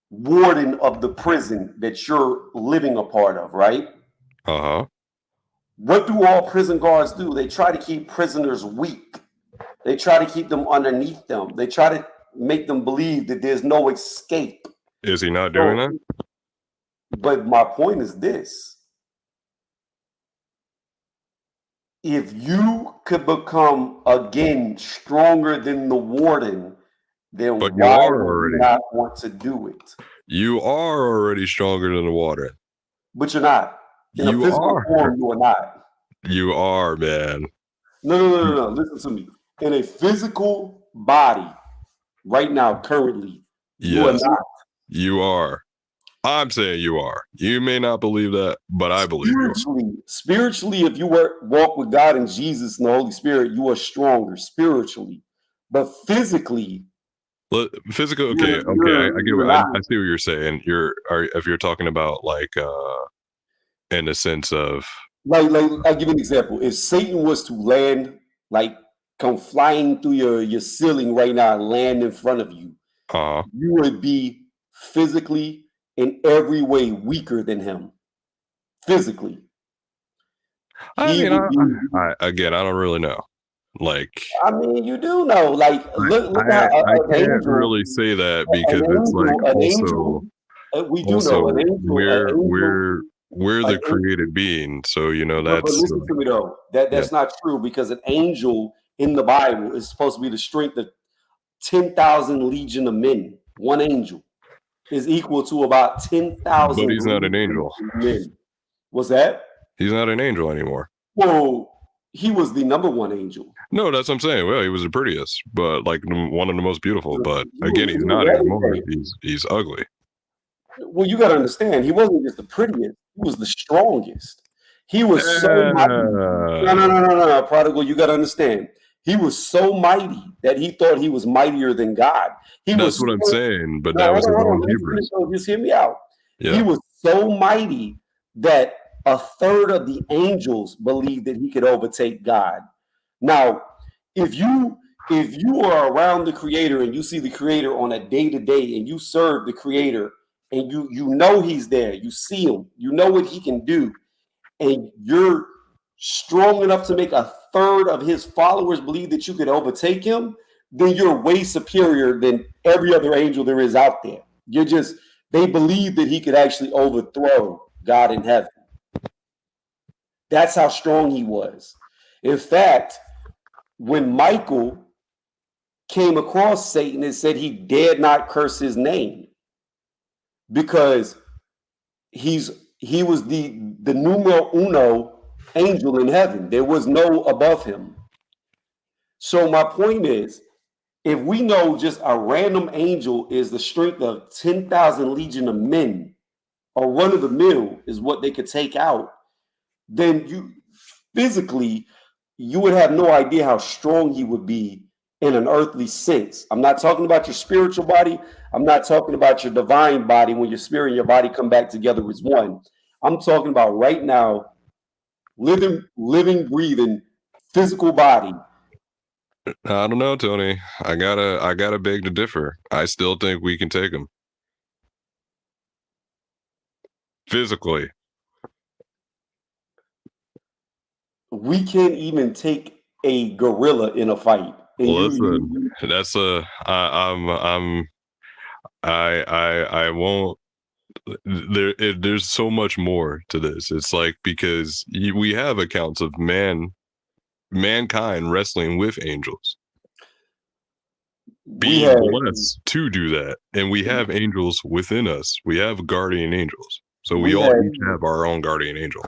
Speaker 1: warden of the prison that you're living a part of, right?
Speaker 2: Uh-huh.
Speaker 1: What do all prison guards do? They try to keep prisoners weak. They try to keep them underneath them. They try to make them believe that there's no escape.
Speaker 2: Is he not doing that?
Speaker 1: But my point is this. If you could become, again, stronger than the warden, then why would you not want to do it?
Speaker 2: You are already stronger than the warden.
Speaker 1: But you're not. In a physical form, you are not.
Speaker 2: You are, man.
Speaker 1: No. Listen to me. In a physical body, right now, currently, you are not.
Speaker 2: You are. I'm saying you are. You may not believe that, but I believe you are.
Speaker 1: Spiritually, if you walk with God and Jesus and the Holy Spirit, you are stronger spiritually. But physically,
Speaker 2: okay. I get. I see what you're saying. If you're talking about like, in the sense of
Speaker 1: like, I'll give you an example. If Satan was to land, like come flying through your ceiling right now, and land in front of you, you would be physically in every way weaker than him. Physically.
Speaker 2: I don't really know. Like,
Speaker 1: I mean, you do know. Like, look how
Speaker 2: I can't really say that because it's like also
Speaker 1: we do know an
Speaker 2: angel. We're the created being, so that's.
Speaker 1: But listen to me though. That's not true, because an angel in the Bible is supposed to be the strength of 10,000 legion of men. One angel is equal to about 10,000.
Speaker 2: But he's not an angel.
Speaker 1: Men. What's that?
Speaker 2: He's not an angel anymore.
Speaker 1: Well, he was the number one angel.
Speaker 2: No, that's what I'm saying. Well, he was the prettiest, but like one of the most beautiful. But again, he's not anymore. He's ugly.
Speaker 1: Well, you got to understand, he wasn't just the prettiest. He was the strongest. He was so mighty. No, Prodigal, you got to understand. He was so mighty that he thought he was mightier than God.
Speaker 2: That's what I'm saying, but that was the wrong Hebrews.
Speaker 1: Just hear me out.
Speaker 2: Yeah.
Speaker 1: He was so mighty that a third of the angels believed that he could overtake God. Now, if you are around the Creator and you see the Creator on a day-to-day and you serve the Creator and you know he's there, you see him, you know what he can do, and you're strong enough to make a third of his followers believe that you could overtake him, then you're way superior than every other angel there is out there. They believe that he could actually overthrow God in heaven. That's how strong he was. In fact, when Michael came across Satan, it said he dared not curse his name because he was the numero uno angel in heaven. There was no above him. So my point is, if we know just a random angel is the strength of 10,000 legion of men, or run of the mill is what they could take out, then you physically, you would have no idea how strong he would be in an earthly sense. I'm not talking about your spiritual body. I'm not talking about your divine body when your spirit and your body come back together as one. I'm talking about right now, living, breathing, physical body.
Speaker 2: I don't know, Tony. I gotta beg to differ. I still think we can take him physically.
Speaker 1: We can't even take a gorilla in a fight. And
Speaker 2: well, listen, I won't. There's so much more to this. It's like, because we have accounts of mankind wrestling with angels, being blessed to do that, and we have angels within us. We have guardian angels, so we all each have our own guardian angel.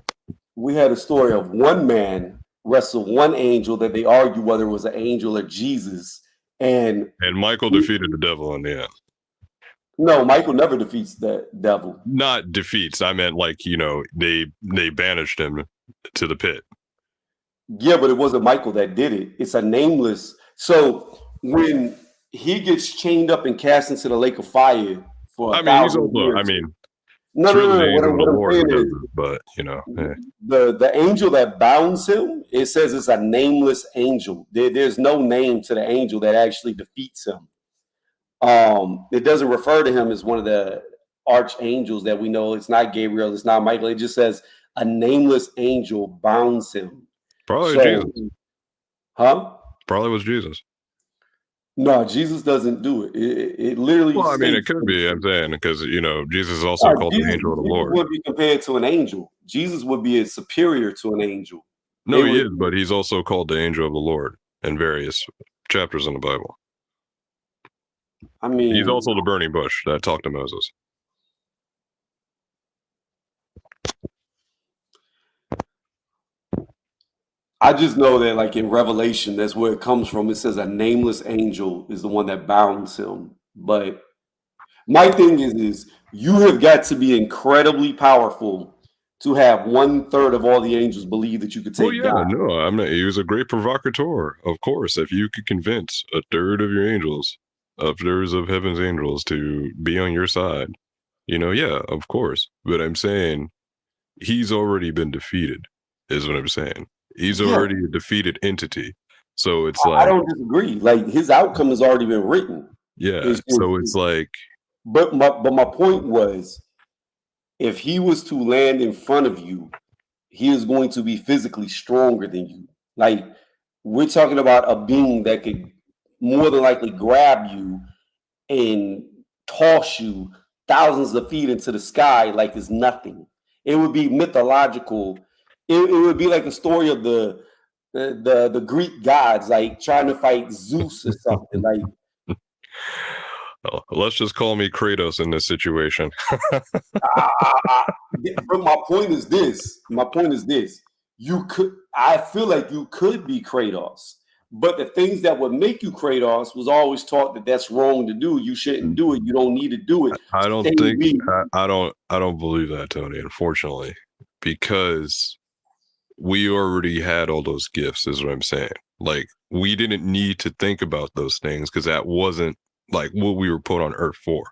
Speaker 1: We had a story of one man wrestled one angel that they argue whether it was an angel or Jesus, and
Speaker 2: Michael defeated the devil in the end.
Speaker 1: No, Michael never defeats the devil.
Speaker 2: Not defeats. I meant, like, they banished him to the pit.
Speaker 1: Yeah, but it wasn't Michael that did it. It's a nameless. So when he gets chained up and cast into the lake of fire for
Speaker 2: he's also,
Speaker 1: years,
Speaker 2: no.
Speaker 1: What I'm saying is,
Speaker 2: but
Speaker 1: the angel that bounds him, it says it's a nameless angel. There's no name to the angel that actually defeats him. It doesn't refer to him as one of the archangels that we know. It's not Gabriel. It's not Michael. It just says a nameless angel bounds him.
Speaker 2: Probably Jesus.
Speaker 1: Huh?
Speaker 2: Probably was Jesus.
Speaker 1: No, Jesus doesn't do it. It literally.
Speaker 2: Well, I mean, it could be. I'm saying, because Jesus is also called the angel of the Lord.
Speaker 1: Would be compared to an angel. Jesus would be superior to an angel.
Speaker 2: No, he is, but he's also called the angel of the Lord in various chapters in the Bible.
Speaker 1: I mean,
Speaker 2: he's also the burning bush that talked to Moses.
Speaker 1: I just know that, like, in Revelation, that's where it comes from. It says a nameless angel is the one that bounds him. But my thing is you have got to be incredibly powerful to have 1/3 of all the angels believe that you could take God.
Speaker 2: No, he was a great provocateur, of course. If you could convince 1/3 of your angels, 1/3 of heaven's angels, to be on your side, yeah, of course. But I'm saying he's already been defeated, is what I'm saying. He's already a defeated entity. So it's like, I
Speaker 1: don't disagree. Like, his outcome has already been written.
Speaker 2: Yeah. So it's like,
Speaker 1: but my point was, if he was to land in front of you, he is going to be physically stronger than you. Like, we're talking about a being that could more than likely grab you and toss you thousands of feet into the sky like it's nothing. It would be mythological. It would be like a story of the Greek gods, like trying to fight Zeus or something. Like,
Speaker 2: let's just call me Kratos in this situation.
Speaker 1: But my point is this. I feel like you could be Kratos, but the things that would make you Kratos was always taught that that's wrong to do. You shouldn't do it. You don't need to do it.
Speaker 2: I don't believe that, Tony, unfortunately, because we already had all those gifts, is what I'm saying. Like, we didn't need to think about those things because that wasn't like what we were put on earth for.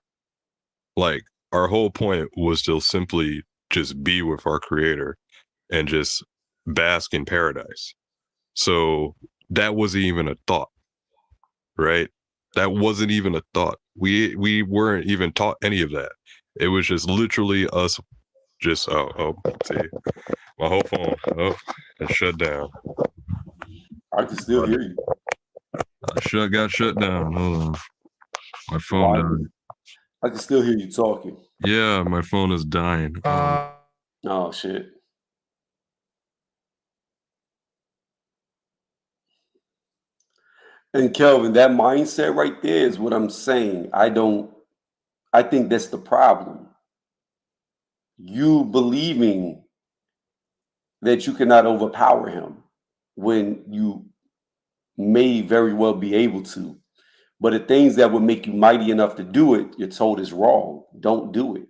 Speaker 2: Like, our whole point was to simply just be with our creator and just bask in paradise. So that wasn't even a thought, right? That wasn't even a thought. We weren't even taught any of that. It was just literally us just, see, my whole phone, it's shut down.
Speaker 1: I can still hear you.
Speaker 2: Got shut down. Hold on. My phone
Speaker 1: Why?
Speaker 2: died.
Speaker 1: I can still hear you talking.
Speaker 2: Yeah, my phone is dying.
Speaker 1: Oh shit. And Kelvin, that mindset right there is what I'm saying. I think that's the problem. You believing that you cannot overpower him when you may very well be able to. But the things that would make you mighty enough to do it, you're told is wrong. Don't do it.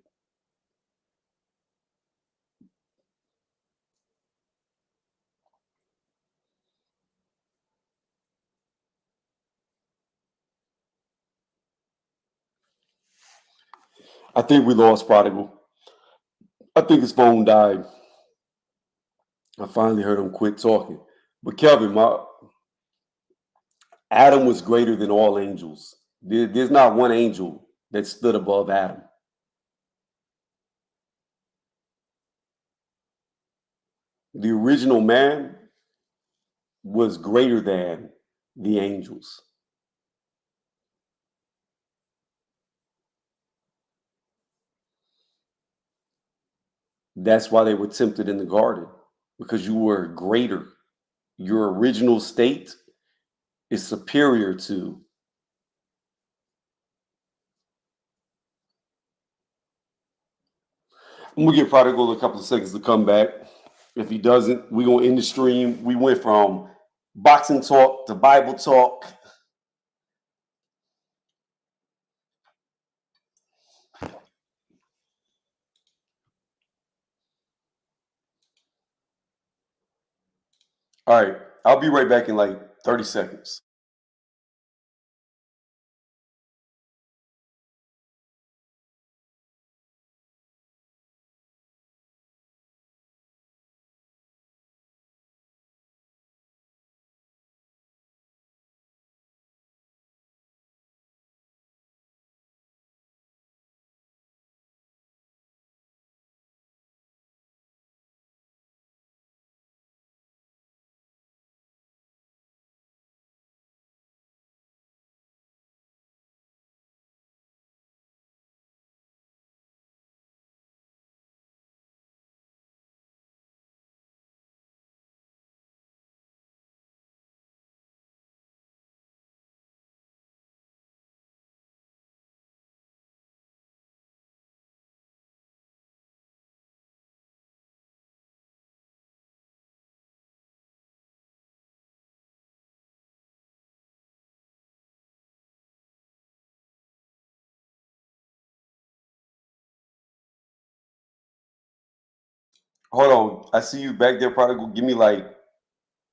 Speaker 1: I think we lost Prodigal. I think his phone died. I finally heard him quit talking. But Kelvin, Adam was greater than all angels. There's not one angel that stood above Adam. The original man was greater than the angels. That's why they were tempted in the garden, because you were greater. Your original state is superior to. I'm gonna give Prodigal a couple of seconds to come back. If he doesn't, we're gonna end the stream. We went from boxing talk to Bible talk. All right, I'll be right back in like 30 seconds. Hold on. I see you back there, Prodigal. Give me like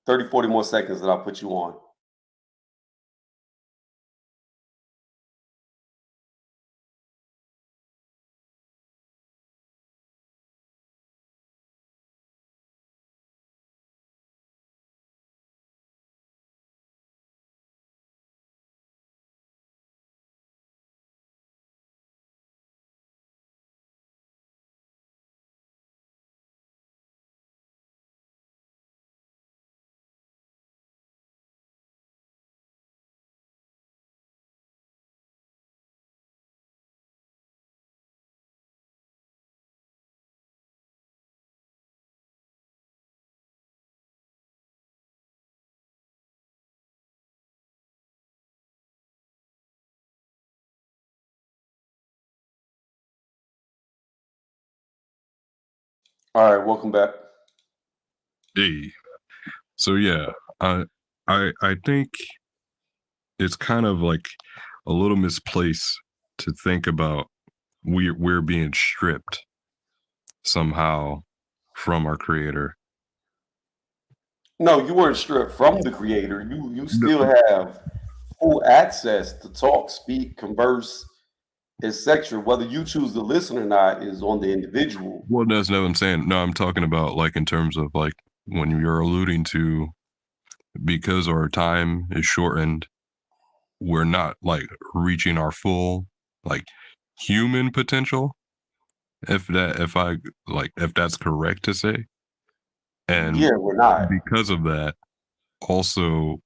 Speaker 1: 30, 40 more seconds and I'll put you on. All right, welcome back.
Speaker 2: Hey. So yeah, I think it's kind of like a little misplaced to think about we're being stripped somehow from our creator.
Speaker 1: No, you weren't stripped from the creator. You still have full access to talk, speak, converse, etc. Whether you choose to listen or not is on the individual.
Speaker 2: Well, that's not what I'm saying. No, I'm talking about like in terms of like when you're alluding to because our time is shortened, we're not like reaching our full like human potential. If that's correct to say. And
Speaker 1: Yeah, we're not.
Speaker 2: because of that,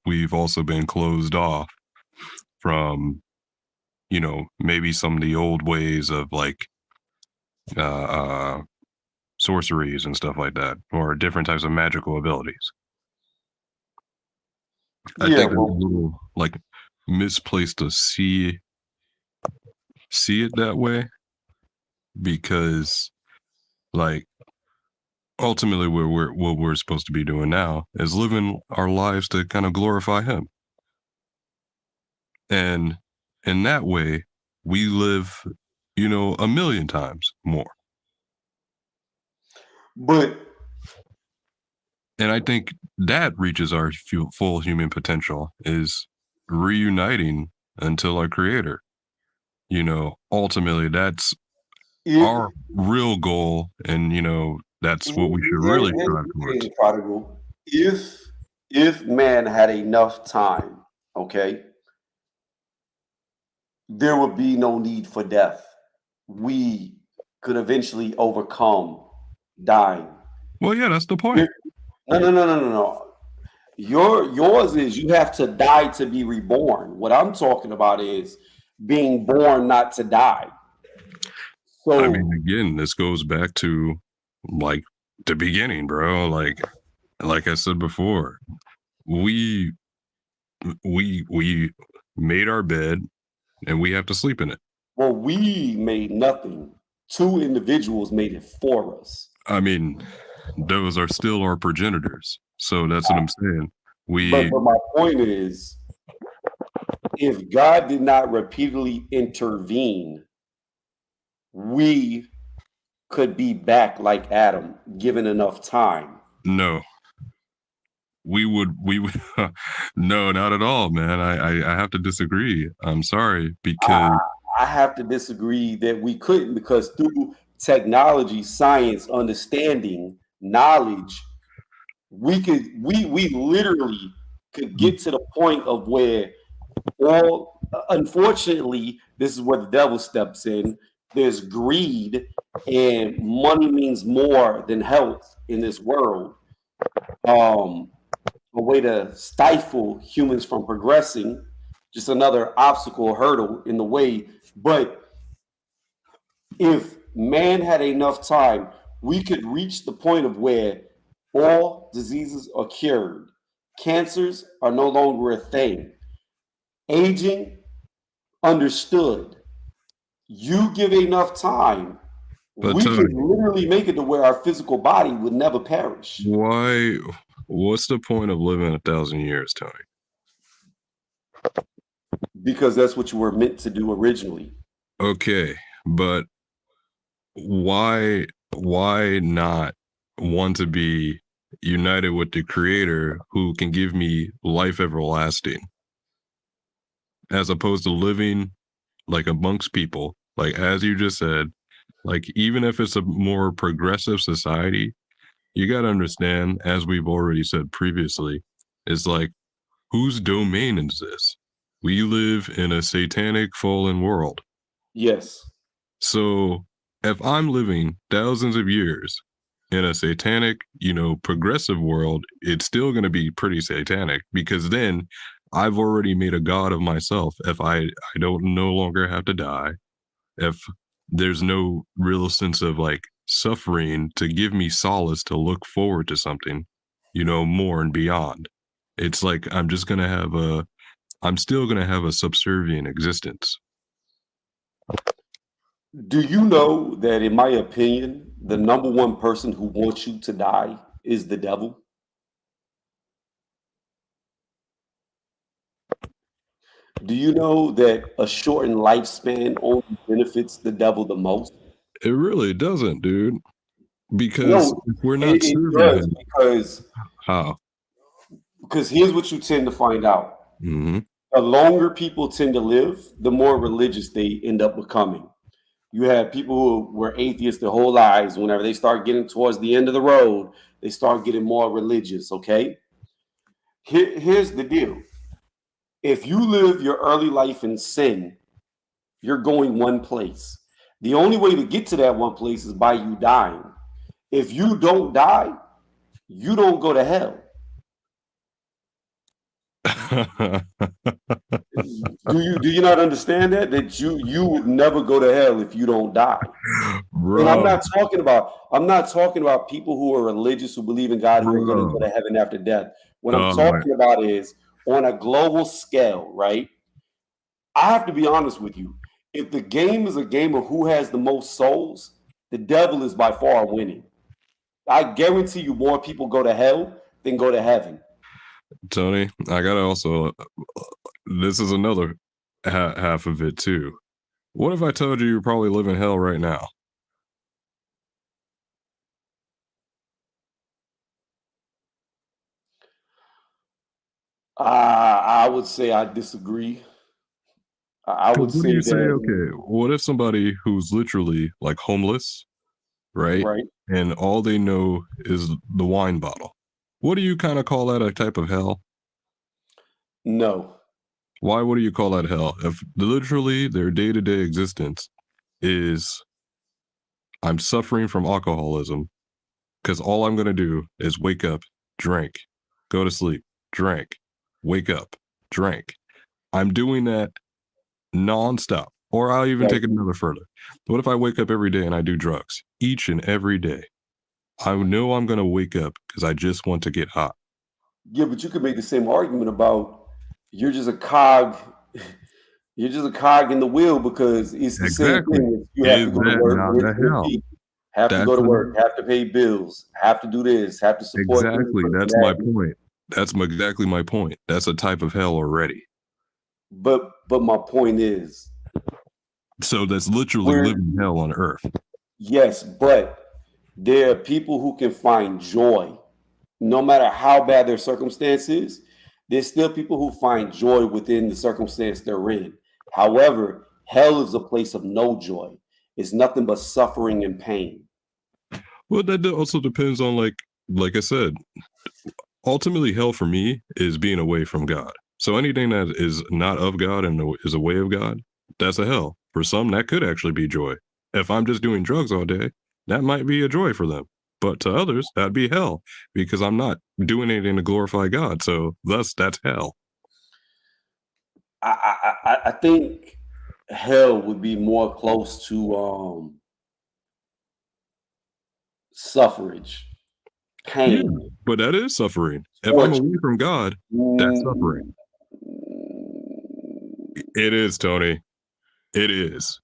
Speaker 2: we've also been closed off from, maybe some of the old ways of like sorceries and stuff like that, or different types of magical abilities. I
Speaker 1: Yeah,
Speaker 2: think it's a
Speaker 1: well,
Speaker 2: little like misplaced to see it that way, because like ultimately what we're supposed to be doing now is living our lives to kind of glorify him. And in that way, we live, a million times more.
Speaker 1: but
Speaker 2: And I think that reaches our full human potential, is reuniting until our creator. Ultimately, that's
Speaker 1: if
Speaker 2: our real goal. And, that's what we should
Speaker 1: here's
Speaker 2: really strive
Speaker 1: the
Speaker 2: towards.
Speaker 1: thing, prodigal. If man had enough time, okay, there would be no need for death. We could eventually overcome dying.
Speaker 2: Well, yeah, that's the
Speaker 1: Here-
Speaker 2: point.
Speaker 1: No, no, no, no, no, no. Yours is you have to die to be reborn. What I'm talking about is being born not to die.
Speaker 2: I mean,
Speaker 1: So,
Speaker 2: again, this goes back to like the beginning, bro. Like I said before, we we made our bed and we have to sleep in it.
Speaker 1: well, we made nothing. Two individuals made it for us.
Speaker 2: I mean, those are still our progenitors. So that's what I'm saying.
Speaker 1: But
Speaker 2: We
Speaker 1: my point is, if God did not repeatedly intervene, we could be back like Adam, given enough time.
Speaker 2: no, we would no, not at all, man. I have to disagree. I'm sorry,
Speaker 1: I,
Speaker 2: because
Speaker 1: I have to disagree that we couldn't, because through technology, science, understanding, knowledge, we literally could get to the point of where all, unfortunately, this is where the devil steps in. There's greed, and money means more than health in this world. Um, a way to stifle humans from progressing, just another obstacle, hurdle in the way. But if man had enough time, we could reach the point of where all diseases are cured, cancers are no longer a thing, aging understood. You give enough time,
Speaker 2: but
Speaker 1: we could literally make it to where our physical body would never perish,
Speaker 2: why what's the point of living 1,000 years, Tony?
Speaker 1: because that's what you were meant to do originally.
Speaker 2: Okay, but why not want to be united with the creator who can give me life everlasting, as opposed to living like amongst people, like as you just said, like even if it's a more progressive society, you got to understand, as we've already said previously, is like, whose domain is this? We live in a satanic fallen world.
Speaker 1: Yes.
Speaker 2: So if I'm living thousands of years in a satanic, progressive world, it's still going to be pretty satanic, because then I've already made a god of myself. If I don't no longer have to die, if there's no real sense of like suffering to give me solace to look forward to something, more and beyond. It's like I'm still going to have a subservient existence.
Speaker 1: Do you know that, in my opinion, the number one person who wants you to die is the devil? Do you know that a shortened lifespan only benefits the devil the most?
Speaker 2: It really doesn't, dude, because
Speaker 1: No,
Speaker 2: if we're not
Speaker 1: it
Speaker 2: serving
Speaker 1: does,
Speaker 2: him,
Speaker 1: because
Speaker 2: how?
Speaker 1: here's what you tend to find out.
Speaker 2: Mm-hmm.
Speaker 1: The longer people tend to live, the more religious they end up becoming. You have people who were atheists their whole lives. Whenever they start getting towards the end of the road, they start getting more religious. Okay. Here's the deal. If you live your early life in sin, you're going one place. The only way to get to that one place is by you dying. If you don't die, you don't go to hell. Do you not understand that you would never go to hell if you don't die? And
Speaker 2: Bro,
Speaker 1: I'm not talking about people who are religious who believe in God who are going to go
Speaker 2: bro.
Speaker 1: to heaven after death. What I'm
Speaker 2: My,
Speaker 1: talking about is on a global scale, right? I have to be honest with you. If the game is a game of who has the most souls, the devil is by far winning. I guarantee you more people go to hell than go to heaven.
Speaker 2: Tony, I gotta also. This is another half of it too. What if I told you probably live in hell right now?
Speaker 1: I would say I disagree. I
Speaker 2: Because
Speaker 1: would
Speaker 2: what do
Speaker 1: say
Speaker 2: you say?
Speaker 1: that,
Speaker 2: Okay, what if somebody who's literally like homeless, right?
Speaker 1: right?
Speaker 2: And all they know is the wine bottle. What do you kind of call that a type of hell?
Speaker 1: No.
Speaker 2: Why? What do you call that hell? If literally their day to day existence is I'm suffering from alcoholism because all I'm going to do is wake up, drink, go to sleep, drink, wake up, drink. I'm doing that nonstop. Or I'll even
Speaker 1: Right.
Speaker 2: take it another further. What if I wake up every day and I do drugs each and every day? I know I'm going to wake up because I just want to get hot.
Speaker 1: Yeah, but you could make the same argument about you're just a cog. You're just a cog in the wheel because it's the same
Speaker 2: Exactly.
Speaker 1: thing. You have
Speaker 2: Is
Speaker 1: to go to
Speaker 2: that
Speaker 1: work,
Speaker 2: not
Speaker 1: rinse
Speaker 2: a
Speaker 1: and
Speaker 2: hell?
Speaker 1: repeat. Have to go
Speaker 2: That's
Speaker 1: to
Speaker 2: an,
Speaker 1: work, have to pay bills, have to do this, have to support this
Speaker 2: exactly.
Speaker 1: person,
Speaker 2: That's my
Speaker 1: that.
Speaker 2: point. That's exactly my point. That's a type of hell already.
Speaker 1: But my point is,
Speaker 2: So that's literally
Speaker 1: we're
Speaker 2: living hell on earth.
Speaker 1: yes, but there are people who can find joy no matter how bad their circumstance is. There's still people who find joy within the circumstance they're in. However, hell is a place of no joy. It's nothing but suffering and pain.
Speaker 2: Well, that also depends on like I said, ultimately hell for me is being away from God. So anything that is not of God and is away of God, that's a hell. For some, that could actually be joy. If I'm just doing drugs all day, that might be a joy for them. But to others, that'd be hell because I'm not doing anything to glorify God. So thus, that's hell.
Speaker 1: I think hell would be more close to suffrage,
Speaker 2: Yeah,
Speaker 1: pain,
Speaker 2: but that is suffering. If I'm away
Speaker 1: torture.
Speaker 2: from God, that's suffering.
Speaker 1: Mm,
Speaker 2: It is, Tony. It is.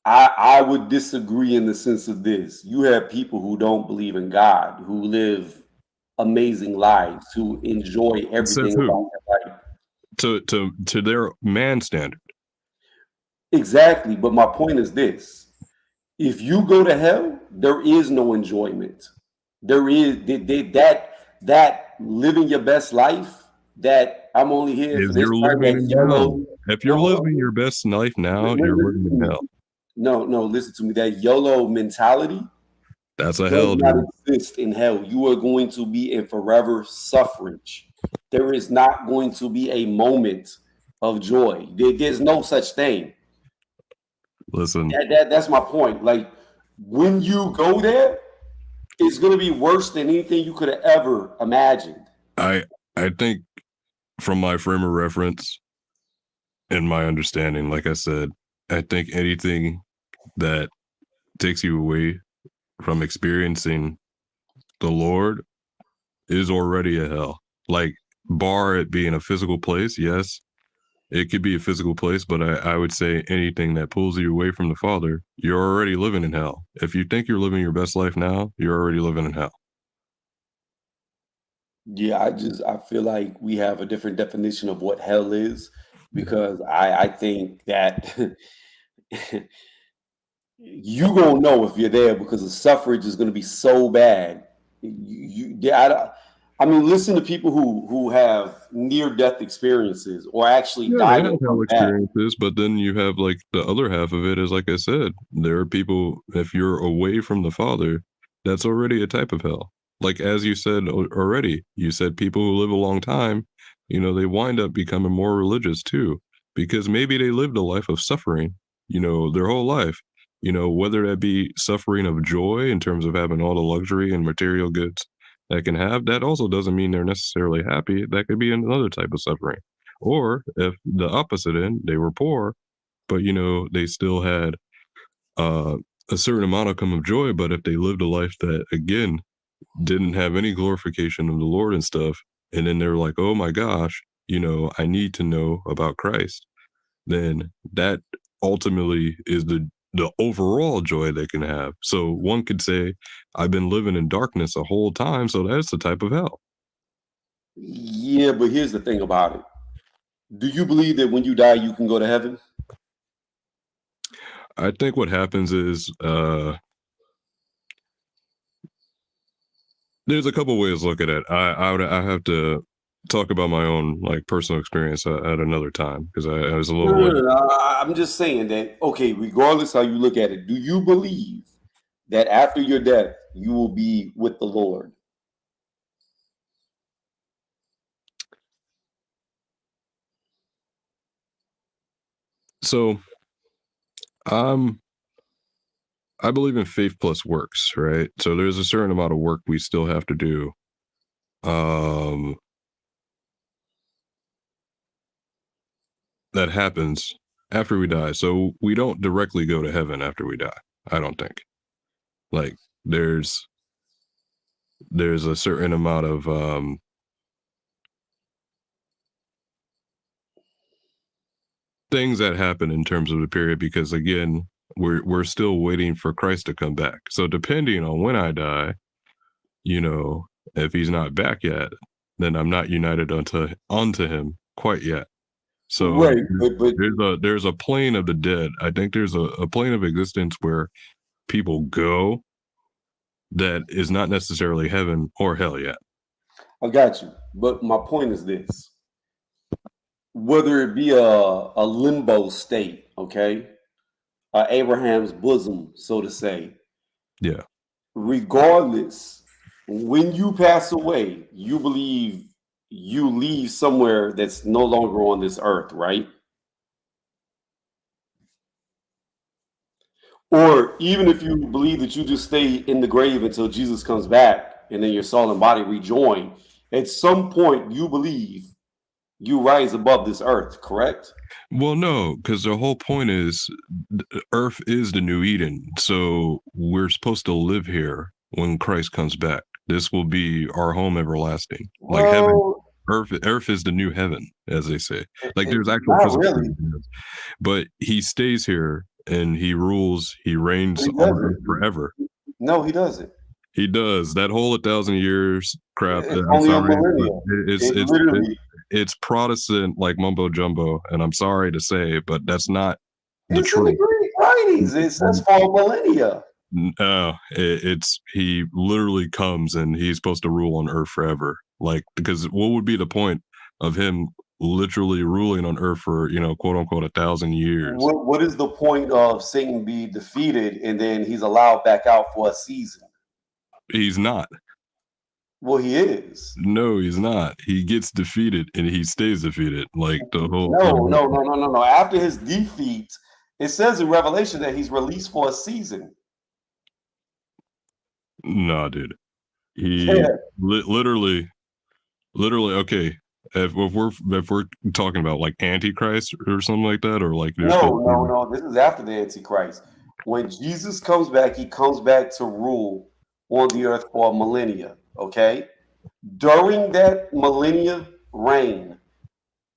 Speaker 1: I would disagree in the sense of this. You have people who don't believe in God, who live amazing lives, who enjoy
Speaker 2: Says
Speaker 1: everything
Speaker 2: who?
Speaker 1: about their life.
Speaker 2: To their man standard.
Speaker 1: Exactly. But my point is this: if you go to hell, there is no enjoyment. There is that living your best life. That I'm only here for
Speaker 2: Is
Speaker 1: this
Speaker 2: you're
Speaker 1: time.
Speaker 2: living
Speaker 1: That
Speaker 2: in hell.
Speaker 1: YOLO.
Speaker 2: If
Speaker 1: No,
Speaker 2: you're
Speaker 1: hold on.
Speaker 2: living your best life now, you're
Speaker 1: Listen
Speaker 2: living
Speaker 1: to
Speaker 2: in
Speaker 1: me.
Speaker 2: hell.
Speaker 1: No, listen to me. That YOLO mentality
Speaker 2: That's a
Speaker 1: does
Speaker 2: hell,
Speaker 1: not
Speaker 2: dude.
Speaker 1: exist in hell. You are going to be in forever suffrage. There is not going to be a moment of joy. There's no such thing.
Speaker 2: Listen,
Speaker 1: That's my point. Like when you go there, it's going to be worse than anything you could have ever imagined.
Speaker 2: I I think from my frame of reference and my understanding, like I said, I think anything that takes you away from experiencing the Lord is already a hell. Like, bar it being a physical place, yes, it could be a physical place, but I would say anything that pulls you away from the Father, you're already living in hell. If you think you're living your best life now, you're already living in hell.
Speaker 1: Yeah, I feel like we have a different definition of what hell is because I think that you gonna know if you're there because the suffrage is gonna be so bad. Yeah, I mean, listen to people who have near death experiences or actually
Speaker 2: Yeah, they
Speaker 1: died
Speaker 2: have
Speaker 1: and
Speaker 2: hell
Speaker 1: come back.
Speaker 2: experiences, but then you have like the other half of it is like I said, there are people, if you're away from the Father, that's already a type of hell. Like as you said already, you said people who live a long time, they wind up becoming more religious too, because maybe they lived a life of suffering, their whole life, whether that be suffering of joy in terms of having all the luxury and material goods, that can have, that also doesn't mean they're necessarily happy. That could be another type of suffering. Or if the opposite end, they were poor, but they still had a certain amount of joy. But if they lived a life that, again, didn't have any glorification of the Lord and stuff, and then they're like, oh my gosh, I need to know about Christ, then that ultimately is the overall joy they can have. So one could say, I've been living in darkness the whole time, so that's the type of hell.
Speaker 1: Yeah, but here's the thing about it. Do you believe that when you die, you can go to heaven?
Speaker 2: I think what happens is there's a couple ways to look at it. I have to talk about my own personal experience at another time, because I was a
Speaker 1: No,
Speaker 2: little
Speaker 1: no, no, no. I'm just saying that, okay, regardless how you look at it, do you believe that after your death, you will be with the Lord?
Speaker 2: So I believe in faith plus works, right? So there's a certain amount of work we still have to do. That happens after we die. So we don't directly go to heaven after we die. I don't think. Like there's a certain amount of things that happen in terms of the period, because again, we're still waiting for Christ to come back. So depending on when I die, if he's not back yet, then I'm not united onto him quite yet. So
Speaker 1: Right, but
Speaker 2: there's a plane of the dead. I think there's a plane of existence where people go that is not necessarily heaven or hell yet.
Speaker 1: I got you. But my point is this: whether it be a limbo state, okay, Abraham's bosom, so to say,
Speaker 2: Yeah.
Speaker 1: regardless, when you pass away, you believe you leave somewhere that's no longer on this earth, right? Or even if you believe that you just stay in the grave until Jesus comes back and then your soul and body rejoin, at some point you believe you rise above this earth, correct?
Speaker 2: Well, no, because the whole point is Earth is the new Eden. So we're supposed to live here when Christ comes back. This will be our home everlasting. Like heaven,
Speaker 1: Well,
Speaker 2: Earth is the new heaven, as they say. Like there's actual
Speaker 1: not
Speaker 2: physical
Speaker 1: really.
Speaker 2: things, but he stays here and he rules, he
Speaker 1: But
Speaker 2: reigns
Speaker 1: he
Speaker 2: on Earth
Speaker 1: doesn't.
Speaker 2: forever.
Speaker 1: No, he doesn't.
Speaker 2: He does that whole 1,000 years crap.
Speaker 1: It's
Speaker 2: I'm
Speaker 1: only a
Speaker 2: sorry, but
Speaker 1: millennium.
Speaker 2: it's
Speaker 1: It
Speaker 2: it's it,
Speaker 1: literally,
Speaker 2: it's Protestant like mumbo jumbo, and I'm sorry to say, but that's not the
Speaker 1: it's in the
Speaker 2: truth.
Speaker 1: Greek writings. It says for a millennia.
Speaker 2: No, it's he literally comes and he's supposed to rule on Earth forever. Like, because what would be the point of him literally ruling on Earth for quote unquote 1,000 years?
Speaker 1: What is the point of Satan be defeated and then he's allowed back out for a season?
Speaker 2: He's not.
Speaker 1: Well, he is.
Speaker 2: No, he's not. He gets defeated and he stays defeated. Like the whole.
Speaker 1: No, no, no, no, no, no. After his defeat, it says in Revelation that he's released for a season.
Speaker 2: Nah, dude. He
Speaker 1: Yeah.
Speaker 2: literally. Okay. If we're talking about like Antichrist or something like that, or like there's
Speaker 1: No, no, no. This is after the Antichrist. When Jesus comes back, he comes back to rule on the earth for a millennia. Okay. During that millennia reign,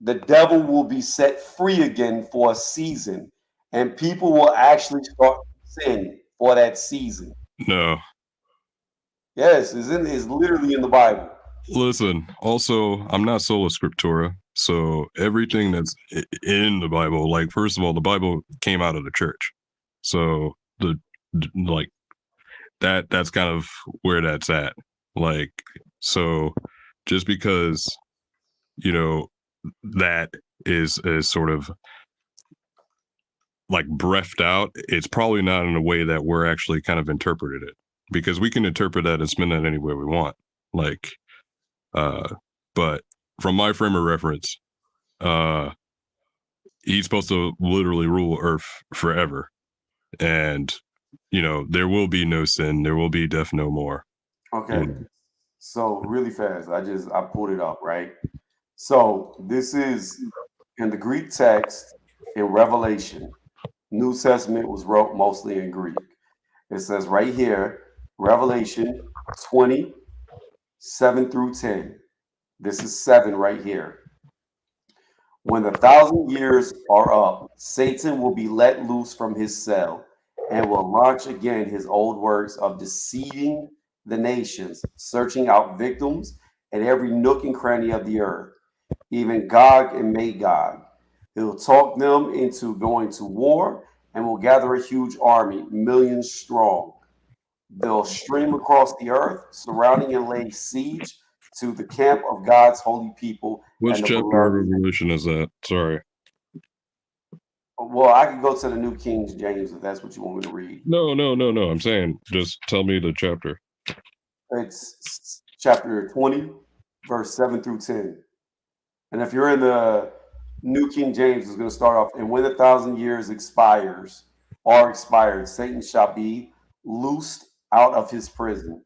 Speaker 1: the devil will be set free again for a season, and people will actually start to sin for that season.
Speaker 2: no.
Speaker 1: Yes, it's literally in the Bible.
Speaker 2: Listen, also, I'm not sola scriptura, so everything that's in the Bible, like first of all, the Bible came out of the church, so like that's kind of where that's at. Like, so just because that is sort of like breathed out, it's probably not in a way that we're actually kind of interpreted it, because we can interpret that and spin that any way we want. Like, but from my frame of reference, he's supposed to literally rule Earth forever, and there will be no sin, there will be death no more.
Speaker 1: Okay. So really fast, I pulled it up, right? So this is in the Greek text in Revelation. New Testament was wrote mostly in Greek. It says right here, Revelation 20, 7 through 10. This is 7 right here. When the 1,000 years are up, Satan will be let loose from his cell and will launch again his old works of deceiving the nations, searching out victims at every nook and cranny of the earth, even Gog and Magog. He'll talk them into going to war and will gather a huge army, millions strong. They'll stream across the earth, surrounding and lay siege to the camp of God's holy people
Speaker 2: Which
Speaker 1: and the
Speaker 2: chapter of
Speaker 1: beloved.
Speaker 2: Revelation is that? Sorry.
Speaker 1: Well, I can go to the New King James if that's what you want me to read.
Speaker 2: No. I'm saying just tell me the chapter.
Speaker 1: It's chapter 20, verse 7 through 10. And if you're in the New King James, it's going to start off, and when 1,000 years are expired, Satan shall be loosed out of his prison.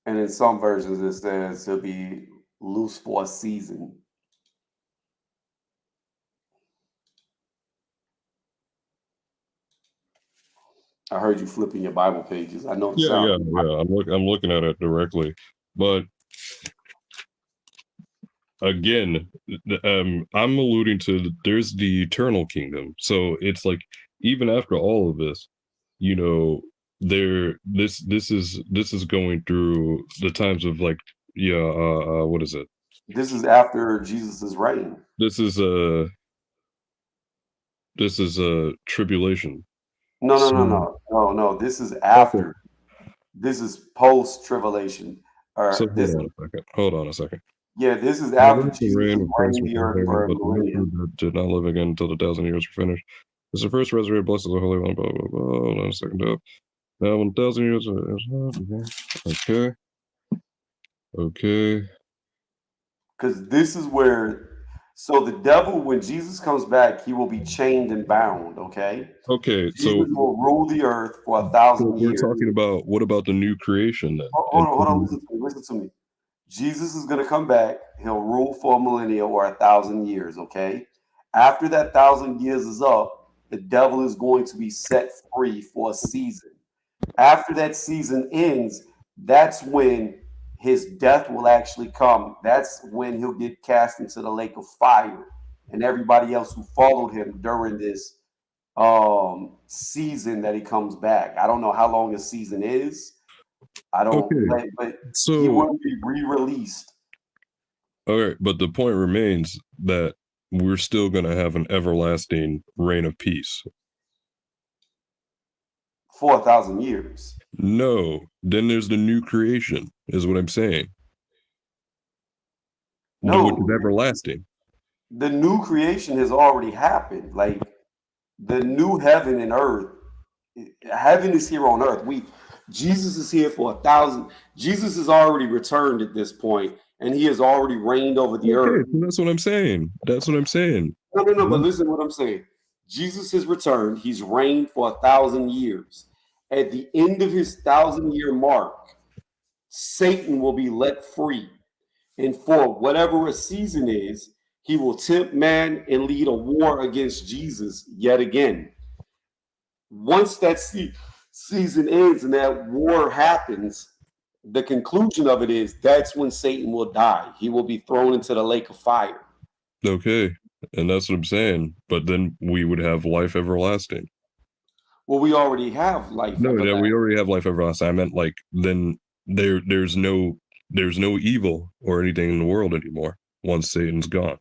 Speaker 1: And in some versions, it says he'll be loose for a season. I heard you flipping your Bible pages. I know the sound.
Speaker 2: Yeah. I'm looking at it directly, but again, I'm alluding to there's the eternal kingdom. So it's like even after all of this, you know, this is going through the times of like what is it?
Speaker 1: This is after Jesus' reign.
Speaker 2: This is a tribulation.
Speaker 1: No. This is after. Okay. This is post-tribulation.
Speaker 2: So hold on a second.
Speaker 1: Yeah, this is after Jesus reigned the earth for a millennium.
Speaker 2: Did not live again until the 1,000 years were finished. It's the first resurrected, blessed is the Holy One, blah, blah, blah. Hold on a second. Now, when 1,000 years okay.
Speaker 1: Because this is where, so the devil, when Jesus comes back, he will be chained and bound, okay?
Speaker 2: Okay,
Speaker 1: Jesus will rule the earth for 1,000 years.
Speaker 2: We're talking about, what about the new creation then?
Speaker 1: Hold on, listen to me. Jesus is going to come back. He'll rule for a millennia or 1,000 years, okay? After that 1,000 years is up, the devil is going to be set free for a season. After that season ends, that's when his death will actually come. That's when he'll get cast into the lake of fire, and everybody else who followed him during this season that he comes back. I don't know how long a season is. I don't, but he will be re-released.
Speaker 2: All right, but the point remains that we're still going to have an everlasting reign of peace.
Speaker 1: For 1,000 years.
Speaker 2: No, then there's the new creation, is what I'm saying.
Speaker 1: No,
Speaker 2: which is everlasting.
Speaker 1: The new creation has already happened. Like the new heaven and earth. Heaven is here on earth. Jesus is here for 1,000. Jesus has already returned at this point, and he has already reigned over the earth.
Speaker 2: That's what I'm saying.
Speaker 1: No, but listen to what I'm saying. Jesus has returned. He's reigned for 1,000 years. At the end of his 1,000-year mark, Satan will be let free. And for whatever a season is, he will tempt man and lead a war against Jesus yet again. Once that season ends and that war happens, the conclusion of it is that's when Satan will die. He will be thrown into the lake of fire.
Speaker 2: Okay, and that's what I'm saying. But then we would have life everlasting.
Speaker 1: Well, we already have life.
Speaker 2: No, yeah, we already have life everlasting. I meant like then there's no evil or anything in the world anymore once Satan's gone.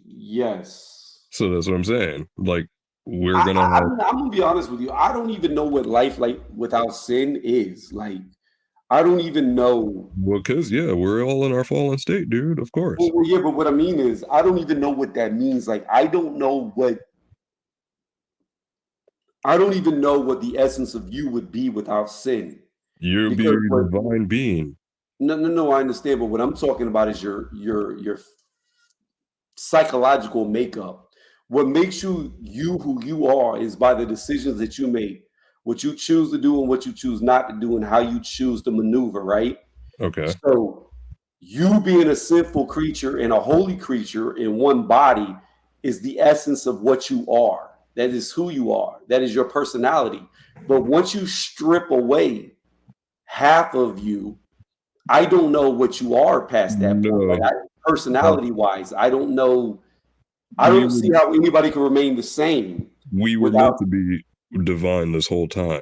Speaker 1: Yes.
Speaker 2: So that's what I'm saying. Like
Speaker 1: I'm gonna be honest with you. I don't even know what life like without sin is. Like I don't even know.
Speaker 2: Well, because we're all in our fallen state, dude. Of course.
Speaker 1: Well, yeah, but what I mean is, I don't even know what that means. Like, I don't even know what the essence of you would be without sin.
Speaker 2: You'd be a divine being.
Speaker 1: No, I understand. But what I'm talking about is your psychological makeup. What makes you who you are is by the decisions that you make, what you choose to do and what you choose not to do, and how you choose to maneuver, right?
Speaker 2: Okay.
Speaker 1: So, you being a sinful creature and a holy creature in one body is the essence of what you are. That is who you are. That is your personality. But once you strip away half of you, I don't know what you are past that point. Like,
Speaker 2: No,
Speaker 1: personality wise, I don't know. I
Speaker 2: we
Speaker 1: don't
Speaker 2: were
Speaker 1: see how anybody can remain the same
Speaker 2: we were
Speaker 1: without.
Speaker 2: meant to be divine this whole time.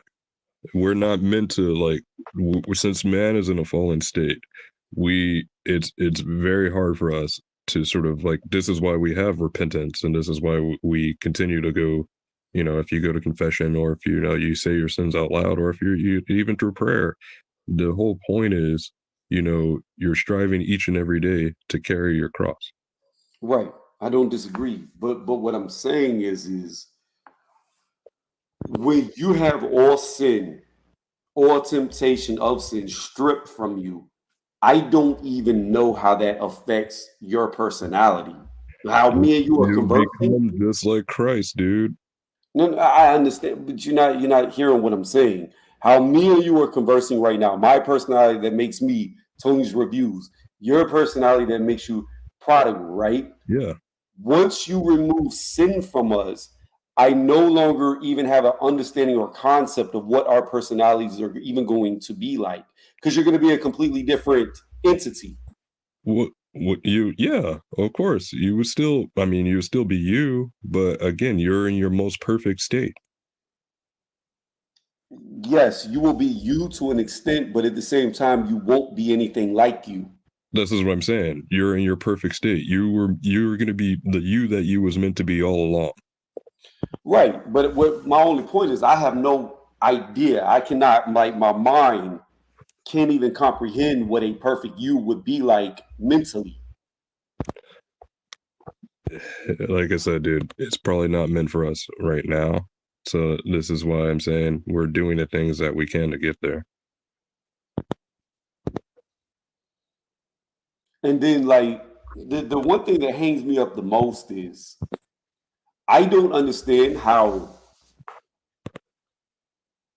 Speaker 2: We're not meant to like since man is in a fallen state, it's very hard for us to sort of like this is why we have repentance and this is why we continue to go, if you go to confession or if you say your sins out loud or if you even through prayer, the whole point is you're striving each and every day to carry your cross.
Speaker 1: Right. I don't disagree. But what I'm saying is when you have all sin, all temptation of sin stripped from you, I don't even know how that affects your personality. How me and you are
Speaker 2: You
Speaker 1: conversing.
Speaker 2: become just like Christ, dude.
Speaker 1: No, no, I understand, but you're not hearing what I'm saying. How me and you are conversing right now, my personality that makes me Tony's reviews, your personality that makes you prodigal, right?
Speaker 2: Yeah.
Speaker 1: Once you remove sin from us, I no longer even have an understanding or concept of what our personalities are even going to be like, because you're going to be a completely different entity.
Speaker 2: What yeah, of course. You would still be you, but again, you're in your most perfect state.
Speaker 1: Yes, you will be you to an extent, but at the same time, you won't be anything like you.
Speaker 2: This is what I'm saying. You're in your perfect state. You were gonna be the you that you was meant to be all along.
Speaker 1: Right. But what my only point is, I have no idea. I cannot, like, my mind can't even comprehend what a perfect you would be like mentally.
Speaker 2: Like I said, dude, it's probably not meant for us right now. So this is why I'm saying we're doing the things that we can to get there.
Speaker 1: And then, like, the one thing that hangs me up the most is I don't understand how.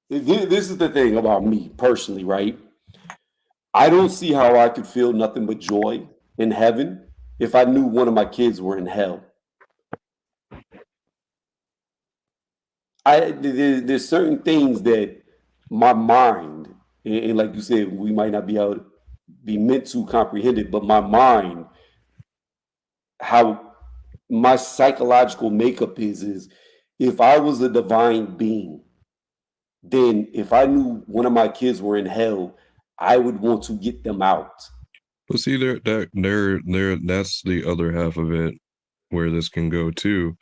Speaker 1: This is the thing about me personally, right? I don't see how I could feel nothing but joy in heaven if I knew one of my kids were in hell. There's certain things that my mind, and like you said, we might not be able to be meant to comprehend it, but my mind, how my psychological makeup is if I was a divine being, then if I knew one of my kids were in hell, I would want to get them out.
Speaker 2: But see, that's the other half of it where this can go too.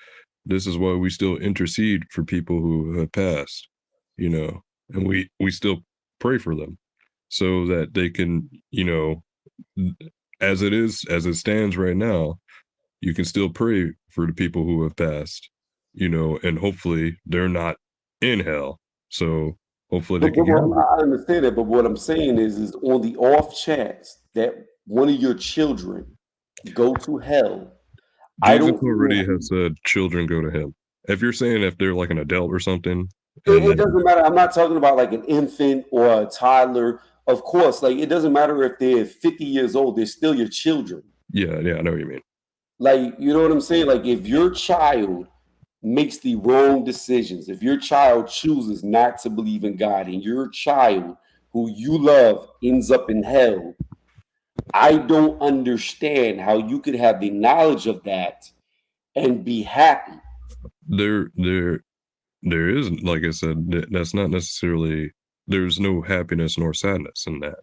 Speaker 2: This is why we still intercede for people who have passed, and we still pray for them so that they can, as it stands right now, you can still pray for the people who have passed, and hopefully they're not in hell. So hopefully they
Speaker 1: But
Speaker 2: can get out.
Speaker 1: I understand that. But what I'm saying is on the off chance that one of your children go to hell, I
Speaker 2: Jesus
Speaker 1: don't
Speaker 2: already
Speaker 1: know.
Speaker 2: has said children go to him. If you're saying if they're like an adult or something, and
Speaker 1: It
Speaker 2: then
Speaker 1: doesn't matter. I'm not talking about like an infant or a toddler. Of course, like, it doesn't matter if they're 50 years old, they're still your children.
Speaker 2: yeah, I know what you mean.
Speaker 1: Like, you know what I'm saying? Like, if your child makes the wrong decisions, if your child chooses not to believe in God and your child who you love ends up in hell, I don't understand how you could have the knowledge of that and be happy.
Speaker 2: There, there, there is, like I said, that's not necessarily. There's no happiness nor sadness in that.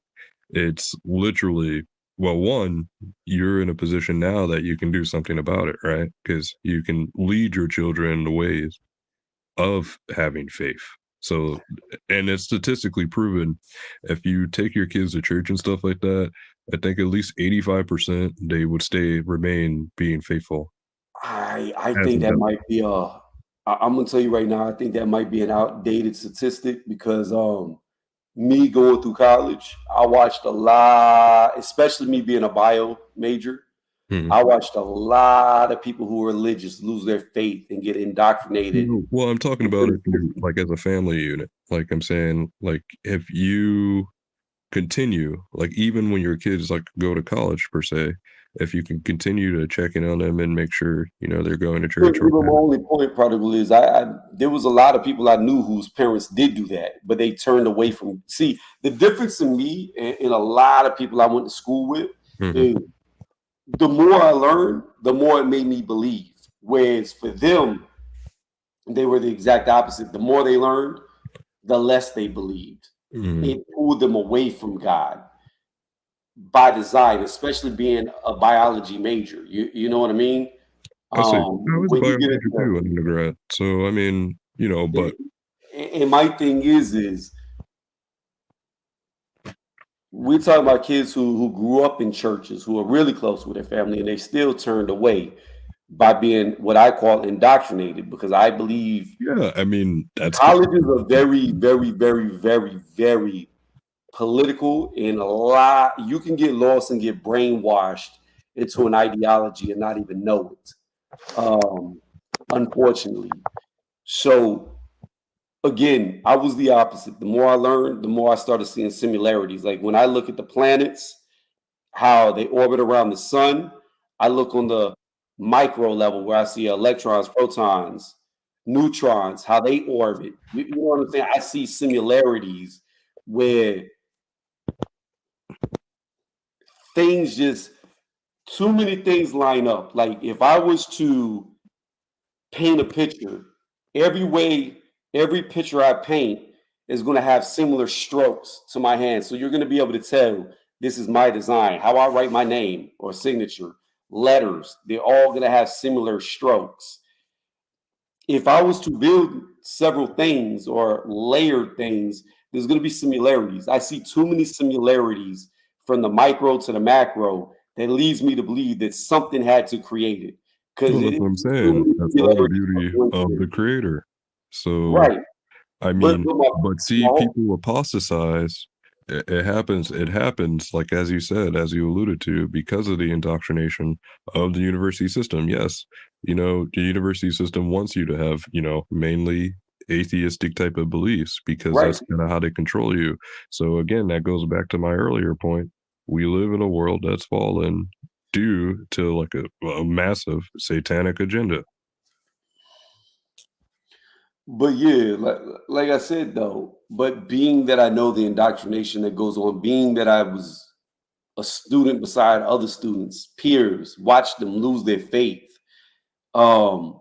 Speaker 2: It's literally, well, one, you're in a position now that you can do something about it, right? Because you can lead your children in the ways of having faith. So, and it's statistically proven if you take your kids to church and stuff like that, I think at least 85% they would remain being faithful
Speaker 1: I
Speaker 2: as
Speaker 1: think that
Speaker 2: adults.
Speaker 1: might be I'm gonna tell you right now, I think that might be an outdated statistic because me going through college, I watched a lot, especially me being a bio major. I watched a lot of people who are religious lose their faith and get indoctrinated.
Speaker 2: Well, I'm talking about if you like as a family unit. Like I'm saying, like if you continue, like even when your kids like go to college per se, if you can continue to check in on them and make sure they're going to church or
Speaker 1: My
Speaker 2: whatever.
Speaker 1: only point, prodigal, is I there was a lot of people I knew whose parents did do that, but they turned away from. See, the difference in me and a lot of people I went to school with is the more I learned, the more it made me believe. Whereas for them, they were the exact opposite. The more they learned, the less they believed. It pulled them away from God by design, especially being a biology major. You know what I mean?
Speaker 2: I see. I was a
Speaker 1: When you get
Speaker 2: biology
Speaker 1: into
Speaker 2: too in undergrad, so I mean, but
Speaker 1: and my thing is we're talking about kids who grew up in churches, who are really close with their family, and they still turned away by being what I call indoctrinated, because I believe
Speaker 2: yeah, I mean that's
Speaker 1: colleges are very, very, very, very, very political, and a lot you can get lost and get brainwashed into an ideology and not even know it. Unfortunately. So again, I was the opposite. The more I learned, the more I started seeing similarities. Like when I look at the planets, how they orbit around the sun, I look on the micro level where I see electrons, protons, neutrons, how they orbit. You know what I'm saying? I see similarities where things just too many things line up. Like if I was to paint a picture, every picture I paint is going to have similar strokes to my hand. So you're going to be able to tell this is my design. How I write my name or signature, letters, they're all going to have similar strokes. If I was to build several things or layered things, there's going to be similarities. I see too many similarities from the micro to the macro that leads me to believe that something had to create it. Because
Speaker 2: well, that's what I'm saying. That's all the beauty of the creator. So
Speaker 1: right.
Speaker 2: I
Speaker 1: But,
Speaker 2: mean,
Speaker 1: but my,
Speaker 2: but see,
Speaker 1: my
Speaker 2: people apostatize. It happens. It happens, like as you said, as you alluded to, because of the indoctrination of the university system. Yes, the university system wants you to have, mainly atheistic type of beliefs because
Speaker 1: right.
Speaker 2: that's kind of how they control you. So again, that goes back to my earlier point. We live in a world that's fallen due to like a massive satanic agenda.
Speaker 1: But yeah, like I said though, but being that I know the indoctrination that goes on, being that I was a student beside other students, peers, watched them lose their faith. Um,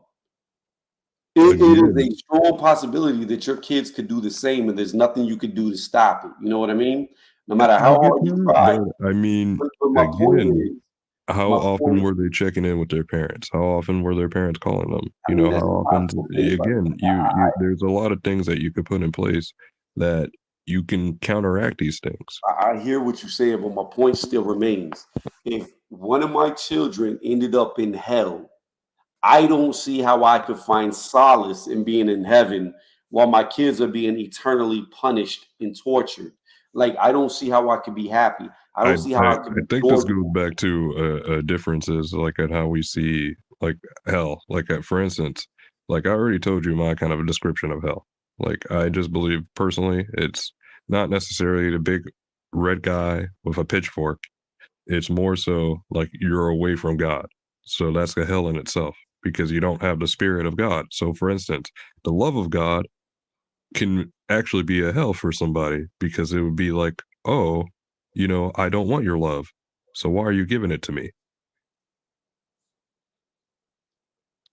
Speaker 1: it is
Speaker 2: Again,
Speaker 1: a strong possibility that your kids could do the same, and there's nothing you could do to stop it. You know what I mean? No matter
Speaker 2: I
Speaker 1: how
Speaker 2: get
Speaker 1: hard you
Speaker 2: that,
Speaker 1: try.
Speaker 2: but I mean,
Speaker 1: But
Speaker 2: again, how
Speaker 1: my
Speaker 2: often
Speaker 1: point.
Speaker 2: were they checking in with their parents? How often were their parents calling them?
Speaker 1: I mean,
Speaker 2: How
Speaker 1: that's
Speaker 2: often?
Speaker 1: impossible. For anybody.
Speaker 2: Again, you there's a lot of things that you could put in place that you can counteract these things.
Speaker 1: I hear what you're saying, but my point still remains. If one of my children ended up in hell, I don't see how I could find solace in being in heaven while my kids are being eternally punished and tortured. Like, I don't see how I could be happy. I
Speaker 2: I
Speaker 1: don't see how
Speaker 2: I,
Speaker 1: I could
Speaker 2: I
Speaker 1: be
Speaker 2: think this goes
Speaker 1: joyful.
Speaker 2: back to differences like at how we see like hell. Like for instance, like I already told you my kind of a description of hell. Like I just believe personally, it's not necessarily the big red guy with a pitchfork. It's more so like you're away from God. So that's a hell in itself because you don't have the spirit of God. So for instance, the love of God can actually be a hell for somebody because it would be like, oh, I don't want your love. So why are you giving it to me?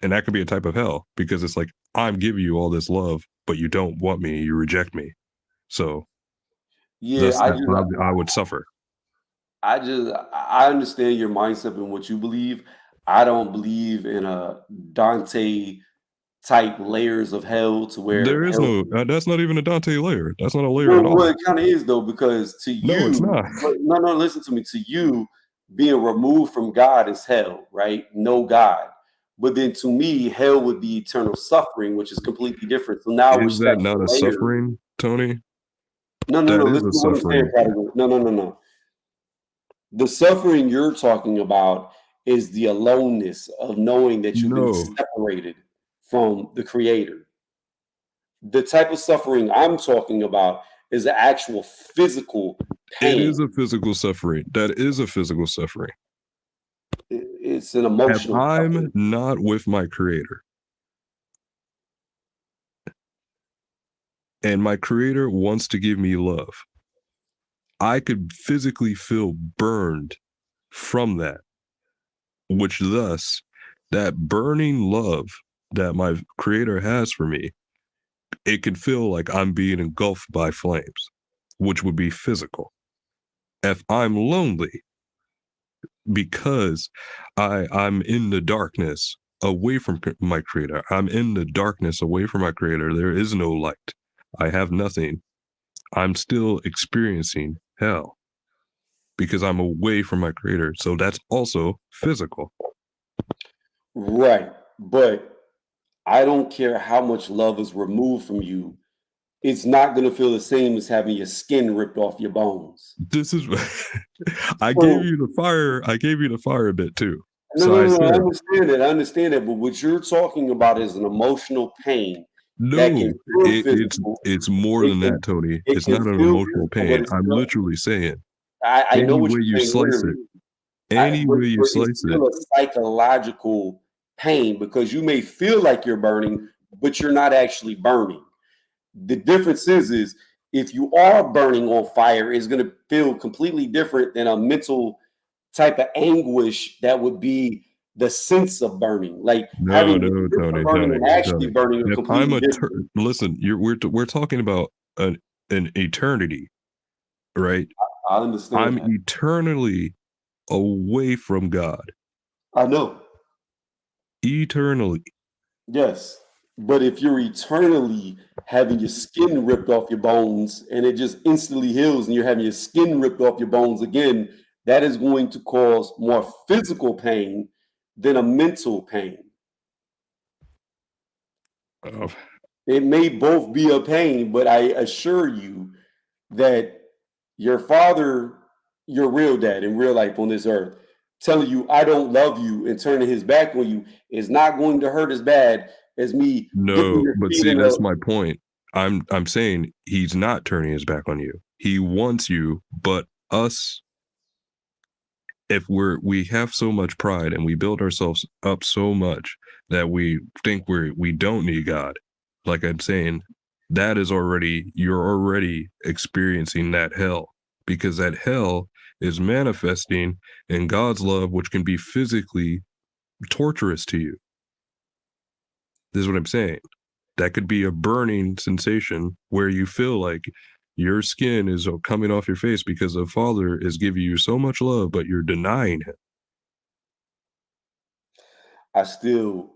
Speaker 2: And that could be a type of hell because it's like, I'm giving you all this love, but you don't want me. You reject me. So
Speaker 1: Yeah,
Speaker 2: thus that I would suffer.
Speaker 1: I understand your mindset and what you believe. I don't believe in a Dante type layers of hell to where
Speaker 2: There is
Speaker 1: hell.
Speaker 2: no, that's not even a Dante layer. That's not a layer at
Speaker 1: Well,
Speaker 2: all.
Speaker 1: it kind of is though, because to
Speaker 2: No, it's
Speaker 1: you,
Speaker 2: not.
Speaker 1: no, no, listen to me. To you, being removed from God is hell, right? No God. But then to me, hell would be eternal suffering, which is completely different. So now we're
Speaker 2: Is that
Speaker 1: stacking
Speaker 2: not a
Speaker 1: layers.
Speaker 2: suffering, Tony?
Speaker 1: No, no,
Speaker 2: That
Speaker 1: no.
Speaker 2: is
Speaker 1: Listen
Speaker 2: a
Speaker 1: to what I'm saying,
Speaker 2: suffering.
Speaker 1: Prodigal. No, no, no, no. The suffering you're talking about is the aloneness of knowing that you've been
Speaker 2: No,
Speaker 1: separated from the Creator. The type of suffering I'm talking about is the actual physical
Speaker 2: it
Speaker 1: pain.
Speaker 2: is a physical suffering. That is a physical suffering.
Speaker 1: It's an
Speaker 2: If
Speaker 1: emotional
Speaker 2: I'm
Speaker 1: suffering.
Speaker 2: not with my creator and my creator wants to give me love, I could physically feel burned from that, which thus that burning love that my creator has for me, it could feel like I'm being engulfed by flames, which would be physical. If I'm lonely because I'm in the darkness away from my creator, I'm in the darkness away from my creator, there is no light, I have nothing, I'm still experiencing hell because I'm away from my creator. So that's also physical.
Speaker 1: Right. But I don't care how much love is removed from you, it's not going to feel the same as having your skin ripped off your bones.
Speaker 2: This is I gave
Speaker 1: So,
Speaker 2: you the fire. I gave you the fire a bit too.
Speaker 1: no,
Speaker 2: So
Speaker 1: no,
Speaker 2: I
Speaker 1: no, no, I
Speaker 2: said,
Speaker 1: understand that. I understand that. But what you're talking about is an emotional pain that can
Speaker 2: no,
Speaker 1: feel
Speaker 2: it's
Speaker 1: physical.
Speaker 2: it's more
Speaker 1: It
Speaker 2: than
Speaker 1: can
Speaker 2: that, Tony.
Speaker 1: it
Speaker 2: It's
Speaker 1: can
Speaker 2: not an
Speaker 1: feel
Speaker 2: emotional
Speaker 1: physical, but
Speaker 2: pain.
Speaker 1: it's
Speaker 2: I'm
Speaker 1: still.
Speaker 2: literally saying
Speaker 1: I know
Speaker 2: any
Speaker 1: what
Speaker 2: way you
Speaker 1: you're saying
Speaker 2: slice it,
Speaker 1: literally.
Speaker 2: any
Speaker 1: But
Speaker 2: way you
Speaker 1: it's
Speaker 2: slice it.
Speaker 1: still a psychological pain because you may feel like you're burning, but you're not actually burning. The difference is if you are burning on fire, it's going to feel completely different than a mental type of anguish that would be the sense of burning. Like
Speaker 2: No,
Speaker 1: having the
Speaker 2: no,
Speaker 1: sense of
Speaker 2: Tony,
Speaker 1: burning
Speaker 2: Tony,
Speaker 1: and actually
Speaker 2: Tony.
Speaker 1: burning are
Speaker 2: If I'm
Speaker 1: completely
Speaker 2: a
Speaker 1: different.
Speaker 2: listen, we're talking about an eternity, right?
Speaker 1: I understand
Speaker 2: I'm
Speaker 1: that.
Speaker 2: eternally away from God.
Speaker 1: I know.
Speaker 2: Eternally.
Speaker 1: Yes. But if you're eternally having your skin ripped off your bones and it just instantly heals and you're having your skin ripped off your bones again, that is going to cause more physical pain than a mental pain.
Speaker 2: Oh,
Speaker 1: It may both be a pain, but I assure you that your father, your real dad in real life on this earth, telling you, I don't love you and turning his back on you is not going to hurt as bad as me dipping
Speaker 2: no,
Speaker 1: your
Speaker 2: but
Speaker 1: feet
Speaker 2: see,
Speaker 1: in
Speaker 2: that's
Speaker 1: the.
Speaker 2: my point. I'm saying he's not turning his back on you. He wants you, but us, if we have so much pride and we build ourselves up so much that we think we don't need God, like I'm saying, that is already, you're already experiencing that hell, because that hell is manifesting in God's love, which can be physically torturous to you. This is what I'm saying. That could be a burning sensation where you feel like your skin is coming off your face because the Father is giving you so much love, but you're denying him.
Speaker 1: I still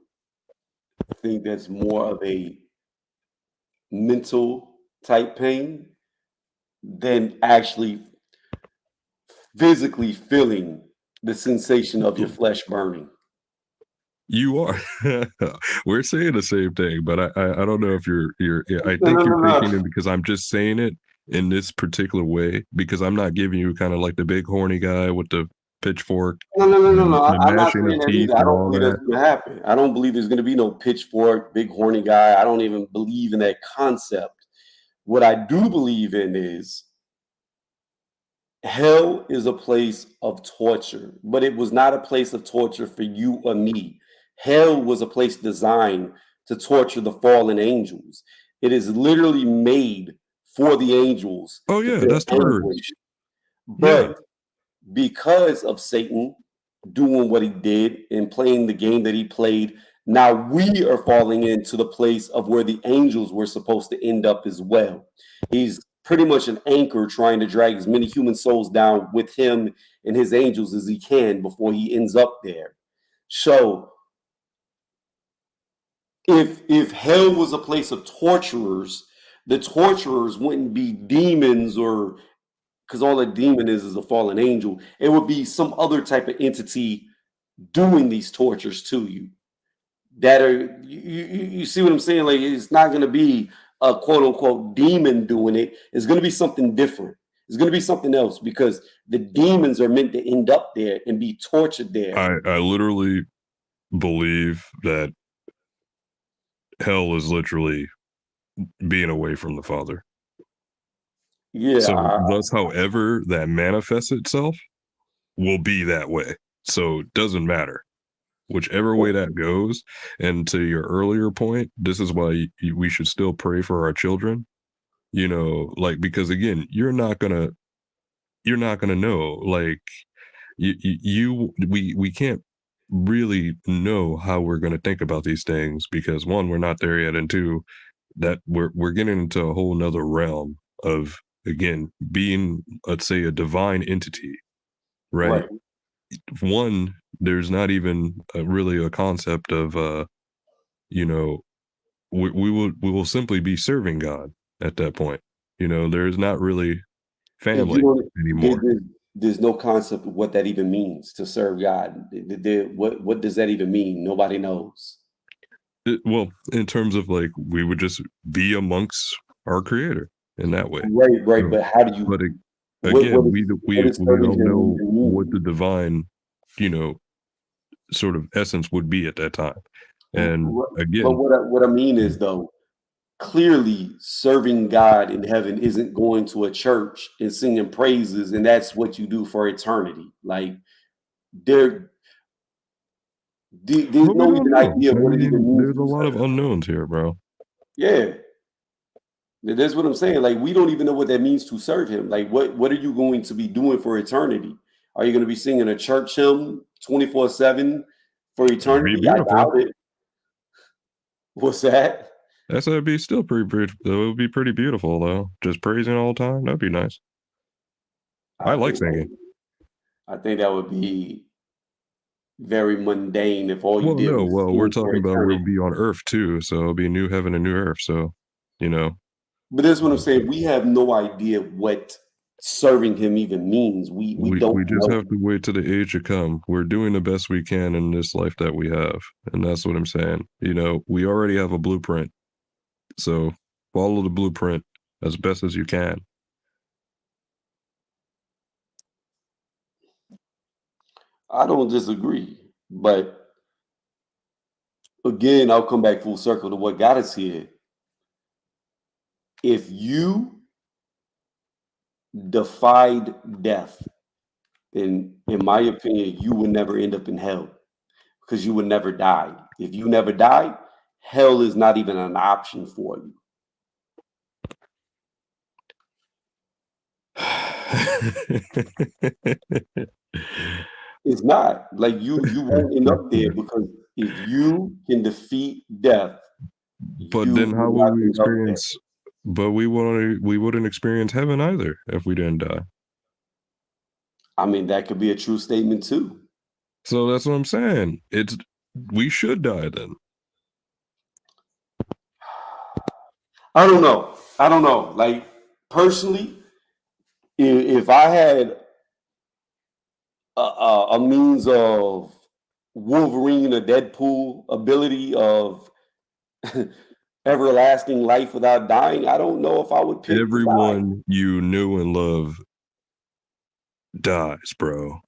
Speaker 1: think that's more of a mental type pain than actually physically feeling the sensation of your flesh burning.
Speaker 2: You are. We're saying the same thing, but I don't know if you're. I
Speaker 1: No,
Speaker 2: think
Speaker 1: no, no,
Speaker 2: you're
Speaker 1: no.
Speaker 2: taking it because I'm just saying it in this particular way, because I'm not giving you kind of like the big horny guy with the pitchfork
Speaker 1: No, no, no, no,
Speaker 2: and
Speaker 1: no.
Speaker 2: the
Speaker 1: I'm not
Speaker 2: gnashing
Speaker 1: saying
Speaker 2: of
Speaker 1: that
Speaker 2: teeth
Speaker 1: either. I
Speaker 2: and
Speaker 1: don't
Speaker 2: all
Speaker 1: believe that's
Speaker 2: that.
Speaker 1: going to happen. I don't believe there's going to be no pitchfork, big horny guy. I don't even believe in that concept. What I do believe in is hell is a place of torture, but it was not a place of torture for you or me. Hell was a place designed to torture the fallen angels. It is literally made for the angels
Speaker 2: Oh
Speaker 1: to
Speaker 2: yeah,
Speaker 1: feel
Speaker 2: that's the word.
Speaker 1: anguish.
Speaker 2: Yeah.
Speaker 1: But because of Satan doing what he did and playing the game that he played, now we are falling into the place of where the angels were supposed to end up as well. He's pretty much an anchor trying to drag as many human souls down with him and his angels as he can before he ends up there. So if hell was a place of torturers, the torturers wouldn't be demons, or because all a demon is a fallen angel. It would be some other type of entity doing these tortures to you that are you see what I'm saying? Like it's not going to be a quote unquote demon doing it. It's going to be something different. It's going to be something else because the demons are meant to end up there and be tortured there.
Speaker 2: I literally believe that hell is literally being away from the Father.
Speaker 1: Yeah.
Speaker 2: So thus, however that manifests itself will be that way. So it doesn't matter. Whichever way that goes. And to your earlier point, this is why we should still pray for our children. You know, like, because again, you're not gonna know. Like, we can't really know how we're gonna think about these things because one, we're not there yet, and two, that we're getting into a whole nother realm of, again, being, let's say, a divine entity, right?
Speaker 1: Right.
Speaker 2: One, there's not even really a concept of you know, we will simply be serving God at that point. You know, there's not really
Speaker 1: And
Speaker 2: family anymore.
Speaker 1: there's no concept of what that even means to serve God. What does that even mean? Nobody knows.
Speaker 2: Well, in terms of like, we would just be amongst our Creator in that way.
Speaker 1: Right.
Speaker 2: So,
Speaker 1: But how do you?
Speaker 2: but
Speaker 1: What
Speaker 2: again,
Speaker 1: what does
Speaker 2: we
Speaker 1: serving
Speaker 2: don't
Speaker 1: Him
Speaker 2: know
Speaker 1: even
Speaker 2: what the
Speaker 1: mean?
Speaker 2: divine, you know, sort of essence would be at that time. And
Speaker 1: But
Speaker 2: again,
Speaker 1: what I mean is though, clearly serving God in heaven isn't going to a church and singing praises, and that's what you do for eternity. Like there, there's
Speaker 2: but we
Speaker 1: no
Speaker 2: don't
Speaker 1: even
Speaker 2: know.
Speaker 1: idea
Speaker 2: I
Speaker 1: of what it even
Speaker 2: mean,
Speaker 1: means
Speaker 2: there's a
Speaker 1: to
Speaker 2: lot of
Speaker 1: serve.
Speaker 2: unknowns here, bro.
Speaker 1: Yeah, that's what I'm saying. Like we don't even know what that means to serve Him. Like what are you going to be doing for eternity? Are you going to be singing a church hymn 24/7 for
Speaker 2: It'd be
Speaker 1: eternity? I
Speaker 2: beautiful.
Speaker 1: doubt it. What's that?
Speaker 2: That's that'd be still pretty. It would be pretty beautiful though. Just praising all the time. That'd be nice. I
Speaker 1: I
Speaker 2: like
Speaker 1: think
Speaker 2: singing.
Speaker 1: I think that would be very mundane if all you
Speaker 2: Well,
Speaker 1: did
Speaker 2: no,
Speaker 1: was
Speaker 2: well, we're
Speaker 1: sing for
Speaker 2: talking about we'll
Speaker 1: eternity.
Speaker 2: be on Earth too, so it'll be new heaven and new Earth. So, you know,
Speaker 1: But that's what I'm saying. We have no idea what serving Him even means. We don't
Speaker 2: we just
Speaker 1: know.
Speaker 2: have to wait till the age to come. We're doing the best we can in this life that we have, and that's what I'm saying. You know, we already have a blueprint, so follow the blueprint as best as you can.
Speaker 1: I don't disagree. But again, I'll come back full circle to what got us here. If you defied death, then in my opinion, you would never end up in hell because you would never die. If you never die, hell is not even an option for you. It's not like you won't end up there because if you can defeat death,
Speaker 2: But
Speaker 1: you
Speaker 2: then how
Speaker 1: will
Speaker 2: would
Speaker 1: not
Speaker 2: we
Speaker 1: end up there.
Speaker 2: experience? But we wouldn't experience heaven either if we didn't die.
Speaker 1: I mean, that could be a true statement too.
Speaker 2: So that's what I'm saying. We should die then.
Speaker 1: I don't know. I don't know. Like personally, if I had a means of Wolverine or Deadpool ability of everlasting life without dying, I don't know if I would pick to die.
Speaker 2: Everyone you knew and love dies, bro.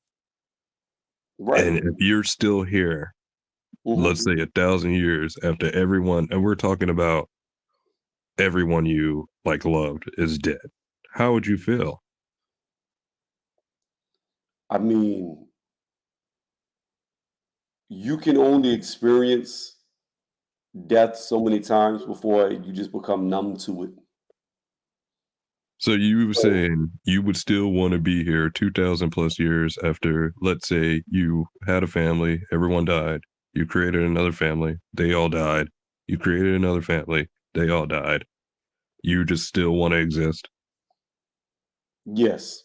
Speaker 2: And
Speaker 1: Right.
Speaker 2: if you're still here, let's
Speaker 1: Mhm.
Speaker 2: say 1,000 years after everyone, and we're talking about everyone you like loved is dead, how would you feel?
Speaker 1: I mean, you can only experience death so many times before you just become numb to it.
Speaker 2: So you were
Speaker 1: So
Speaker 2: saying you would still want to be here 2,000 plus years after, let's say you had a family, everyone died, you created another family, they all died, you created another family, they all died. You just still want to exist.
Speaker 1: yes.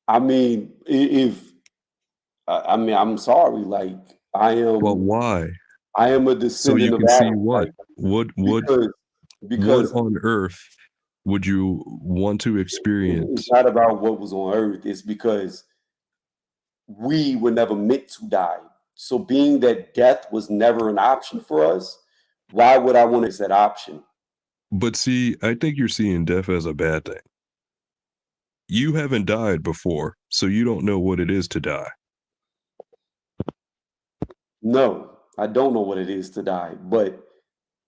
Speaker 1: I mean, if I mean, I'm sorry, like
Speaker 2: But why?
Speaker 1: I am a
Speaker 2: So you
Speaker 1: descendant of
Speaker 2: can see
Speaker 1: Adam,
Speaker 2: what?
Speaker 1: like
Speaker 2: What what
Speaker 1: because
Speaker 2: what
Speaker 1: because
Speaker 2: on earth would you want to
Speaker 1: it's
Speaker 2: experience?
Speaker 1: not about what was on earth, it's because we were never meant to die. So being that death was never an option for us, why would I want to that option?
Speaker 2: But see, I think you're seeing death as a bad thing. You haven't died before, so you don't know what it is to die.
Speaker 1: No, I don't know what it is to die, but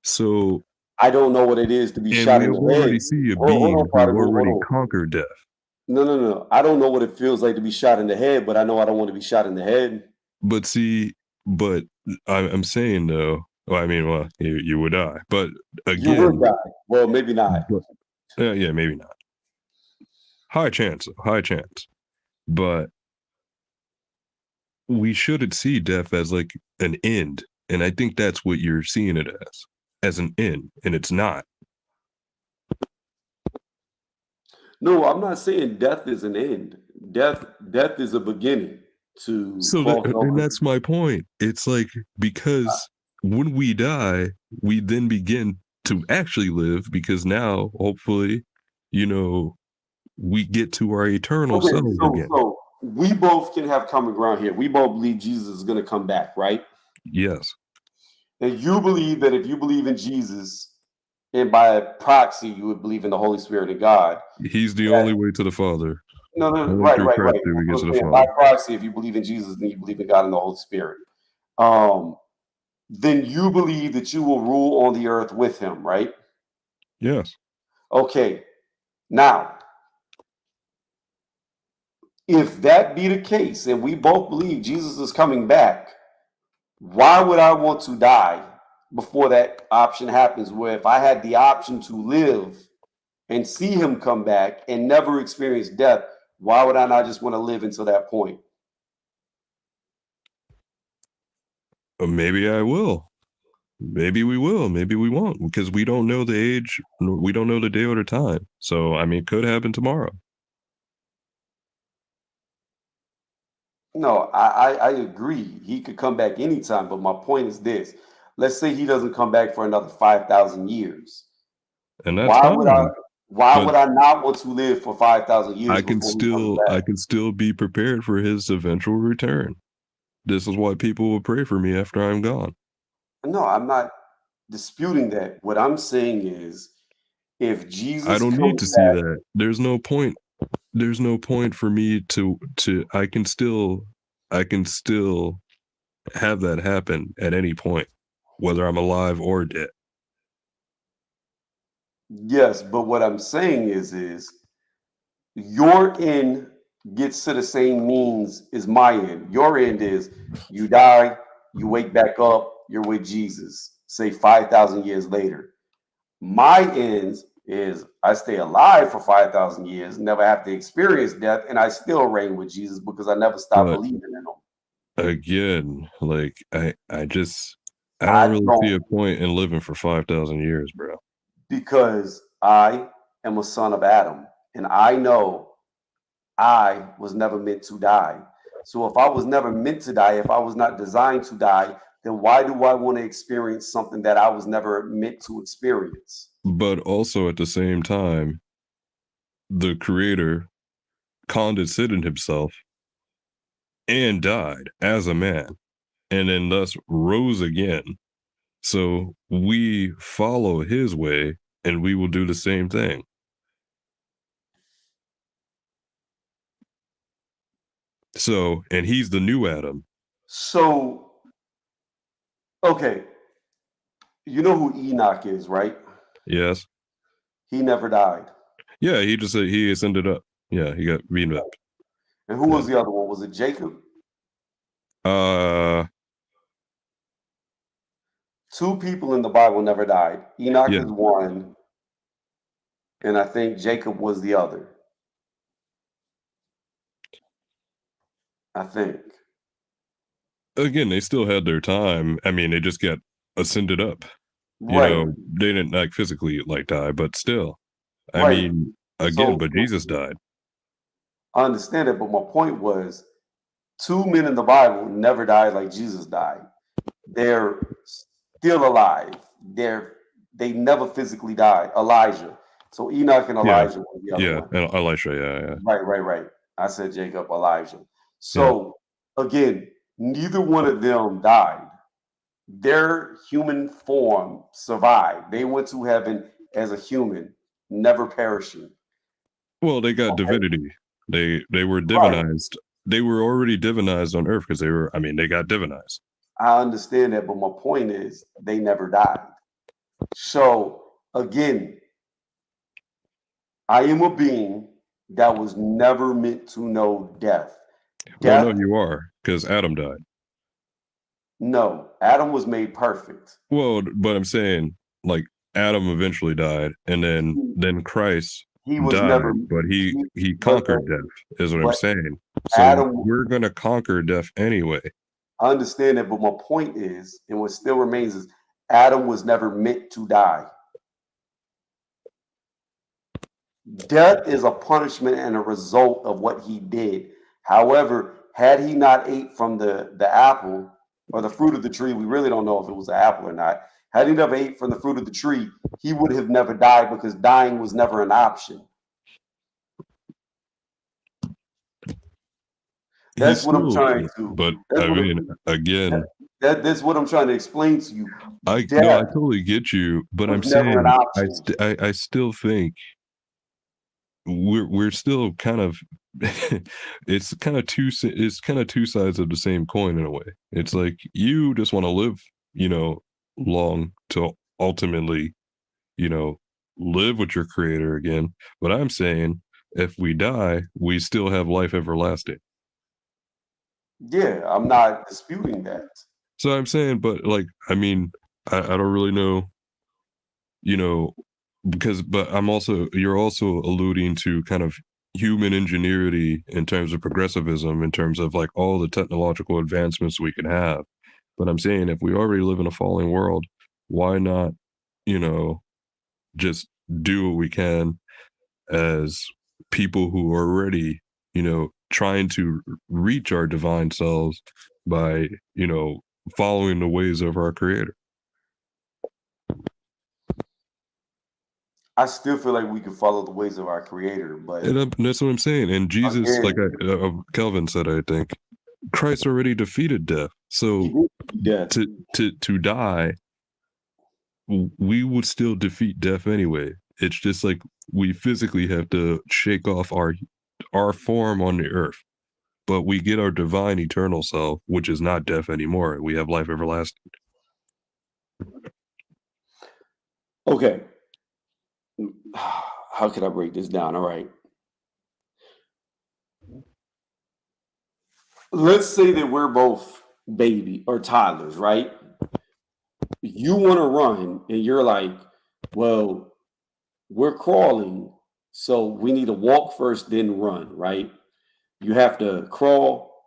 Speaker 2: So,
Speaker 1: I don't know what it is to be
Speaker 2: and
Speaker 1: shot
Speaker 2: we
Speaker 1: in the head.
Speaker 2: already see a
Speaker 1: Hold on,
Speaker 2: being who
Speaker 1: Prodigal,
Speaker 2: already
Speaker 1: hold on.
Speaker 2: conquered death.
Speaker 1: No, no, no. I don't know what it feels like to be shot in the head, but I know I don't want to be shot in the head.
Speaker 2: But see, but I'm saying though, well, I mean, well, you would die, but
Speaker 1: You would
Speaker 2: again,
Speaker 1: die. Well, maybe not.
Speaker 2: but, yeah, maybe not. High chance, high chance. But we shouldn't see death as like an end, and I think that's what you're seeing it as an end, and it's not.
Speaker 1: No, I'm not saying death is an end. Death is a beginning to
Speaker 2: So
Speaker 1: cross
Speaker 2: and
Speaker 1: over.
Speaker 2: that's my point. It's like because when we die, we then begin to actually live because now, hopefully, you know, we get to our eternal
Speaker 1: Okay,
Speaker 2: selves
Speaker 1: so
Speaker 2: again.
Speaker 1: so we both can have common ground here. We both believe Jesus is going to come back, right?
Speaker 2: Yes,
Speaker 1: And you believe that if you believe in Jesus, and by proxy, you would believe in the Holy Spirit of God.
Speaker 2: he's the
Speaker 1: That
Speaker 2: only way to the Father.
Speaker 1: no, no, no,
Speaker 2: Only
Speaker 1: right,
Speaker 2: through
Speaker 1: right,
Speaker 2: Christ
Speaker 1: right.
Speaker 2: do we get
Speaker 1: I'm
Speaker 2: to the
Speaker 1: saying by
Speaker 2: Father.
Speaker 1: proxy, if you believe in Jesus, then you believe in God and the Holy Spirit. Um, then you believe that you will rule on the earth with him, right?
Speaker 2: Yes.
Speaker 1: Okay. Now, if that be the case, and we both believe Jesus is coming back, why would I want to die before that option happens? Where if I had the option to live and see him come back and never experience death, why would I not just want to live until that point?
Speaker 2: Maybe I will. Maybe we will. Maybe we won't because we don't know the age. We don't know the day or the time. So, I mean, it could happen tomorrow.
Speaker 1: No, I agree. He could come back anytime, but my point is this. Let's say he doesn't come back for another 5,000 years.
Speaker 2: And that's
Speaker 1: Why would I
Speaker 2: fine.
Speaker 1: why
Speaker 2: But
Speaker 1: would I not want to live for 5,000 years before he comes back?
Speaker 2: I can still be prepared for his eventual return. This is why people will pray for me after I'm gone.
Speaker 1: No, I'm not disputing that. What I'm saying is if
Speaker 2: I
Speaker 1: Jesus
Speaker 2: don't need
Speaker 1: comes
Speaker 2: to see
Speaker 1: back,
Speaker 2: that. There's no point for me to I can still have that happen at any point, whether I'm alive or dead.
Speaker 1: yes, but what I'm saying is your end gets to the same means as my end. Your end is you die, you wake back up, you're with Jesus, say 5,000 years later. My ends is I stay alive for 5,000 years, never have to experience death, and I still reign with Jesus because I never stopped
Speaker 2: But
Speaker 1: believing in him.
Speaker 2: again, like I don't
Speaker 1: I
Speaker 2: really see
Speaker 1: don't
Speaker 2: a point in living for 5,000 years, bro.
Speaker 1: because I am a son of Adam, and I know I was never meant to die. So if I was never meant to die, if I was not designed to die, then why do I want to experience something that I was never meant to experience?
Speaker 2: But also at the same time, the creator condescended himself and died as a man and then thus rose again. So we follow his way and we will do the same thing. So, and he's the new Adam.
Speaker 1: So, okay, you know who Enoch is, right?
Speaker 2: Yes.
Speaker 1: He never died.
Speaker 2: Yeah, he just said he ascended up. Yeah, he got beamed up.
Speaker 1: And who
Speaker 2: Yeah.
Speaker 1: was the other one? Was it Jacob?
Speaker 2: Uh
Speaker 1: Two people in the Bible never died. Enoch
Speaker 2: yeah.
Speaker 1: is one, and I think Jacob was the other. I think.
Speaker 2: Again, they still had their time. I mean, they just got ascended up. You
Speaker 1: Right,
Speaker 2: know, they didn't like physically like die, but still. I
Speaker 1: right.
Speaker 2: mean, again,
Speaker 1: So
Speaker 2: but Jesus died.
Speaker 1: I understand it, but my point was two men in the Bible never died like Jesus died. They're still alive. They never physically died. Elijah. So Enoch and
Speaker 2: Yeah.
Speaker 1: Elijah were the other
Speaker 2: Yeah.
Speaker 1: one.
Speaker 2: And Elisha, yeah.
Speaker 1: Right, right, right. I said Jacob, Elijah.
Speaker 2: Yeah.
Speaker 1: So again, neither one of them died. Their human form survived. They went to heaven as a human, never perishing.
Speaker 2: Well, they got divinity. They were divinized. They were already divinized on Earth because they got divinized.
Speaker 1: I understand that, but my point is they never died. So again, I am a being that was never meant to know death.
Speaker 2: Well,
Speaker 1: Death,
Speaker 2: no, you are, because Adam died.
Speaker 1: no, Adam was made perfect.
Speaker 2: Well, but I'm saying, like, Adam eventually died, and then Christ
Speaker 1: He was
Speaker 2: died,
Speaker 1: never,
Speaker 2: but he
Speaker 1: but,
Speaker 2: conquered death, is what I'm
Speaker 1: but
Speaker 2: saying. So
Speaker 1: Adam,
Speaker 2: we're gonna conquer death anyway.
Speaker 1: I understand that, but my point is, and what still remains is, Adam was never meant to die. Death is a punishment and a result of what he did. However, had he not ate from the apple or the fruit of the tree, we really don't know if it was an apple or not. Had he never ate from the fruit of the tree, he would have never died because dying was never an option. That's what I'm trying to.
Speaker 2: But I mean, again,
Speaker 1: that's what I'm trying to explain to you.
Speaker 2: I
Speaker 1: Death
Speaker 2: totally get you, but I'm
Speaker 1: was never an
Speaker 2: saying
Speaker 1: option.
Speaker 2: I still think we're still kind of it's kind of two sides of the same coin in a way. It's like you just want to live, long to ultimately, live with your creator again. But I'm saying if we die, we still have life everlasting.
Speaker 1: Yeah, I'm not disputing that.
Speaker 2: So I'm saying, but like, I mean, I don't really know, but you're also alluding to kind of human ingenuity in terms of progressivism, in terms of like all the technological advancements we can have. But I'm saying if we already live in a falling world, why not, just do what we can as people who are already, trying to reach our divine selves by, following the ways of our creator.
Speaker 1: I still feel like we can follow the ways of our creator, but
Speaker 2: And that's what I'm saying. And Jesus,
Speaker 1: again,
Speaker 2: like Calvin said, I think Christ already defeated death. So
Speaker 1: death.
Speaker 2: to die, we would still defeat death anyway. It's just like we physically have to shake off our form on the earth, but we get our divine eternal self, which is not death anymore. We have life everlasting.
Speaker 1: Okay. How can I break this down? All right. Let's say that we're both baby or toddlers, right? You want to run and you're like, well, we're crawling, so we need to walk first, then run, right? You have to crawl,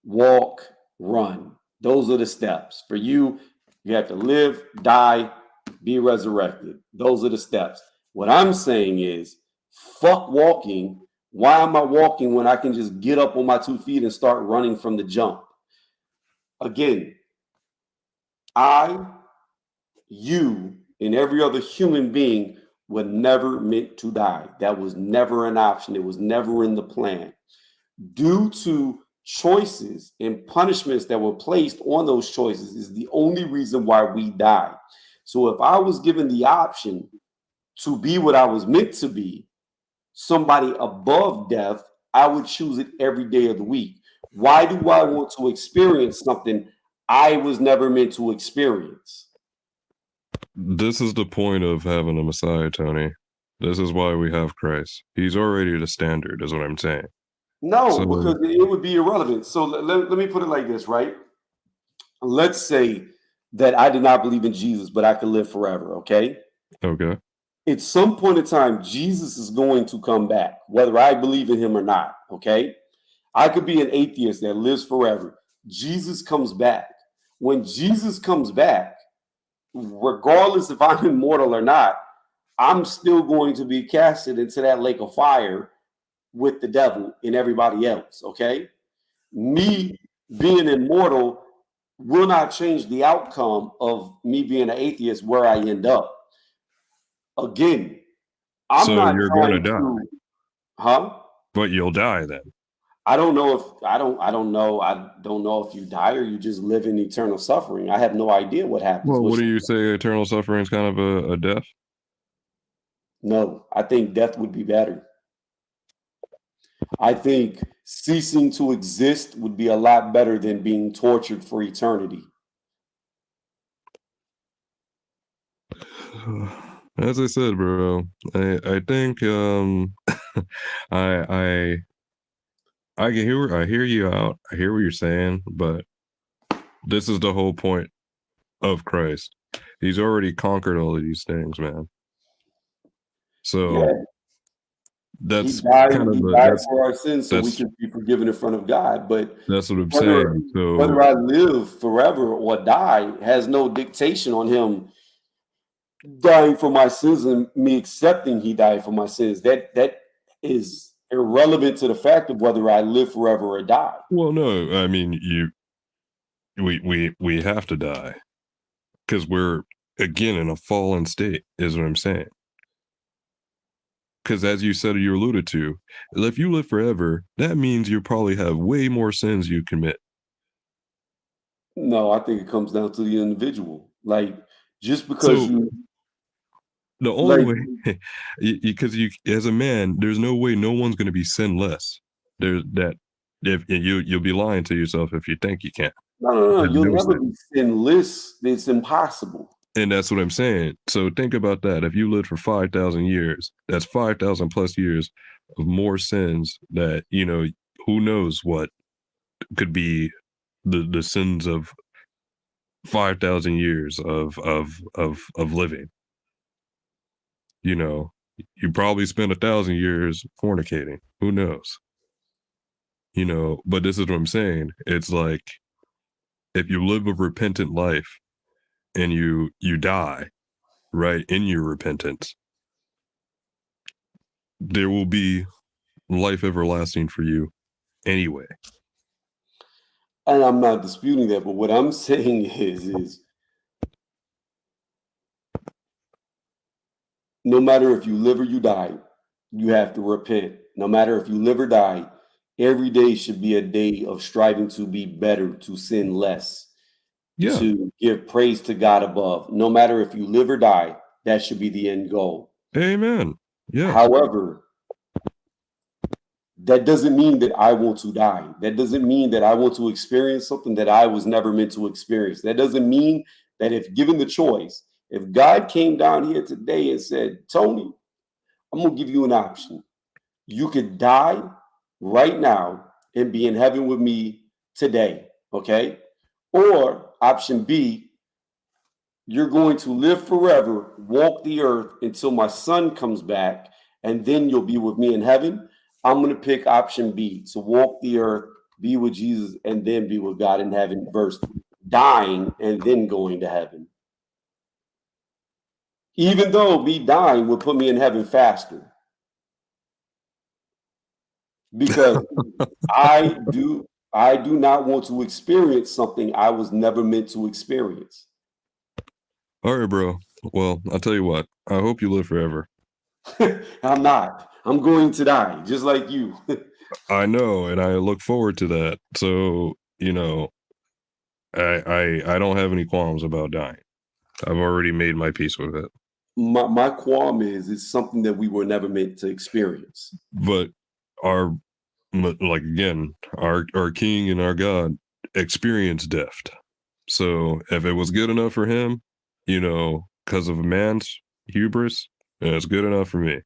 Speaker 1: walk, run. Those are the steps. For you, you have to live, die, be resurrected. Those are the steps. What I'm saying is, fuck walking. Why am I walking when I can just get up on my 2 feet and start running from the jump? Again, you, and every other human being were never meant to die. That was never an option. It was never in the plan. Due to choices and punishments that were placed on those choices is the only reason why we die. So if I was given the option to be what I was meant to be, somebody above death, I would choose it every day of the week. Why do I want to experience something I was never meant to experience?
Speaker 2: This is the point of having a Messiah, Tony. This is why we have Christ. He's already the standard, is what I'm saying.
Speaker 1: No, because it would be irrelevant. So let me put it like this, right? Let's say that I did not believe in Jesus, but I could live forever, okay?
Speaker 2: Okay.
Speaker 1: At some point in time, Jesus is going to come back, whether I believe in him or not, okay? I could be an atheist that lives forever. Jesus comes back. When Jesus comes back, regardless if I'm immortal or not, I'm still going to be casted into that lake of fire with the devil and everybody else, okay? Me being immortal will not change the outcome of me being an atheist where I end up. Again, I'm not
Speaker 2: you're
Speaker 1: trying
Speaker 2: gonna
Speaker 1: to,
Speaker 2: But you'll die then.
Speaker 1: I don't know if you die or you just live in eternal suffering. I have no idea what happens.
Speaker 2: Well, what do you say? Eternal suffering is kind of a death.
Speaker 1: No, I think death would be better. I think ceasing to exist would be a lot better than being tortured for eternity.
Speaker 2: As I said, bro, I think I I hear you out. I hear what you're saying, but this is the whole point of Christ. He's already conquered all of these things, man. So
Speaker 1: Yeah, he
Speaker 2: that's
Speaker 1: died.
Speaker 2: kind of
Speaker 1: He
Speaker 2: the
Speaker 1: died for our sins, so we
Speaker 2: that's
Speaker 1: can be forgiven in front of God. But
Speaker 2: that's what I'm
Speaker 1: whether
Speaker 2: saying. So
Speaker 1: whether I live forever or die has no dictation on him dying for my sins and me accepting he died for my sins. That is irrelevant to the fact of whether I live forever or die.
Speaker 2: well, no, I mean we have to die because we're again in a fallen state. Is what I'm saying. Because as you said, you alluded to, if you live forever, that means you probably have way more sins you commit.
Speaker 1: No, I think it comes down to the individual. Like just because
Speaker 2: So
Speaker 1: you
Speaker 2: the only
Speaker 1: like
Speaker 2: way, because you, as a man, there's no way no one's going to be sinless. There's that if you'll be lying to yourself if you think you can't.
Speaker 1: no,
Speaker 2: There's
Speaker 1: you'll
Speaker 2: no
Speaker 1: never
Speaker 2: sin.
Speaker 1: be sinless. It's impossible.
Speaker 2: And that's what I'm saying. So think about that. If you lived for 5,000 years, that's 5,000 plus years of more sins that, who knows what could be the sins of 5,000 years of living. You probably spent 1,000 years fornicating. Who knows? But this is what I'm saying. It's like if you live a repentant life and you die, right, in your repentance, there will be life everlasting for you anyway.
Speaker 1: And I'm not disputing that, but what I'm saying is no matter if you live or you die, you have to repent. No matter if you live or die, every day should be a day of striving to be better, to sin less,
Speaker 2: Yeah.
Speaker 1: to give praise to God above. No matter if you live or die, that should be the end goal.
Speaker 2: Amen. Yes.
Speaker 1: However, that doesn't mean that I want to die. That doesn't mean that I want to experience something that I was never meant to experience. That doesn't mean that if given the choice, if God came down here today and said, Tony, I'm going to give you an option. You could die right now and be in heaven with me today, okay? Or option B, you're going to live forever, walk the earth until my son comes back, and then you'll be with me in heaven. I'm going to pick option B, to walk the earth, be with Jesus, and then be with God in heaven versus dying and then going to heaven. Even though me dying would put me in heaven faster. Because I do not want to experience something I was never meant to experience.
Speaker 2: All right, bro. Well, I'll tell you what. I hope you live forever.
Speaker 1: I'm not. I'm going to die, just like you.
Speaker 2: I know, and I look forward to that. So, I don't have any qualms about dying. I've already made my peace with it.
Speaker 1: My qualm is it's something that we were never meant to experience.
Speaker 2: But our again, our king and our God experienced death. So if it was good enough for him, because of a man's hubris, it's good enough for me.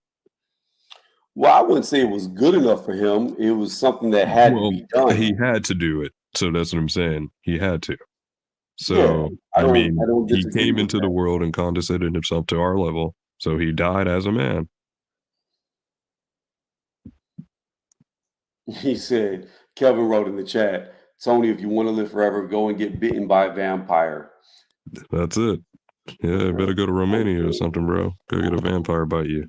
Speaker 1: Well, I wouldn't say it was good enough for him. It was something that had to be done.
Speaker 2: He had to do it. So that's what I'm saying. He had to. So
Speaker 1: yeah, I don't
Speaker 2: he came into the world and condescended himself to our level. So he died as a man.
Speaker 1: He said, Kelvin wrote in the chat, Tony, if you want to live forever, go and get bitten by a vampire.
Speaker 2: That's it. Yeah, better go to Romania or something, bro. Go get a vampire bite you.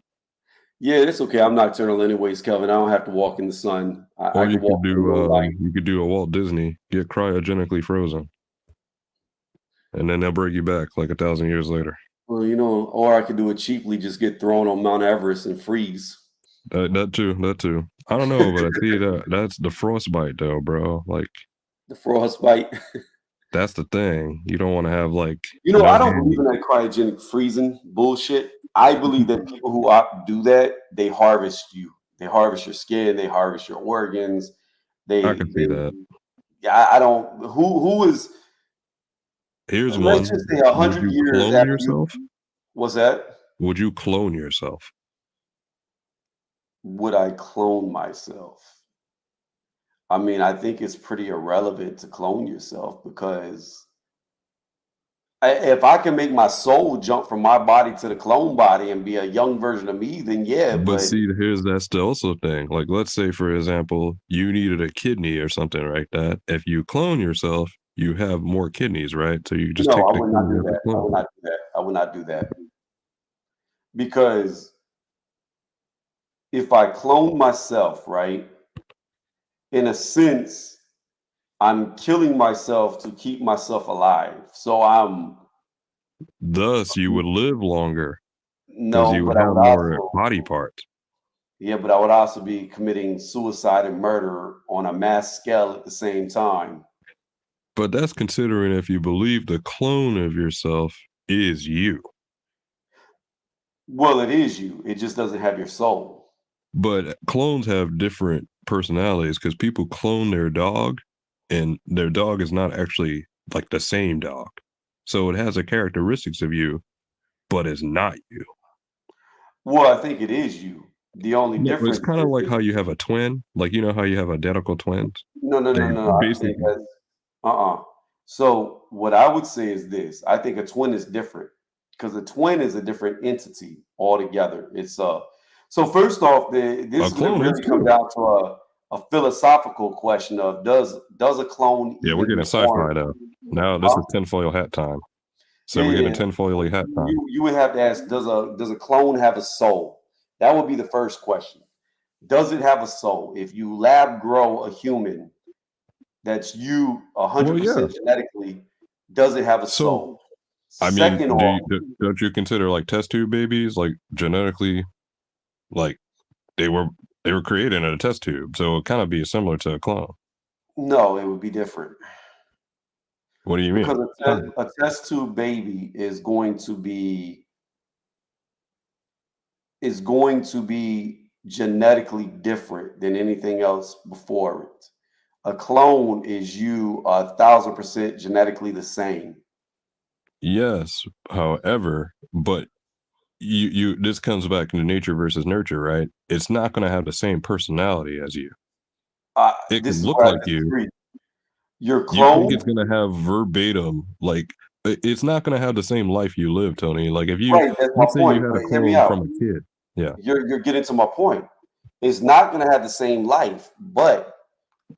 Speaker 1: Yeah, that's okay. I'm nocturnal anyways, Kelvin. I don't have to walk in the sun.
Speaker 2: Or you could do a Walt Disney, get cryogenically frozen. And then they'll bring you back like 1,000 years later.
Speaker 1: Well, or I could do it cheaply, just get thrown on Mount Everest and freeze.
Speaker 2: That too. I don't know, but I see that's the frostbite though, bro. Like
Speaker 1: the frostbite.
Speaker 2: That's the thing. You don't want to have like.
Speaker 1: I don't believe in that cryogenic freezing bullshit. I believe that people who do that, they harvest you. They harvest your skin. They harvest your organs.
Speaker 2: I
Speaker 1: They,
Speaker 2: can see
Speaker 1: they.
Speaker 2: that.
Speaker 1: Yeah, I don't. Who is?
Speaker 2: Here's
Speaker 1: Let's
Speaker 2: one.
Speaker 1: just say a
Speaker 2: Would
Speaker 1: hundred
Speaker 2: you
Speaker 1: years
Speaker 2: clone
Speaker 1: after you.
Speaker 2: yourself?
Speaker 1: What's that?
Speaker 2: Would you clone yourself?
Speaker 1: Would I clone myself? I mean, I think it's pretty irrelevant to clone yourself because if I can make my soul jump from my body to the clone body and be a young version of me, then yeah.
Speaker 2: But
Speaker 1: But
Speaker 2: see, that's the also thing. Like, let's say, for example, you needed a kidney or something like that. If you clone yourself, you have more kidneys, right? So you just
Speaker 1: no,
Speaker 2: take
Speaker 1: I
Speaker 2: the
Speaker 1: would not
Speaker 2: kidney
Speaker 1: do
Speaker 2: of the
Speaker 1: that. I
Speaker 2: clone.
Speaker 1: would not do that. I would not do that because if I clone myself, right, in a sense, I'm killing myself to keep myself alive. So I'm
Speaker 2: Thus, you would live longer because
Speaker 1: no,
Speaker 2: you
Speaker 1: but
Speaker 2: would
Speaker 1: I
Speaker 2: have
Speaker 1: would
Speaker 2: more
Speaker 1: also
Speaker 2: body parts.
Speaker 1: yeah, but I would also be committing suicide and murder on a mass scale at the same time.
Speaker 2: But that's considering if you believe the clone of yourself is you.
Speaker 1: Well, it is you. It just doesn't have your soul.
Speaker 2: But clones have different personalities because people clone their dog, and their dog is not actually like the same dog. So it has the characteristics of you, but it's not you.
Speaker 1: Well, I think it is you. The only
Speaker 2: No, it's
Speaker 1: difference
Speaker 2: kind of
Speaker 1: is
Speaker 2: like
Speaker 1: that
Speaker 2: how you have a twin. Like, you know how you have identical twins?
Speaker 1: no, no, no,
Speaker 2: They
Speaker 1: no. I think
Speaker 2: basically,
Speaker 1: that's So what I would say is this: I think a twin is different because a twin is a different entity altogether. So first off,
Speaker 2: a
Speaker 1: this is going to
Speaker 2: clone is
Speaker 1: really come
Speaker 2: too.
Speaker 1: down to a philosophical question of does a clone
Speaker 2: Yeah, we're
Speaker 1: even
Speaker 2: getting
Speaker 1: form?
Speaker 2: sci-fi now. Now this
Speaker 1: Huh?
Speaker 2: is tinfoil hat time. So
Speaker 1: Yeah,
Speaker 2: we're
Speaker 1: yeah,
Speaker 2: getting
Speaker 1: yeah.
Speaker 2: tinfoil hat time.
Speaker 1: You would have to ask, does a clone have a soul? That would be the first question. Does it have a soul? If you lab grow a human that's you
Speaker 2: Well, yeah.
Speaker 1: 100% genetically, does it have a
Speaker 2: So
Speaker 1: soul?
Speaker 2: I mean,
Speaker 1: Second off,
Speaker 2: don't you consider like test tube babies like genetically like they were they were created in a test tube, so it kind of be similar to a clone.
Speaker 1: no, it would be different
Speaker 2: What do you
Speaker 1: because
Speaker 2: mean? How?
Speaker 1: a test tube baby is going to be genetically different than anything else before it. A clone is you 1,000% genetically the same.
Speaker 2: Yes, however, but you this comes back to nature versus nurture, right? It's not going to have the same personality as you. It
Speaker 1: This
Speaker 2: can
Speaker 1: is
Speaker 2: look
Speaker 1: where I
Speaker 2: like you.
Speaker 1: disagree. Your
Speaker 2: You think
Speaker 1: clone,
Speaker 2: it's going to have verbatim like it's not going to have the same life you live, Tony. Like if you
Speaker 1: right? That's my
Speaker 2: let's say you
Speaker 1: point.
Speaker 2: had
Speaker 1: But
Speaker 2: a
Speaker 1: hear me
Speaker 2: clone
Speaker 1: out.
Speaker 2: from a kid. Yeah.
Speaker 1: You're getting to my point. It's not going to have the same life, but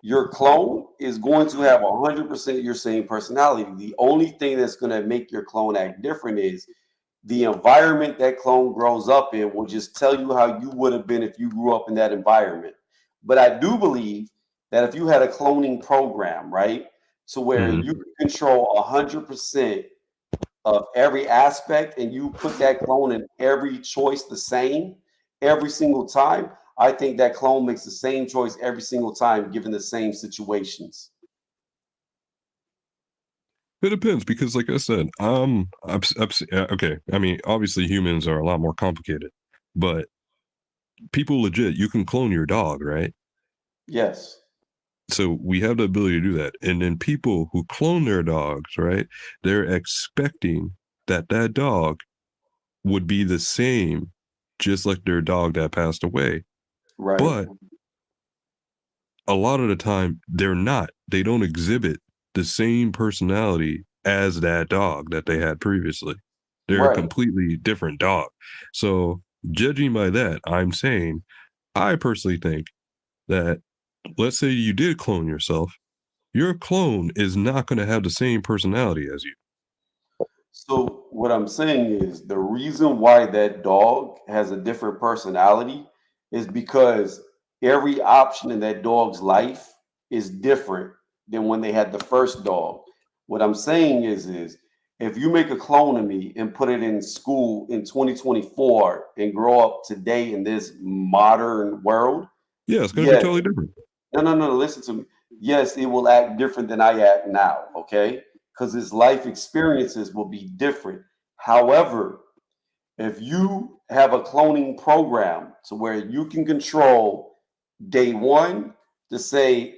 Speaker 1: your clone is going to have 100% your same personality. The only thing that's going to make your clone act different is the environment that clone grows up in will just tell you how you would have been if you grew up in that environment. But I do believe that if you had a cloning program, right, to where
Speaker 2: Mhm.
Speaker 1: you can control 100% of every aspect and you put that clone in every choice the same every single time, I think that clone makes the same choice every single time given the same situations.
Speaker 2: It depends because, like I said, okay. I mean, obviously, humans are a lot more complicated, but people legit, you can clone your dog, right?
Speaker 1: Yes.
Speaker 2: So we have the ability to do that. And then people who clone their dogs, right? They're expecting that dog would be the same, just like their dog that passed away.
Speaker 1: Right.
Speaker 2: But a lot of the time, they're not. They don't exhibit the same personality as that dog that they had previously. They're a
Speaker 1: Right.
Speaker 2: completely different dog. So, judging by that, I'm saying I personally think that let's say you did clone yourself, your clone is not going to have the same personality as you.
Speaker 1: So what I'm saying is the reason why that dog has a different personality is because every option in that dog's life is different than when they had the first dog. What I'm saying is if you make a clone of me and put it in school in 2024 and grow up today in this modern world,
Speaker 2: Yeah, it's going to be
Speaker 1: yes,
Speaker 2: totally different.
Speaker 1: no, listen to me. Yes, it will act different than I act now, okay? Because his life experiences will be different. However, If you have a cloning program to where you can control day one to say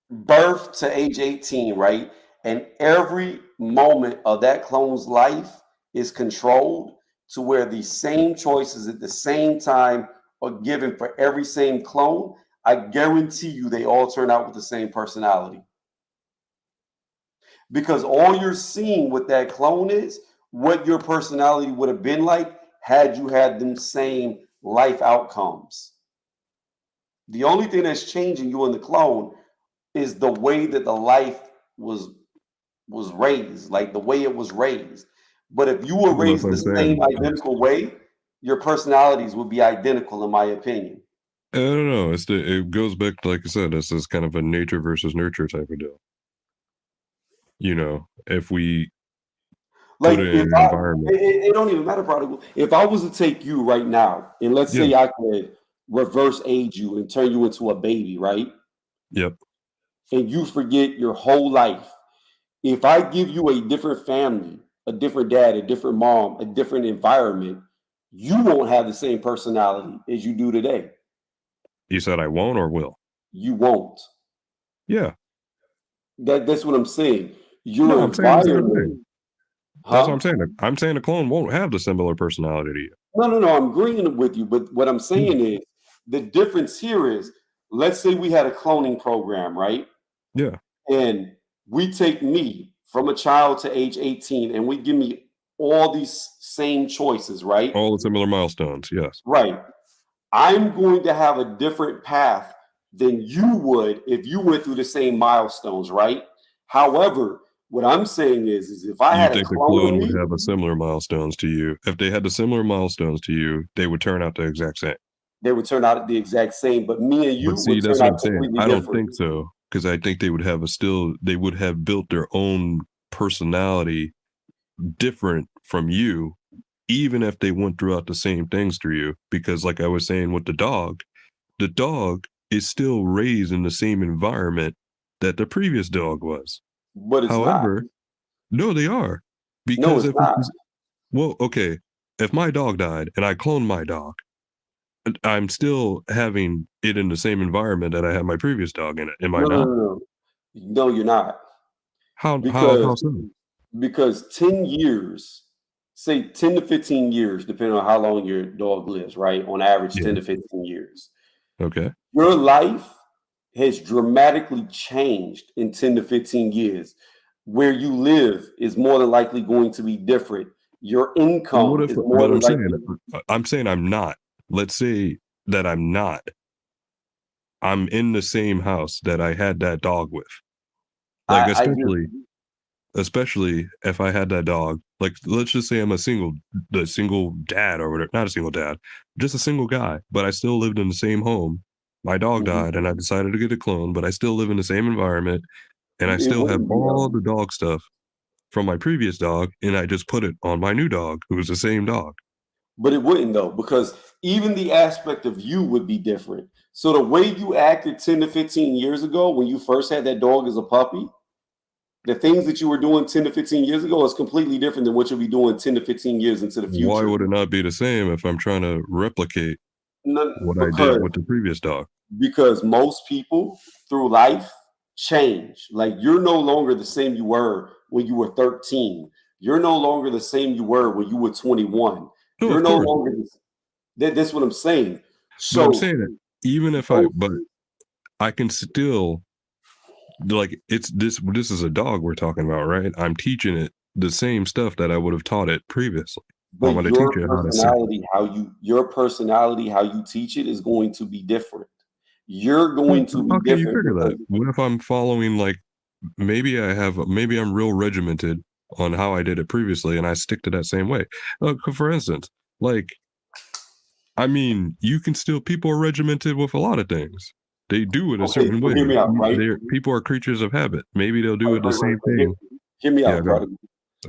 Speaker 1: birth to age 18, right? And every moment of that clone's life is controlled to where the same choices at the same time are given for every same clone. I guarantee you they all turn out with the same personality. Because all you're seeing with that clone is what your personality would have been like had you had them same life outcomes. The only thing that's changing you in the clone is the way that the life was raised, like the way it was raised. But if you were
Speaker 2: Well, that's
Speaker 1: raised
Speaker 2: what
Speaker 1: the
Speaker 2: I'm
Speaker 1: same
Speaker 2: saying.
Speaker 1: identical way, your personalities would be identical, in my opinion.
Speaker 2: I don't know. It goes back to, like I said, this is kind of a nature versus nurture type of deal. You know, if we
Speaker 1: Like
Speaker 2: put it
Speaker 1: if
Speaker 2: in an
Speaker 1: I,
Speaker 2: environment.
Speaker 1: it don't even matter, prodigal. If I was to take you right now, and let's
Speaker 2: Yeah.
Speaker 1: say I could reverse age you and turn you into a baby, right?
Speaker 2: Yep.
Speaker 1: And you forget your whole life. If I give you a different family, a different dad, a different mom, a different environment, you won't have the same personality as you do today.
Speaker 2: You said I won't or will?
Speaker 1: You won't.
Speaker 2: Yeah.
Speaker 1: That's what I'm saying.
Speaker 2: No,
Speaker 1: Your
Speaker 2: I'm saying the same
Speaker 1: environment,
Speaker 2: thing. That's what
Speaker 1: huh?
Speaker 2: I'm saying. I'm saying a clone won't have the similar personality to you.
Speaker 1: No. I'm agreeing with you, but what I'm saying is the difference here is, let's say we had a cloning program, right?
Speaker 2: Yeah.
Speaker 1: And we take me from a child to age 18, and we give me all these same choices, right?
Speaker 2: All the similar milestones. Yes.
Speaker 1: Right. I'm going to have a different path than you would if you went through the same milestones, right? However, what I'm saying is if I
Speaker 2: You
Speaker 1: had a
Speaker 2: think the
Speaker 1: clone of
Speaker 2: clone would
Speaker 1: me,
Speaker 2: have a similar milestones to you? If they had the similar milestones to you, they would turn out the exact same.
Speaker 1: they would turn out the exact same, but me and you
Speaker 2: But see,
Speaker 1: would
Speaker 2: that's
Speaker 1: turn
Speaker 2: what
Speaker 1: out
Speaker 2: I'm saying.
Speaker 1: completely
Speaker 2: I don't
Speaker 1: different.
Speaker 2: think so, because I think they would have built their own personality different from you, even if they went throughout the same things through you. Because, like I was saying with the dog is still raised in the same environment that the previous dog was.
Speaker 1: But it's not.
Speaker 2: However, no, they are.
Speaker 1: No,
Speaker 2: Because
Speaker 1: it's not.
Speaker 2: well, okay, if my dog died and I cloned my dog, I'm still having it in the same environment that I had my previous dog in it. Am I
Speaker 1: No, no,
Speaker 2: not?
Speaker 1: no, no. No, you're not.
Speaker 2: How
Speaker 1: Because
Speaker 2: so?
Speaker 1: 10 years, say 10 to 15 years, depending on how long your dog lives, right? On average,
Speaker 2: Yeah.
Speaker 1: 10 to 15 years.
Speaker 2: Okay.
Speaker 1: Your life has dramatically changed in 10 to 15 years. Where you live is more than likely going to be different. Your
Speaker 2: Well, what
Speaker 1: income
Speaker 2: if?
Speaker 1: is more
Speaker 2: But
Speaker 1: than likely.
Speaker 2: I'm saying I'm not. Let's say that I'm not. I'm in the same house that I had that dog with. Like
Speaker 1: I just
Speaker 2: especially if I had that dog. Like let's just say I'm the single dad or whatever. Not a single dad, just a single guy. But I still lived in the same home. My dog
Speaker 1: mhm.
Speaker 2: died, and I decided to get a clone. But I still live in the same environment, and I
Speaker 1: It
Speaker 2: still have
Speaker 1: wouldn't be
Speaker 2: all
Speaker 1: though.
Speaker 2: the dog stuff from my previous dog, and I just put it on my new dog, who's the same dog.
Speaker 1: But it wouldn't though, because even the aspect of you would be different. So the way you acted 10 to 15 years ago when you first had that dog as a puppy, the things that you were doing 10 to 15 years ago is completely different than what you'll be doing 10 to 15 years into the
Speaker 2: Why
Speaker 1: future.
Speaker 2: would it not be the same if I'm trying to replicate
Speaker 1: None,
Speaker 2: what I did
Speaker 1: because
Speaker 2: with the previous dog?
Speaker 1: most people through life change. Like you're no longer the same you were when you were 13. You're no longer the same you were when you were 21.
Speaker 2: No,
Speaker 1: You're
Speaker 2: of
Speaker 1: no
Speaker 2: course.
Speaker 1: longer that's what I'm saying.
Speaker 2: But I'm
Speaker 1: So
Speaker 2: saying that even if
Speaker 1: those
Speaker 2: but I can still like it's this is a dog we're talking about, right? I'm teaching it the same stuff that I would have taught it previously. I'm
Speaker 1: But
Speaker 2: going to teach it how to sit.
Speaker 1: your personality, how you teach it is going to be different. You're going to be
Speaker 2: How can you
Speaker 1: different
Speaker 2: figure
Speaker 1: because
Speaker 2: that? What if I'm following like maybe I'm real regimented on how I did it previously and I stick to that same way. For instance, like I mean, you can still people are regimented with a lot of things. They do it a
Speaker 1: okay,
Speaker 2: certain
Speaker 1: so
Speaker 2: way.
Speaker 1: hear me out, right?
Speaker 2: People are creatures of habit. Maybe they'll do
Speaker 1: Right,
Speaker 2: it the
Speaker 1: right, right,
Speaker 2: same
Speaker 1: right.
Speaker 2: thing.
Speaker 1: Hear me
Speaker 2: Yeah,
Speaker 1: out,
Speaker 2: go ahead.
Speaker 1: brother.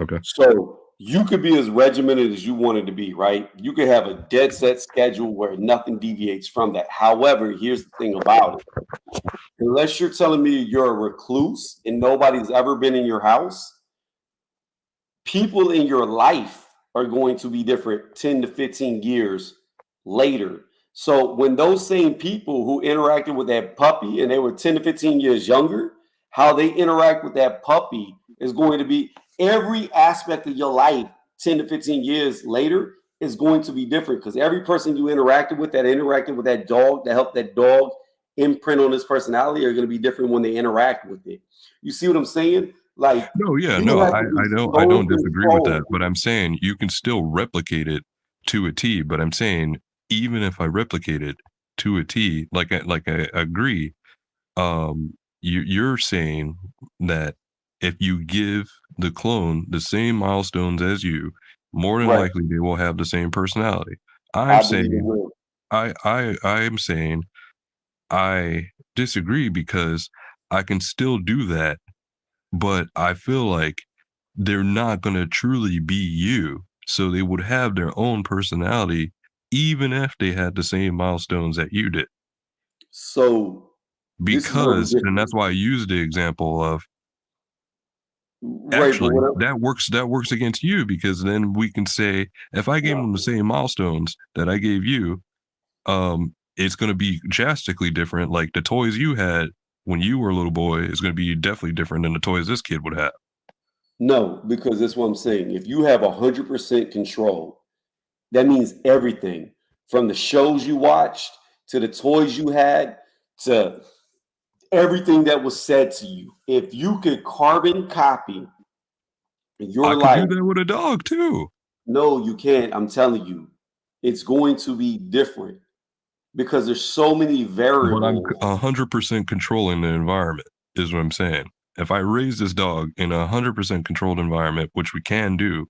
Speaker 2: Okay.
Speaker 1: So you could be as regimented as you wanted to be, right? You could have a dead set schedule where nothing deviates from that. However, here's the thing about it. Unless you're telling me you're a recluse and nobody's ever been in your house, people in your life are going to be different 10 to 15 years later. So when those same people who interacted with that puppy and they were 10 to 15 years younger, how they interact with that puppy is going to be every aspect of your life 10 to 15 years later is going to be different because every person you interacted with that dog, that helped that dog imprint on his personality are going to be different when they interact with it. You see what I'm saying? Like,
Speaker 2: No, yeah,
Speaker 1: you
Speaker 2: no,
Speaker 1: have to be
Speaker 2: I
Speaker 1: so
Speaker 2: don't disagree with that,
Speaker 1: controlled.
Speaker 2: but I'm saying you can still replicate it to a T. But I'm saying even if I replicate it to a T, I agree. You're saying that if you give the clone the same milestones as you, more than
Speaker 1: Right.
Speaker 2: likely they will have the same personality. I'm
Speaker 1: I believe it
Speaker 2: saying
Speaker 1: will.
Speaker 2: I'm saying I disagree because I can still do that, but I feel like they're not going to truly be you. So they would have their own personality, even if they had the same milestones that you did.
Speaker 1: So this is where we
Speaker 2: Because, and
Speaker 1: differ.
Speaker 2: that's why I used the example of
Speaker 1: Right, but
Speaker 2: actually
Speaker 1: what
Speaker 2: that works against you because then we can say if I gave them the same milestones that I gave you, it's going to be drastically different. Like the toys you had when you were a little boy is going to be definitely different than the toys this kid would have.
Speaker 1: no, because that's what I'm saying. If you have 100% control, that means everything from the shows you watched to the toys you had to everything that was said to you. If you could carbon copy
Speaker 2: I
Speaker 1: your
Speaker 2: could
Speaker 1: life,
Speaker 2: do that with a dog too.
Speaker 1: no, you can't. I'm telling you, it's going to be different because there's so many
Speaker 2: But I'm
Speaker 1: variables.
Speaker 2: 100% controlling the environment, is what I'm saying. If I raise this dog in a 100% controlled environment, which we can do,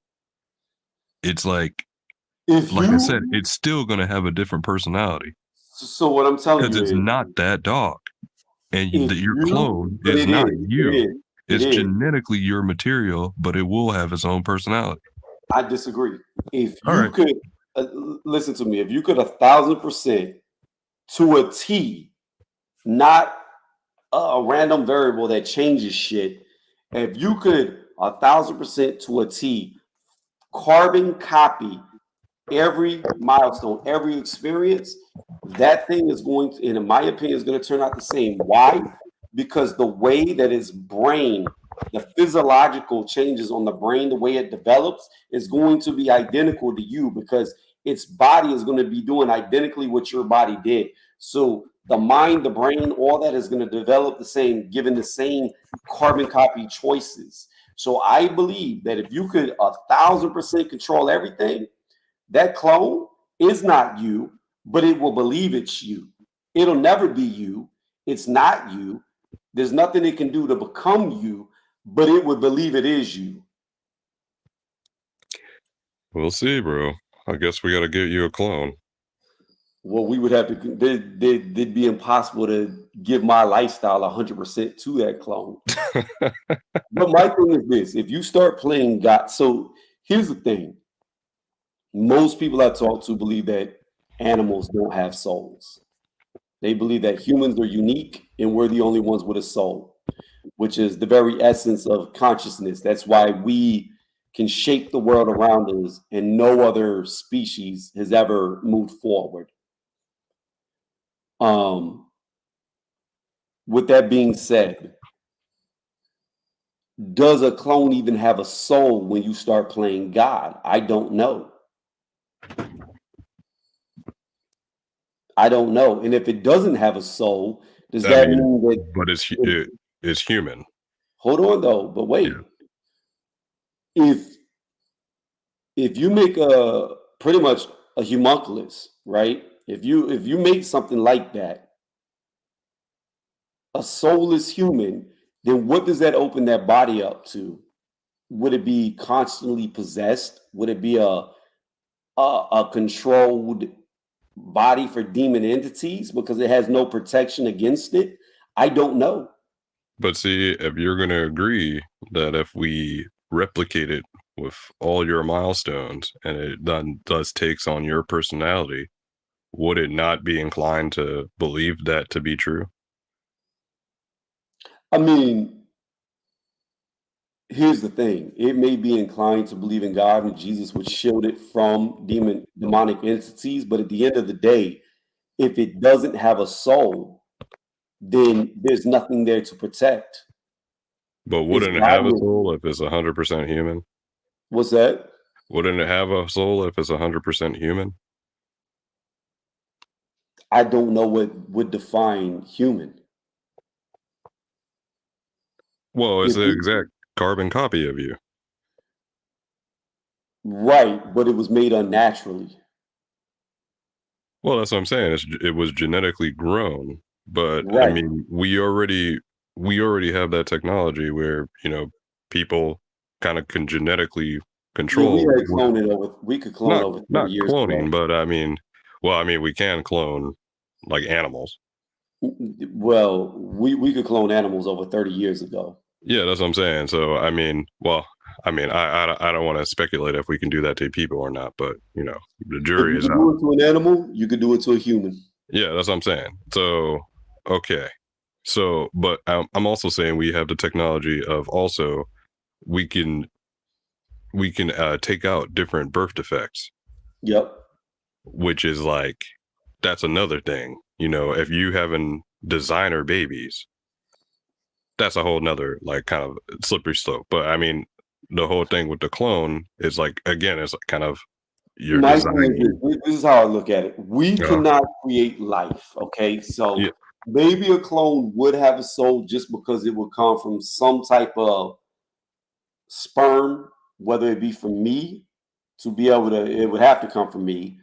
Speaker 2: it's
Speaker 1: If
Speaker 2: like I said,
Speaker 1: you,
Speaker 2: it's still going to have a different personality
Speaker 1: so what I'm telling
Speaker 2: because
Speaker 1: you
Speaker 2: it's
Speaker 1: is,
Speaker 2: not that dog. And
Speaker 1: if
Speaker 2: your
Speaker 1: you,
Speaker 2: clone
Speaker 1: but
Speaker 2: is not
Speaker 1: it
Speaker 2: you.
Speaker 1: is, it
Speaker 2: It's
Speaker 1: is.
Speaker 2: genetically your material, but it will have its own personality.
Speaker 1: I disagree. If
Speaker 2: All
Speaker 1: you
Speaker 2: right.
Speaker 1: could listen to me, if you could 1,000% to a T, not a random variable that changes shit. If you could 1,000% to a T carbon copy every milestone, every experience, that thing is going to, in my opinion, is going to turn out the same. Why? Because the way that its brain, the physiological changes on the brain, the way it develops, is going to be identical to you because its body is going to be doing identically what your body did. So the mind, the brain, all that is going to develop the same, given the same carbon copy choices. So I believe that if you could 1,000% control everything, that clone is not you, but it will believe it's you. It'll never be you. It's not you. There's nothing it can do to become you, but it would believe it is you.
Speaker 2: We'll see, bro. I guess we got to get you a clone.
Speaker 1: Well, we would have to, it'd be impossible to give my lifestyle 100% to that clone. But my thing is this, if you start playing God, so here's the thing. Most people I talk to believe that animals don't have souls. They believe that humans are unique and we're the only ones with a soul, which is the very essence of consciousness. That's why we can shape the world around us and no other species has ever moved forward. Um, with that being said, does a clone even have a soul when you start playing God? I don't know. I don't know. And if it doesn't have a soul, does
Speaker 2: I
Speaker 1: that
Speaker 2: mean,
Speaker 1: mean that,
Speaker 2: but it's human.
Speaker 1: hold on though, but wait,
Speaker 2: Yeah.
Speaker 1: if you make a pretty much a homunculus, right? If you make something like that, a soulless human, then what does that open that body up to? Would it be constantly possessed? Would it be a controlled body for demon entities because it has no protection against it? I don't know.
Speaker 2: But see, if you're going to agree that if we replicate it with all your milestones and it then thus takes on your personality, would it not be inclined to believe that to be true?
Speaker 1: I mean, Here's the thing. It may be inclined to believe in God and Jesus would shield it from demonic entities, but at the end of the day, if it doesn't have a soul, then there's nothing there to protect.
Speaker 2: But
Speaker 1: Its
Speaker 2: wouldn't it have a
Speaker 1: body.
Speaker 2: soul if it's 100% human?
Speaker 1: What's that?
Speaker 2: Wouldn't it have a soul if it's 100% human?
Speaker 1: I don't know what would define human.
Speaker 2: Well, it's
Speaker 1: If
Speaker 2: the
Speaker 1: we,
Speaker 2: exact carbon copy of you.
Speaker 1: right, but it was made unnaturally.
Speaker 2: Well, that's what I'm saying. It was genetically grown, but I
Speaker 1: Right.
Speaker 2: mean, we already have that technology where people kind of can genetically
Speaker 1: Yeah, we
Speaker 2: control.
Speaker 1: had cloning over. We could clone
Speaker 2: Not
Speaker 1: over 30
Speaker 2: not
Speaker 1: years
Speaker 2: cloning,
Speaker 1: ago.
Speaker 2: but I mean, well, I mean, we can clone like animals.
Speaker 1: Well, we could clone animals over 30 years ago.
Speaker 2: Yeah, that's what I'm saying. So I mean, well, I mean, I don't want to speculate if we can do that to people or not, but the
Speaker 1: If
Speaker 2: jury
Speaker 1: you
Speaker 2: is
Speaker 1: could
Speaker 2: out.
Speaker 1: do it to an animal, you could do it to a human.
Speaker 2: Yeah, that's what I'm saying. So okay, so but I'm also saying we have the technology of also we can take out different birth defects,
Speaker 1: Yep.
Speaker 2: which is like that's another thing. If you having designer babies, that's a whole nother like kind of slippery slope. But I mean, the whole thing with the clone is like again, it's kind of you're
Speaker 1: My thing is
Speaker 2: designing.
Speaker 1: this is how I look at it. We
Speaker 2: Uh,
Speaker 1: cannot create life. Okay. So
Speaker 2: yeah,
Speaker 1: maybe a clone would have a soul just because it would come from some type of sperm, whether it be from me to be able to, it would have to come from me.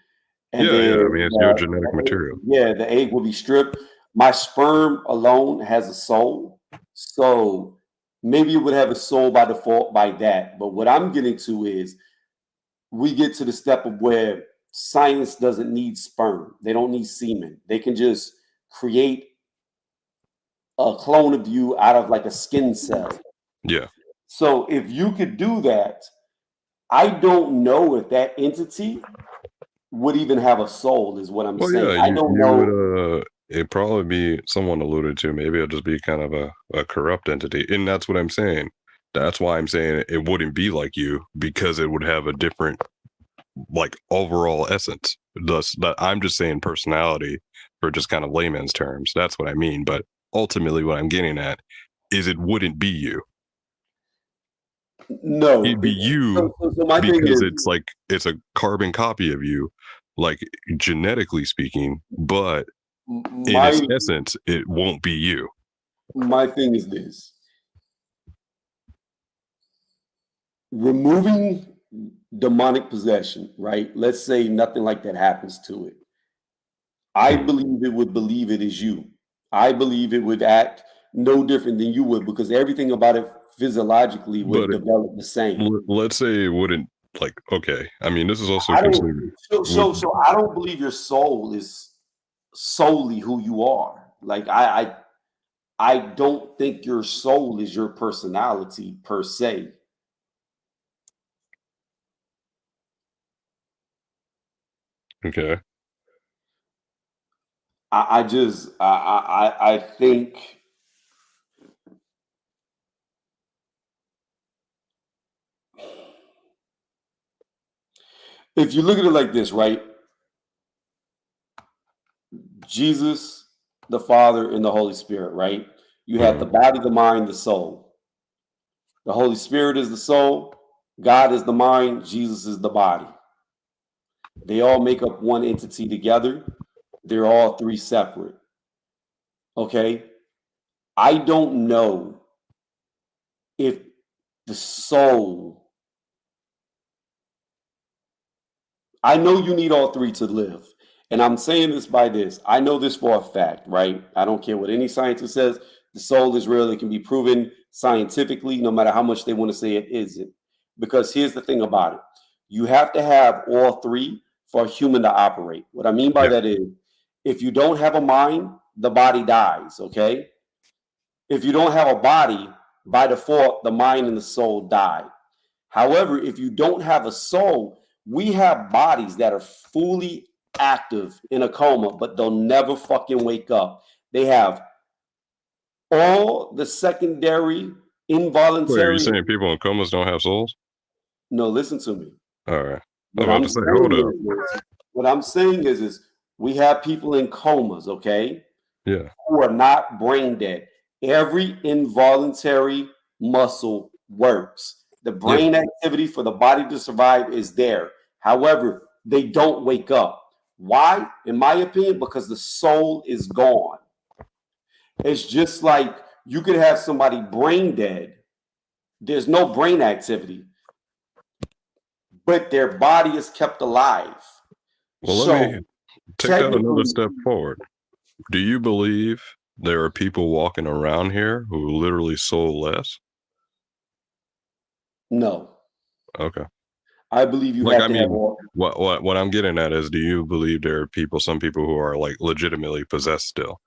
Speaker 1: And
Speaker 2: yeah,
Speaker 1: then
Speaker 2: yeah. I mean, it's your genetic material.
Speaker 1: yeah, the egg will be stripped. My sperm alone has a soul. So maybe it would have a soul by default by that. But what I'm getting to is we get to the step of where science doesn't need sperm. They don't need semen. They can just create a clone of you out of like a skin cell.
Speaker 2: Yeah.
Speaker 1: So if you could do that, I don't know if that entity would even have a soul, is what I'm
Speaker 2: Well,
Speaker 1: saying.
Speaker 2: yeah,
Speaker 1: I
Speaker 2: you
Speaker 1: don't
Speaker 2: you
Speaker 1: know.
Speaker 2: would it'd probably be someone alluded to. Maybe it'll just be kind of a corrupt entity. And that's what I'm saying. That's why I'm saying it wouldn't be like you because it would have a different like overall essence. Thus that I'm just saying personality for just kind of layman's terms. That's what I mean. But ultimately what I'm getting at is it wouldn't be you.
Speaker 1: No.
Speaker 2: It'd be you
Speaker 1: So my thing
Speaker 2: because
Speaker 1: is,
Speaker 2: it's like it's a carbon copy of you, like genetically speaking, but in
Speaker 1: my
Speaker 2: its essence, it won't be you.
Speaker 1: my thing is this: removing demonic possession, right? Let's say nothing like that happens to it. I
Speaker 2: Mhm.
Speaker 1: believe it would believe it is you. I believe it would act no different than you would because everything about it physiologically would
Speaker 2: But
Speaker 1: develop the same.
Speaker 2: let's say it wouldn't like okay. I mean, this is also
Speaker 1: I don't.
Speaker 2: considered would
Speaker 1: So I don't believe your soul is solely who you are. Like I don't think your soul is your personality per se.
Speaker 2: okay.
Speaker 1: I just I think if you look at it like this, right? Jesus, the Father, and the Holy Spirit, right? You have the
Speaker 2: Mhm.
Speaker 1: body, the mind, the soul. The Holy Spirit is the soul, God is the mind, Jesus is the body. They all make up one entity together. They're all three separate. Okay. I don't know if the soul, I know you need all three to live. And I'm saying this by this. I know this for a fact, right? I don't care what any scientist says. The soul is real. It can be proven scientifically, no matter how much they want to say it isn't. Because here's the thing about it, you have to have all three for a human to operate. What I mean by
Speaker 2: Yeah.
Speaker 1: that is if you don't have a mind, the body dies, okay? If you don't have a body, by default, the mind and the soul die. However, if you don't have a soul, we have bodies that are fully active in a coma, but they'll never fucking wake up. They have all the secondary
Speaker 2: Wait, are you
Speaker 1: involuntary.
Speaker 2: saying people in comas don't have souls?
Speaker 1: No, listen to me.
Speaker 2: All right. I'm
Speaker 1: What
Speaker 2: about
Speaker 1: I'm
Speaker 2: to say, hold up.
Speaker 1: what I'm saying is we have people in comas, okay,
Speaker 2: Yeah.
Speaker 1: who are not brain dead. Every involuntary muscle works. The brain activity for the body to survive is there. However, they don't wake up. Why? In my opinion, because the soul is gone. It's just like you could have somebody brain dead. There's no brain activity, but their body is kept alive.
Speaker 2: Well,
Speaker 1: So
Speaker 2: let me take that another
Speaker 1: technically,
Speaker 2: step forward. Do you believe there are people walking around here who literally soulless?
Speaker 1: no.
Speaker 2: Okay.
Speaker 1: I believe you
Speaker 2: Like,
Speaker 1: have
Speaker 2: I
Speaker 1: to have
Speaker 2: mean,
Speaker 1: all
Speaker 2: what I'm getting at is, do you believe there are people, some people who are like legitimately possessed still?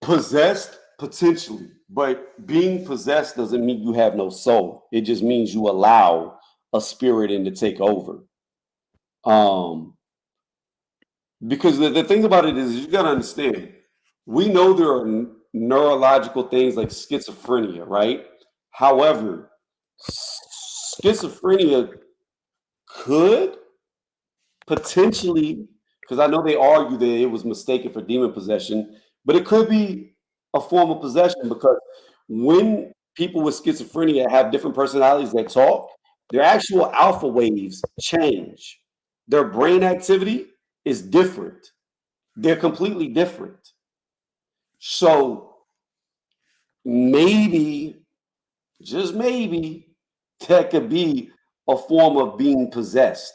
Speaker 1: possessed potentially, but being possessed doesn't mean you have no soul. It just means you allow a spirit in to take over. Um, because the thing about it is you gotta understand, we know there are neurological things like schizophrenia, right? However, schizophrenia could potentially, because I know they argue that it was mistaken for demon possession, but it could be a form of possession because when people with schizophrenia have different personalities that talk, their actual alpha waves change. Their brain activity is different. They're completely different. So maybe, just maybe, that could be a form of being possessed.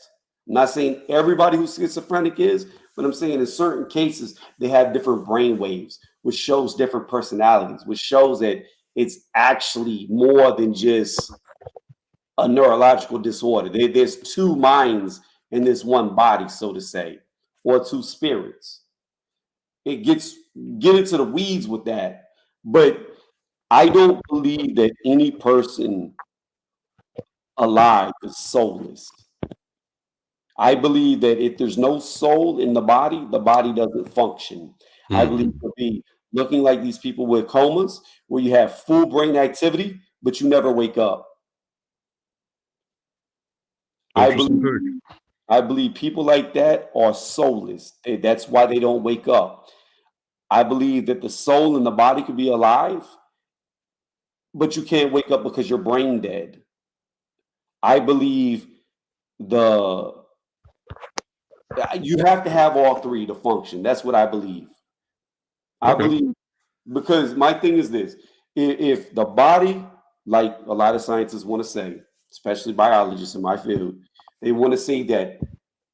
Speaker 1: I'm not saying everybody who's schizophrenic is, but I'm saying in certain cases they have different brain waves, which shows different personalities, which shows that it's actually more than just a neurological disorder. There's two minds in this one body, so to say, or two spirits. It get into the weeds with that, but I don't believe that any person alive is soulless. I believe that if there's no soul in the body doesn't function. I believe it could be looking like these people with comas, where you have full brain activity, but you never wake up. I
Speaker 2: Interesting
Speaker 1: believe
Speaker 2: take.
Speaker 1: I believe people like that are soulless. That's why they don't wake up. I believe that the soul and the body could be alive, but you can't wake up because you're brain dead. I believe the you have to have all three to function. That's what I believe. I
Speaker 2: Okay.
Speaker 1: believe because my thing is this: if the body, like a lot of scientists want to say, especially biologists in my field, they want to say that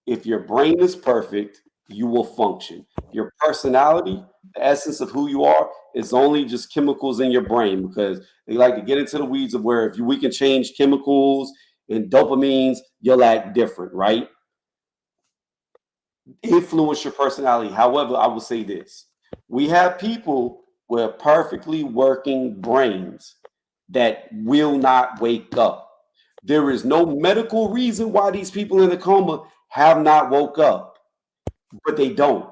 Speaker 1: if your brain is perfect, you will function. Your personality, the essence of who you are, is only just chemicals in your brain because they like to get into the weeds of where if we can change chemicals and dopamines, you'll act different, right? Influence your personality. However, I will say this: we have people with perfectly working brains that will not wake up. There is no medical reason why these people in a coma have not woke up, but they don't.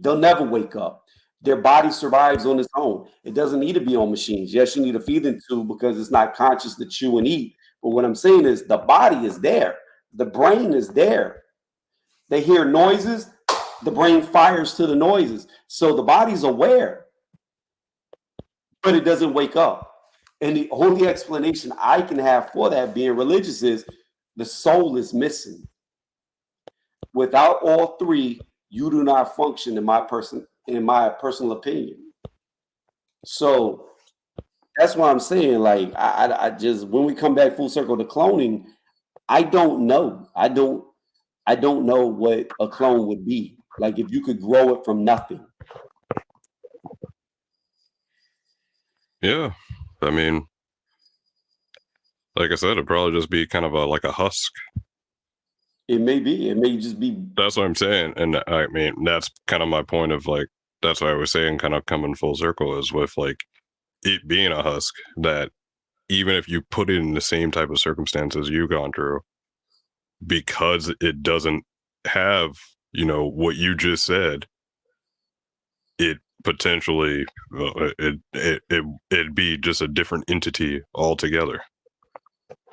Speaker 1: They'll never wake up. Their body survives on its own. It doesn't need to be on machines. Yes, you need a feeding tube because it's not conscious to chew and eat. But what I'm saying is the body is there. The brain is there. They hear noises, the brain fires to the noises. So the body's aware, but it doesn't wake up. And the only explanation I can have for that being religious is the soul is missing. Without all three, you do not function in my personal opinion. So that's why I'm saying, like, I just when we come back full circle to cloning, I don't know. I don't know what a clone would be. Like if you could grow it from nothing.
Speaker 2: Yeah. I mean, like I said, it'd probably just be kind of like a husk.
Speaker 1: It may be. It may just be.
Speaker 2: That's what I'm saying. And I mean, that's kind of my point of like, that's what I was saying, kind of coming full circle is with like it being a husk that even if you put it in the same type of circumstances you've gone through, because it doesn't have, what you just said, it potentially it'd be just a different entity altogether,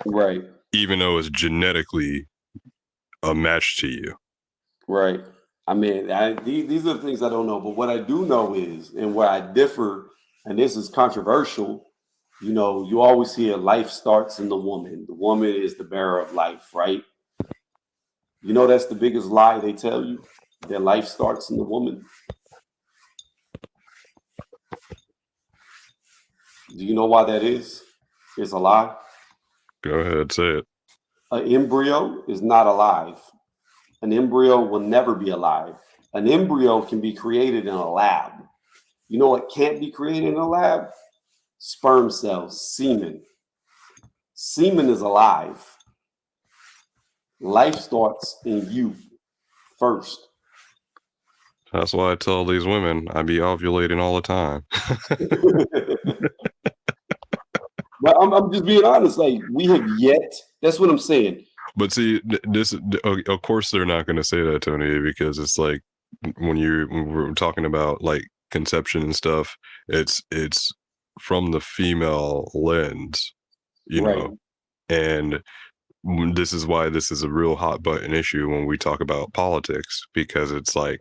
Speaker 1: Right.
Speaker 2: even though it's genetically a match to you.
Speaker 1: Right. I mean, these are the things I don't know. But what I do know is, and where I differ, and this is controversial, you know, you always hear life starts in the woman. The woman is the bearer of life, right? You know, that's the biggest lie they tell you, that life starts in the woman. Do you know why that is? It's a lie.
Speaker 2: Go ahead, say it.
Speaker 1: An embryo is not alive. An embryo will never be alive. An embryo can be created in a lab. You know what can't be created in a lab? Sperm cells, semen. Semen is alive. Life starts in you first.
Speaker 2: That's why I tell these women I be ovulating all the time.
Speaker 1: But I'm just being honest. Like, we have yet, that's what I'm saying.
Speaker 2: But see, of course they're not going to say that, Tony, because it's like when we're talking about like conception and stuff, it's from the female lens, you
Speaker 1: Right.
Speaker 2: know, and this is why this is a real hot button issue when we talk about politics, because it's like,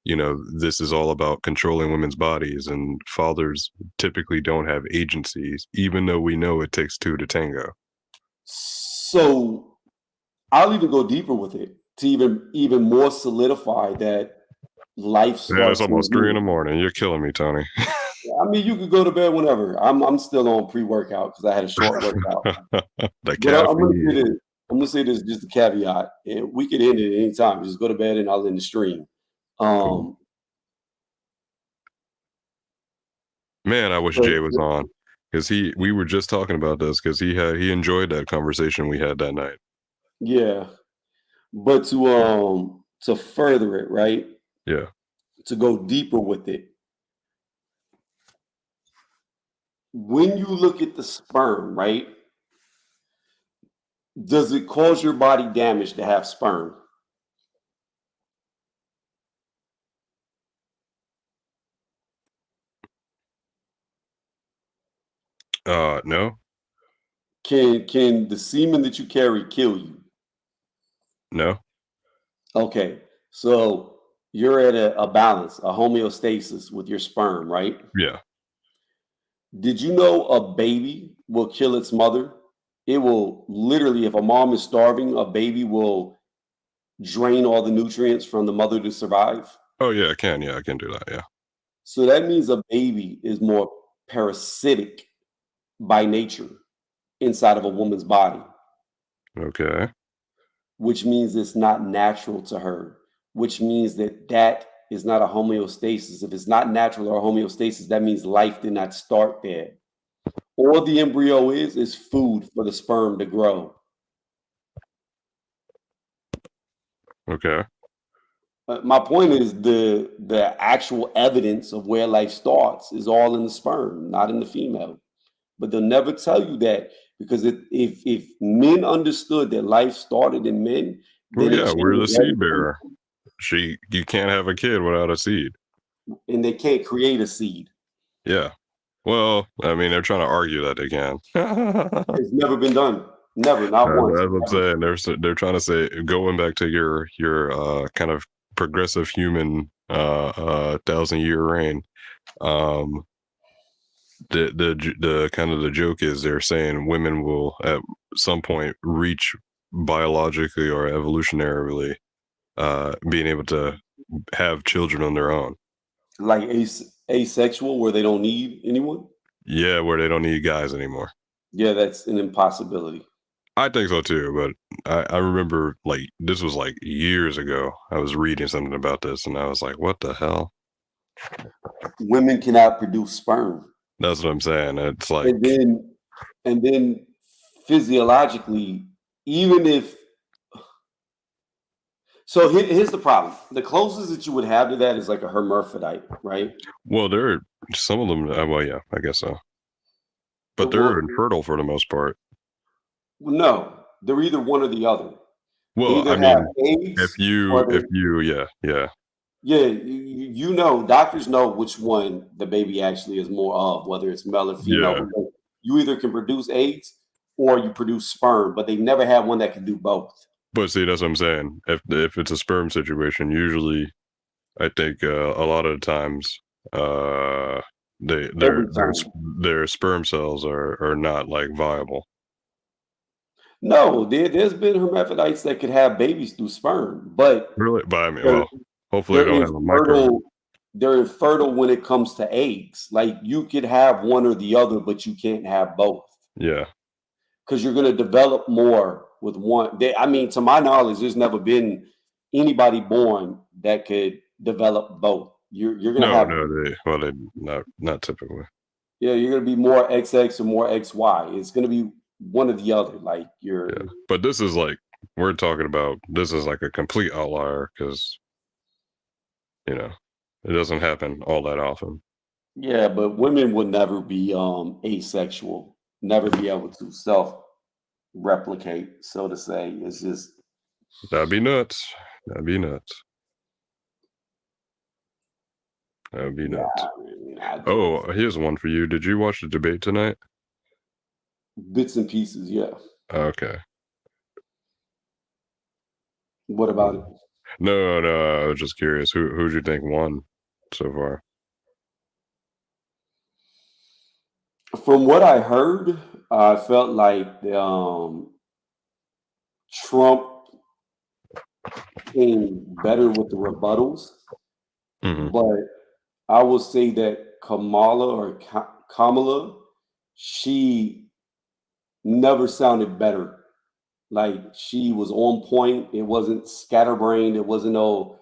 Speaker 2: you know, this is all about controlling women's bodies, and fathers typically don't have agencies, even though we know it takes two to tango.
Speaker 1: So I'll even go deeper with it to even more solidify that life starts.
Speaker 2: Yeah, it's almost
Speaker 1: in
Speaker 2: 3
Speaker 1: you.
Speaker 2: a.m. You're killing me, Tony.
Speaker 1: I mean, you could go to bed whenever. I'm still on pre-workout because I had a short workout.
Speaker 2: The
Speaker 1: But I'm
Speaker 2: caffeine.
Speaker 1: gonna say this. I'm gonna say this, just a caveat, and we could end it at any time. Just go to bed and I'll end the stream.
Speaker 2: Cool. Man, I wish Jay was on, because we were just talking about this, because he enjoyed that conversation we had that night.
Speaker 1: Yeah, but to further it, right?
Speaker 2: Yeah.
Speaker 1: To go deeper with it. When you look at the sperm, right? Does it cause your body damage to have sperm?
Speaker 2: No.
Speaker 1: Can the semen that you carry kill you?
Speaker 2: No.
Speaker 1: Okay, so you're at a balance, a homeostasis with your sperm, right?
Speaker 2: Yeah.
Speaker 1: Did you know a baby will kill its mother? It will literally, if a mom is starving, a baby will drain all the nutrients from the mother to survive.
Speaker 2: Oh yeah, I can. Yeah, I can do that. Yeah.
Speaker 1: So that means a baby is more parasitic by nature inside of a woman's body,
Speaker 2: Okay.
Speaker 1: which means it's not natural to her, which means that is not a homeostasis. If it's not natural or homeostasis, that means life did not start there. All the embryo is food for the sperm to grow.
Speaker 2: Okay.
Speaker 1: My point is the actual evidence of where life starts is all in the sperm, not in the female. But they'll never tell you that, because if men understood that life started in men,
Speaker 2: Well,
Speaker 1: then it
Speaker 2: yeah, we're the
Speaker 1: changes
Speaker 2: seed
Speaker 1: everything.
Speaker 2: bearer. You can't have a kid without a seed.
Speaker 1: And they can't create a seed.
Speaker 2: Yeah. Well, I mean, they're trying to argue that they can.
Speaker 1: It's never been done. Never, not once.
Speaker 2: That's what I'm saying. They're trying to say, going back to your kind of progressive human 1,000-year reign. The kind of the joke is they're saying women will at some point reach biologically or evolutionarily being able to have children on their own.
Speaker 1: Like asexual, where they don't need anyone.
Speaker 2: Yeah, where they don't need guys anymore.
Speaker 1: Yeah, that's an impossibility.
Speaker 2: I think so too, but I remember, like, this was like years ago. I was reading something about this and I was like, what the hell?
Speaker 1: Women cannot produce sperm.
Speaker 2: That's what I'm saying. It's like,
Speaker 1: And then physiologically, even if so, here's the problem. The closest that you would have to that is like a hermaphrodite, right?
Speaker 2: well, there are some of them. Well, yeah, I guess so. But they're
Speaker 1: Well,
Speaker 2: infertile for the most part.
Speaker 1: no, they're either one or the other. They
Speaker 2: Well,
Speaker 1: either
Speaker 2: I
Speaker 1: have
Speaker 2: mean,
Speaker 1: AIDS
Speaker 2: if you,
Speaker 1: or they,
Speaker 2: yeah.
Speaker 1: Yeah, you know, doctors know which one the baby actually is more of, whether it's male or female,
Speaker 2: Yeah,
Speaker 1: because you either can produce eggs or you produce sperm, but they never had one that can do both.
Speaker 2: but see, that's what I'm saying. If it's a sperm situation, usually I think a lot of the times, they
Speaker 1: Every time.
Speaker 2: their sperm cells are not like viable.
Speaker 1: No, there's been hermaphrodites that could have babies through sperm, but
Speaker 2: Really, but I mean,
Speaker 1: they're,
Speaker 2: well, hopefully they
Speaker 1: they're
Speaker 2: don't have a micro.
Speaker 1: infertile. They're infertile when it comes to eggs. Like you could have one or the other, but you can't have both
Speaker 2: Yeah,
Speaker 1: because you're going to develop more with one. I mean, to my knowledge, there's never been anybody born that could develop both. You're going to
Speaker 2: no,
Speaker 1: have,
Speaker 2: no, they not typically.
Speaker 1: yeah, you're going to be more XX or more XY. It's going to be one or the other. Like you're,
Speaker 2: Yeah, but this is like we're talking about. This is like a complete outlier because you know it doesn't happen all that often.
Speaker 1: yeah, but women would never be asexual, never be able to self replicate, so to say. It's just,
Speaker 2: That'd be nuts. That'd be nuts. That would be
Speaker 1: yeah,
Speaker 2: nuts.
Speaker 1: I mean, I don't.
Speaker 2: Oh, here's one for you. Did you watch the debate tonight?
Speaker 1: Bits and pieces, yeah.
Speaker 2: Okay.
Speaker 1: What about it?
Speaker 2: No, no. I was just curious. Who'd you think won so far?
Speaker 1: From what I heard, I felt like Trump came better with the rebuttals,
Speaker 2: Hmm.
Speaker 1: but I will say that Kamala, she never sounded better. Like she was on point. It wasn't scatterbrained. It wasn't no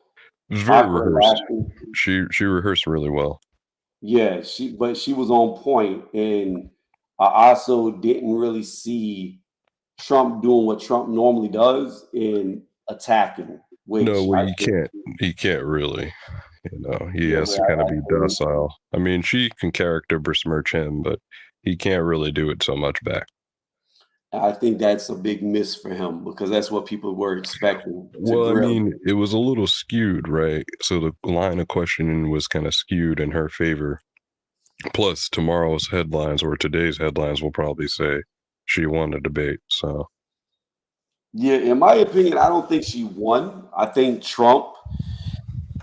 Speaker 2: It was very
Speaker 1: awkward
Speaker 2: rehearsed.
Speaker 1: laughing.
Speaker 2: She rehearsed really well.
Speaker 1: Yeah, she was on point, and I also didn't really see Trump doing what Trump normally does in attacking,
Speaker 2: No,
Speaker 1: which
Speaker 2: well,
Speaker 1: I
Speaker 2: you
Speaker 1: think,
Speaker 2: can't. He can't really. He
Speaker 1: yeah,
Speaker 2: has
Speaker 1: but
Speaker 2: to kind of
Speaker 1: I
Speaker 2: be
Speaker 1: think,
Speaker 2: docile. I mean, she can character besmirch him, but he can't really do it so much back.
Speaker 1: I think that's a big miss for him because that's what people were expecting to
Speaker 2: Well, I
Speaker 1: grill.
Speaker 2: mean, it was a little skewed, right? So the line of questioning was kind of skewed in her favor. Plus, tomorrow's headlines or today's headlines will probably say she won the debate. So,
Speaker 1: Yeah, in my opinion, I don't think she won. I think Trump.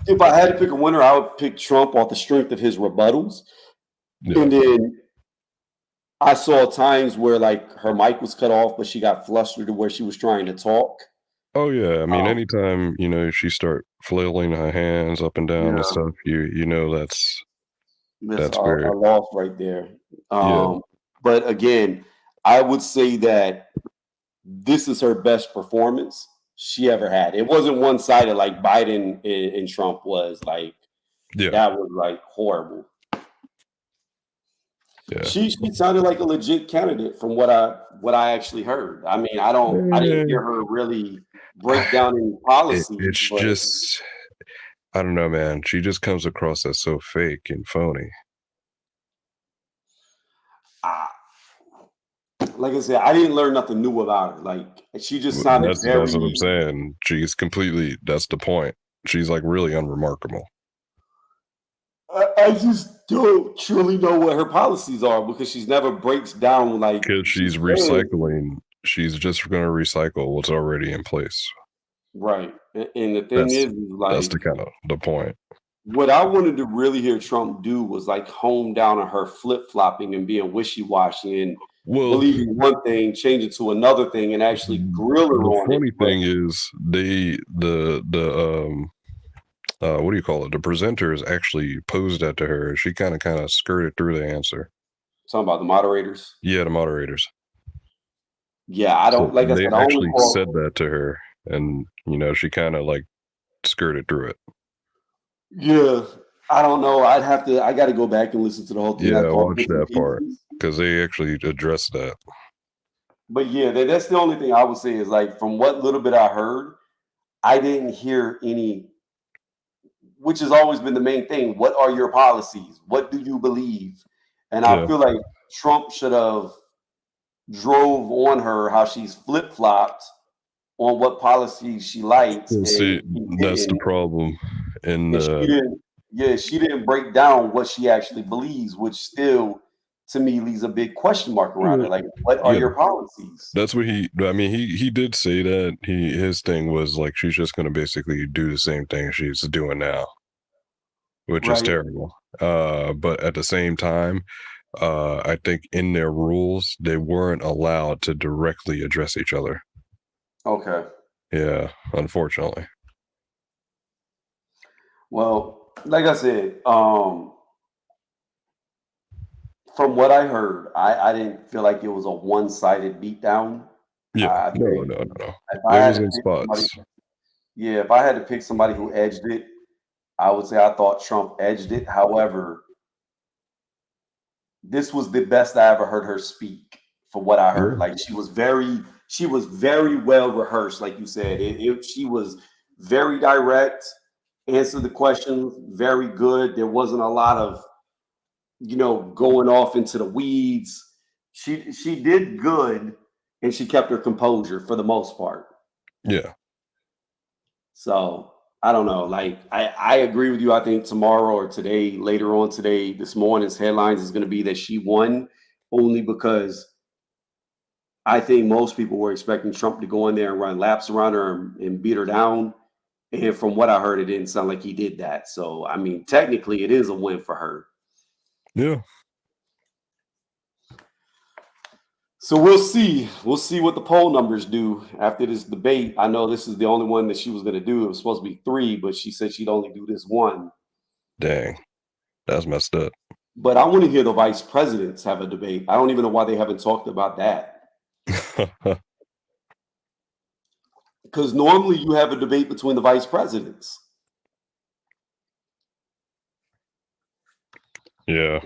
Speaker 1: If I had to pick a winner, I would pick Trump off the strength of his rebuttals.
Speaker 2: yeah.
Speaker 1: And then I saw times where like her mic was cut off, but she got flustered to where she was trying to talk.
Speaker 2: Oh yeah. I mean,
Speaker 1: Um,
Speaker 2: anytime she start flailing her hands up and down and
Speaker 1: yeah,
Speaker 2: stuff, you know
Speaker 1: that's
Speaker 2: that's very
Speaker 1: a loss right there.
Speaker 2: yeah.
Speaker 1: But again, I would say that this is her best performance she ever had. It wasn't one sided like Biden and Trump was. Like
Speaker 2: Yeah.
Speaker 1: that was like horrible.
Speaker 2: Yeah.
Speaker 1: She sounded like a legit candidate from what I actually heard. I mean, I didn't
Speaker 2: Eh,
Speaker 1: hear her really break down any policies,
Speaker 2: it's
Speaker 1: but
Speaker 2: just I don't know, man. She just comes across as so fake and phony.
Speaker 1: I, like I said, I didn't learn nothing new about her. Like she just sounded
Speaker 2: That's what I'm
Speaker 1: very.
Speaker 2: saying. She's completely. That's the point. She's like really unremarkable
Speaker 1: I just don't truly know what her policies are because she's never breaks down like
Speaker 2: because
Speaker 1: she
Speaker 2: she's
Speaker 1: says.
Speaker 2: recycling. She's just going to recycle what's already in place.
Speaker 1: Right, and the thing
Speaker 2: That's
Speaker 1: is
Speaker 2: that's
Speaker 1: like
Speaker 2: the kind of the point.
Speaker 1: what I wanted to really hear Trump do was like hone down on her flip flopping and being wishy washy and
Speaker 2: Well,
Speaker 1: believing one thing, change it to another thing, and actually grill her
Speaker 2: the
Speaker 1: on it.
Speaker 2: funny
Speaker 1: But
Speaker 2: thing is the what do you call it? The presenters actually posed that to her. She kind of skirted through the answer.
Speaker 1: talking about the moderators,
Speaker 2: Yeah, the moderators.
Speaker 1: yeah, I
Speaker 2: So
Speaker 1: don't like I
Speaker 2: they
Speaker 1: said, I only
Speaker 2: actually said
Speaker 1: call.
Speaker 2: that to her, and she kind of like skirted through it.
Speaker 1: Yeah, I don't know. I got to go back and listen to the whole thing. I
Speaker 2: Yeah,
Speaker 1: caught
Speaker 2: watch
Speaker 1: bits and
Speaker 2: that part
Speaker 1: pieces.
Speaker 2: because they actually addressed that.
Speaker 1: But yeah, that's the only thing I would say is like from what little bit I heard, I didn't hear any, which has always been the main thing. What are your policies? What do you believe? And I
Speaker 2: Yeah.
Speaker 1: feel like Trump should have drove on her how she's flip flopped on what policies she likes,
Speaker 2: Well,
Speaker 1: and
Speaker 2: see,
Speaker 1: he
Speaker 2: that's the
Speaker 1: didn't.
Speaker 2: problem. in
Speaker 1: And she didn't, yeah, she didn't break down what she actually believes, which still to me leaves a big question mark around it. Like, what are
Speaker 2: yeah,
Speaker 1: your policies?
Speaker 2: that's what I mean, he did say that his thing was like she's just going to basically do the same thing she's doing now, which is
Speaker 1: Right.
Speaker 2: terrible. But at the same time, I think in their rules they weren't allowed to directly address each other.
Speaker 1: Okay.
Speaker 2: Yeah, unfortunately.
Speaker 1: Well, like I said, from what I heard, I didn't feel like it was a one-sided beatdown.
Speaker 2: Yeah,
Speaker 1: I
Speaker 2: no,
Speaker 1: think
Speaker 2: no, no, no.
Speaker 1: if I
Speaker 2: It
Speaker 1: had
Speaker 2: was
Speaker 1: to
Speaker 2: in
Speaker 1: pick somebody,
Speaker 2: spots.
Speaker 1: yeah, if I had to pick somebody who edged it, I would say I thought Trump edged it. However, this was the best I ever heard her speak for what I heard.
Speaker 2: Yeah,
Speaker 1: Like she was very well rehearsed, like you said. She was very direct, answered the questions very good. There wasn't a lot of, going off into the weeds. She did good and she kept her composure for the most part.
Speaker 2: yeah,
Speaker 1: So I don't know. Like I agree with you. I think tomorrow or today, later on today, this morning's headlines is going to be that she won only because I think most people were expecting Trump to go in there and run laps around her and beat her down. And from what I heard, it didn't sound like he did that. So I mean, technically, it is a win for her.
Speaker 2: yeah.
Speaker 1: So we'll see. We'll see what the poll numbers do after this debate. I know this is the only one that she was going to do. It was supposed to be 3, but she said she'd only do this one.
Speaker 2: Dang, that's messed up.
Speaker 1: But I want to hear the vice presidents have a debate. I don't even know why they haven't talked about that. Because normally you have a debate between the vice presidents.
Speaker 2: Yeah.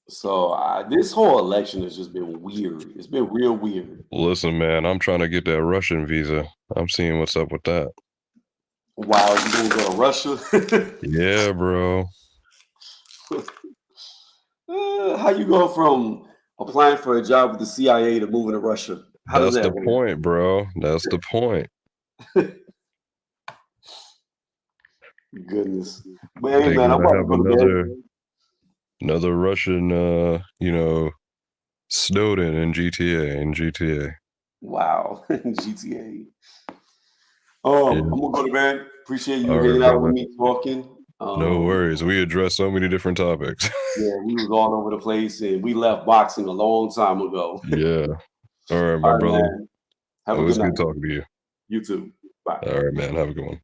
Speaker 1: So this whole election has just been weird. It's been real weird.
Speaker 2: Listen, man, I'm trying to get that Russian visa. I'm seeing what's up with that.
Speaker 1: Wow, you gonna go to Russia?
Speaker 2: Yeah, bro.
Speaker 1: How you go from applying for a job with the CIA to moving to Russia? How does
Speaker 2: That's the
Speaker 1: that work?
Speaker 2: point, bro. That's the point.
Speaker 1: Goodness. But hey,
Speaker 2: They're
Speaker 1: man, I'm
Speaker 2: gonna
Speaker 1: about to
Speaker 2: have
Speaker 1: go to bed.
Speaker 2: another Russian Snowden in GTA.
Speaker 1: Wow. GTA.
Speaker 2: Yeah.
Speaker 1: I'm gonna go to bed. Appreciate you
Speaker 2: All right,
Speaker 1: hanging out with
Speaker 2: brother.
Speaker 1: me, talking.
Speaker 2: No worries. We addressed so many different topics.
Speaker 1: Yeah, we was all over the place, and we left boxing a long time ago.
Speaker 2: Yeah. All right,
Speaker 1: All
Speaker 2: my
Speaker 1: right,
Speaker 2: brother.
Speaker 1: man. Have
Speaker 2: It
Speaker 1: a
Speaker 2: was
Speaker 1: good night.
Speaker 2: good talking to you.
Speaker 1: You too. Bye.
Speaker 2: All right, man. Have a good one.